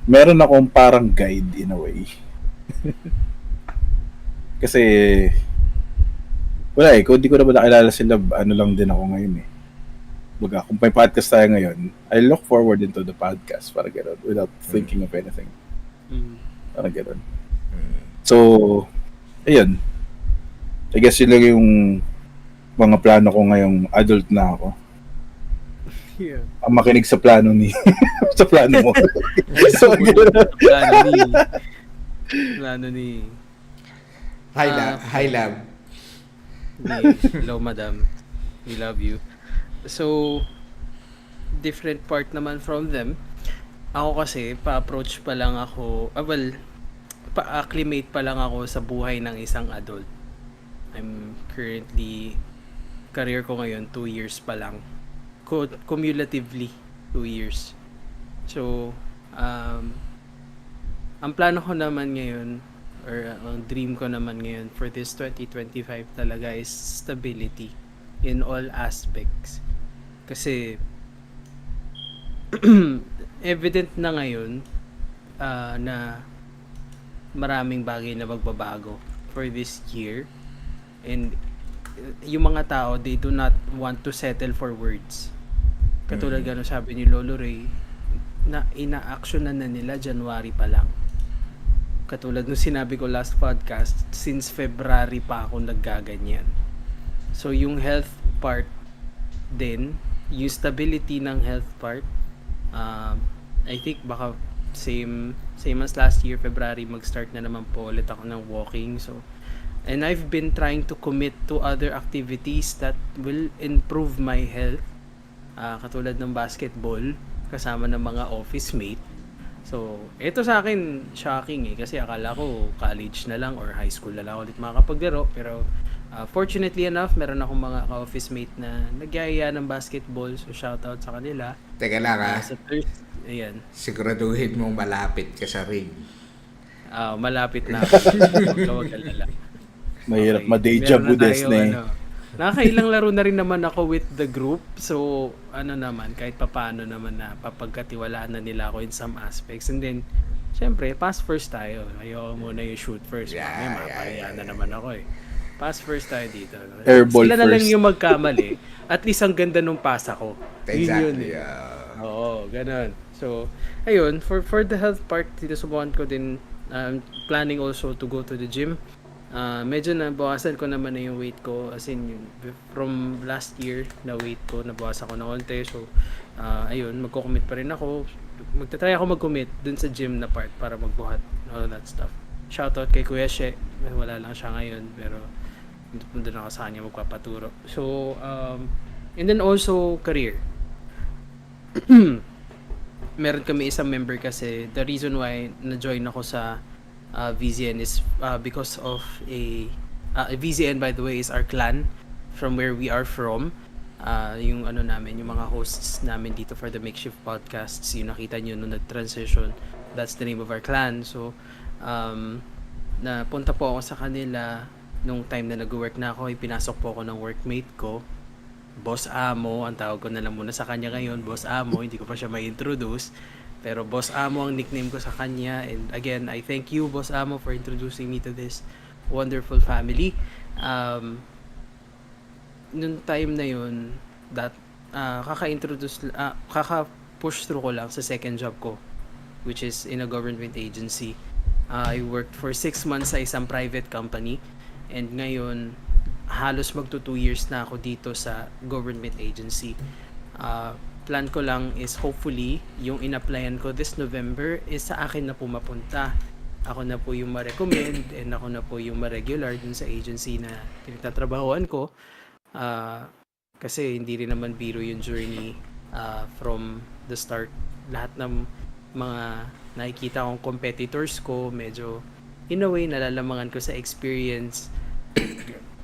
C: meron akong parang guide in a way. Kasi, wala kung di ko naman nakilala sila, ano lang din ako ngayon eh. Baga, kung may podcast tayo ngayon, I look forward into the podcast para gano'n, without thinking of anything. Para gano'n. So, ayun. I guess yun lang yung mga plano ko ngayong adult na ako.
D: Yeah.
C: Ang makinig sa plano ni sa plano mo. So,
D: Plano ni
B: Hi, love.
D: Hello, madam. We love you. So, different part naman from them. Ako kasi, pa-approach pa lang ako, pa-acclimate pa lang ako sa buhay ng isang adult. I'm currently, career ko ngayon, 2 years pa lang. Cumulatively, 2 years. So, ang plano ko naman ngayon, or ang dream ko naman ngayon for this 2025 talaga is stability in all aspects. Kasi evident na ngayon na maraming bagay na magbabago for this year, and yung mga tao, they do not want to settle for words. Katulad gano'n sabi ni Lolo Ray, na ina-actionan na nila January pa lang. Katulad nung sinabi ko last podcast, since February pa ako naggaganyan. So yung health part din, yung stability ng health part, I think baka same as last year, February, mag-start na naman po ulit ako ng walking. So, and I've been trying to commit to other activities that will improve my health. Katulad ng basketball, kasama ng mga office mate. So, ito sa akin, shocking kasi akala ko college na lang or high school na lang ulit makapaglaro. Pero, fortunately enough, meron akong mga ka-office mate na nagyayaya ng basketball. So, shoutout sa kanila.
B: Teka lang
D: Sa Thursday, ayan.
B: siguraduhin mong malapit ka sa ring.
D: Malapit na ako. Huwag ka mag-alala.
C: Mahirap
D: Okay.
C: ma-deja
D: Meron
C: vu
D: na tayo,
C: des na eh.
D: nakakailang laro na rin naman ako with the group. So, naman, kahit papaano naman na papagkatiwalaan na nila ako in some aspects. And then, syempre, pass first tayo. Ayoko muna yung shoot first.
B: Yeah,
D: Mapapaya na naman ako eh. Pass first tayo dito.
C: Airball
D: Sila na lang
C: first.
D: yung magkamali. At least ang ganda nung pass ako. Yun
B: Exactly.
D: eh. Oo, ganun. So, ayun, for the health part, sinusubukan ko din, planning also to go to the gym. Medyo nabawasan ko naman na yung weight ko, as in yun, from last year na weight ko, nabawasan ko na konti. So, ayun, magko-commit pa rin ako. Magta-try ako mag-commit dun sa gym na part para magbuhat, all that stuff. Shoutout kay Kuya She. Wala lang siya ngayon, pero doon ako sa kanya magpapaturo. So, and then also career. Meron kami isang member kasi, the reason why na-join ako sa VZN is because of VZN, by the way, is our clan from where we are from. Yung namin, yung mga hosts namin dito for the makeshift podcasts, yung nakita nyo nung nag-transition, that's the name of our clan. So, napunta po ako sa kanila nung time na nag-work na ako, pinasok po ako ng workmate ko, Boss Amo, ang tawag ko na lang muna sa kanya ngayon, Boss Amo, hindi ko pa siya ma-introduce. Pero Boss Amo ang nickname ko sa kanya. And again, I thank you, Boss Amo, for introducing me to this wonderful family. Nung time na yun, kaka-push through ko lang sa second job ko, which is in a government agency. I worked for 6 months sa isang private company. And ngayon, halos magto 2 years na ako dito sa government agency. Plan ko lang is hopefully yung in-applyan ko this November is sa akin na po mapunta. Ako na po yung ma-recommend and ako na po yung ma-regular dun sa agency na pinagtatrabahoan ko. Kasi hindi rin naman biro yung journey from the start. Lahat ng mga nakikita kong competitors ko, medyo in a way nalalamangan ko sa experience.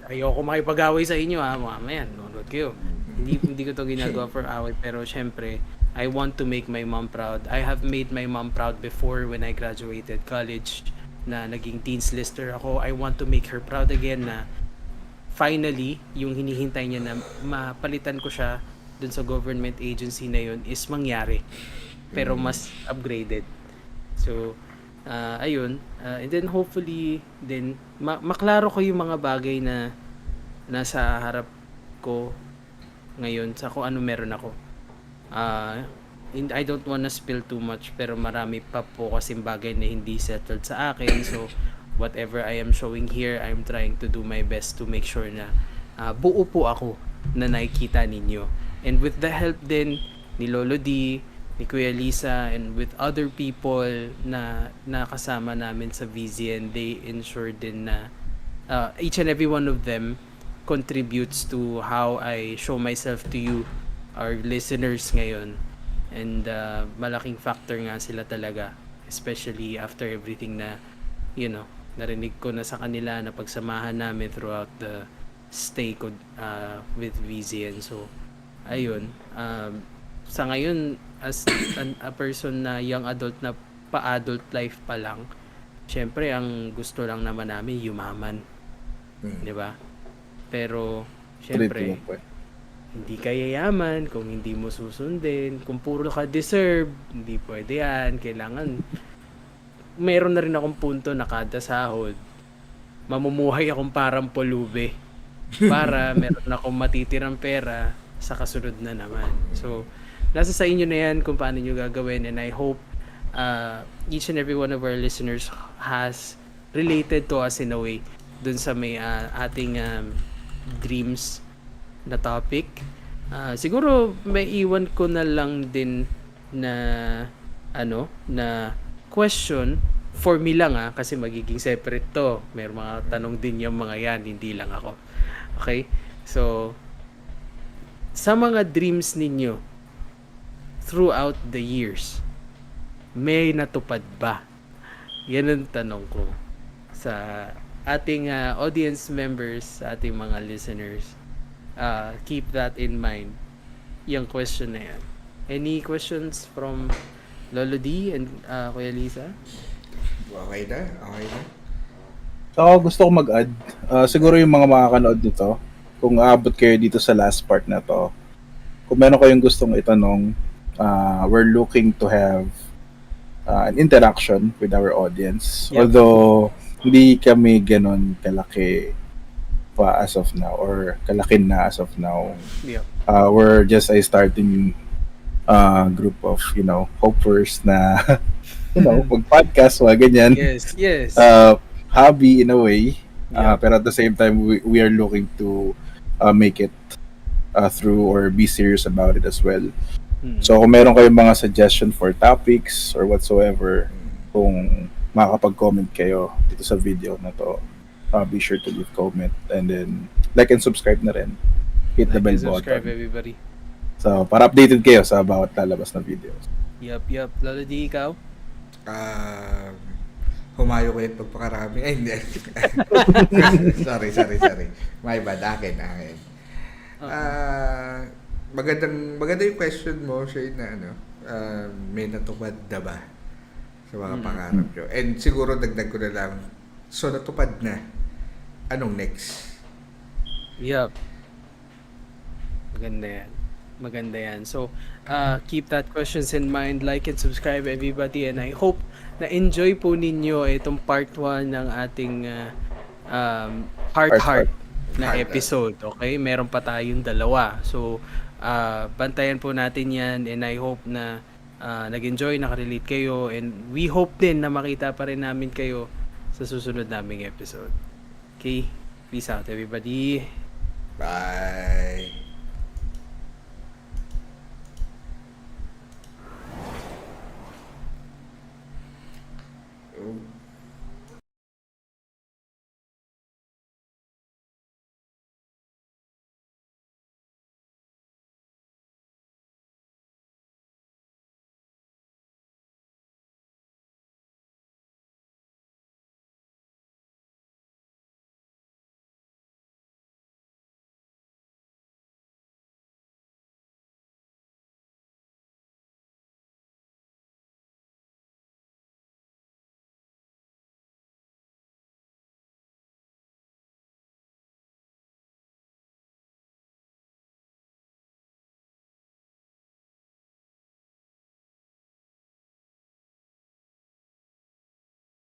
D: Ayoko makipag-away sa inyo mamaya, nanonood kayo. Hindi ko to ginagawa for away, pero syempre, I want to make my mom proud. I have made my mom proud before when I graduated college, na naging Dean's Lister ako. I want to make her proud again na finally, yung hinihintay niya na mapalitan ko siya dun sa government agency na yun is mangyari. Pero mas upgraded. So, ayun. And then hopefully, then, maklaro ko yung mga bagay na nasa harap ko ngayon sa kung ano meron ako. I don't wanna spill too much, pero marami pa po kasing bagay na hindi settled sa akin. So, whatever I am showing here, I'm trying to do my best to make sure na buo po ako na nakikita ninyo. And with the help din ni Lolo D, ni Kuya Lisa, and with other people na nakasama namin sa VZN, they ensure din na each and every one of them contributes to how I show myself to you, our listeners ngayon. And malaking factor nga sila talaga, especially after everything na, narinig ko na sa kanila, na pagsamahan namin throughout the stay ko with VZN. So, ayun. Sa ngayon, as a person na young adult na pa-adult life pa lang, syempre, ang gusto lang naman namin, yumaman. Di ba? Pero, syempre, hindi ka yayaman kung hindi mo susundin. Kung puro ka deserve, hindi pwede yan. Kailangan, meron na rin akong punto na kada sahod, mamumuhay akong parang pulube para meron akong matitirang pera sa kasunod na naman. So, nasa sa inyo na yan kung paano nyo gagawin, and I hope each and every one of our listeners has related to us in a way dun sa may ating dreams na topic. Siguro may iwan ko na lang din na na question for me lang kasi magiging separate to. May mga tanong din yung mga yan, hindi lang ako. Okay? So, sa mga dreams ninyo throughout the years, may natupad ba? Yan ang tanong ko sa ating audience members, sa ating mga listeners. Keep that in mind, yung question na yan. Any questions from Lolo D and Kuya Lisa?
B: Okay na?
C: So, gusto ko mag-add. Siguro yung mga makakanood nito, kung aabot kayo dito sa last part na to, kung meron kayong gustong itanong, we're looking to have an interaction with our audience.
D: Yep.
C: Although, hindi kami ganon kalaki pa as of now, or kalakin na as of now.
D: Yeah.
C: We're just a starting group of, hopers na, mag-podcast, mga ganyan.
D: Yes.
C: Hobby in a way.
D: Yeah.
C: Pero at the same time, we are looking to make it through or be serious about it as well. So kung meron kayong mga suggestion for topics or whatsoever, kung makakapag-comment kayo dito sa video na to, be sure to leave comment, and then like and subscribe na rin. Hit the bell
D: Subscribe
C: button.
D: everybody.
C: So para updated kayo sa bawat lalabas na videos.
D: Yup. Lolo D, ikaw?
B: Humayo ko yung pagpakarami. Ay, hindi. sorry. My bad. Akin. Maganda yung question mo, Shane, na may natupad na ba sa mga pangarap nyo? And siguro dagdag ko na lang, so natupad na, anong next?
D: Yup. Maganda yan. So, keep that questions in mind. Like and subscribe everybody, and I hope na enjoy po ninyo itong part 1 ng ating heart na episode. Okay? Meron pa tayong 2. So, bantayan po natin yan, and I hope na nag-enjoy, nakarelate kayo, and we hope din na makita pa rin namin kayo sa susunod naming episode. Okay? Peace out everybody.
B: Bye!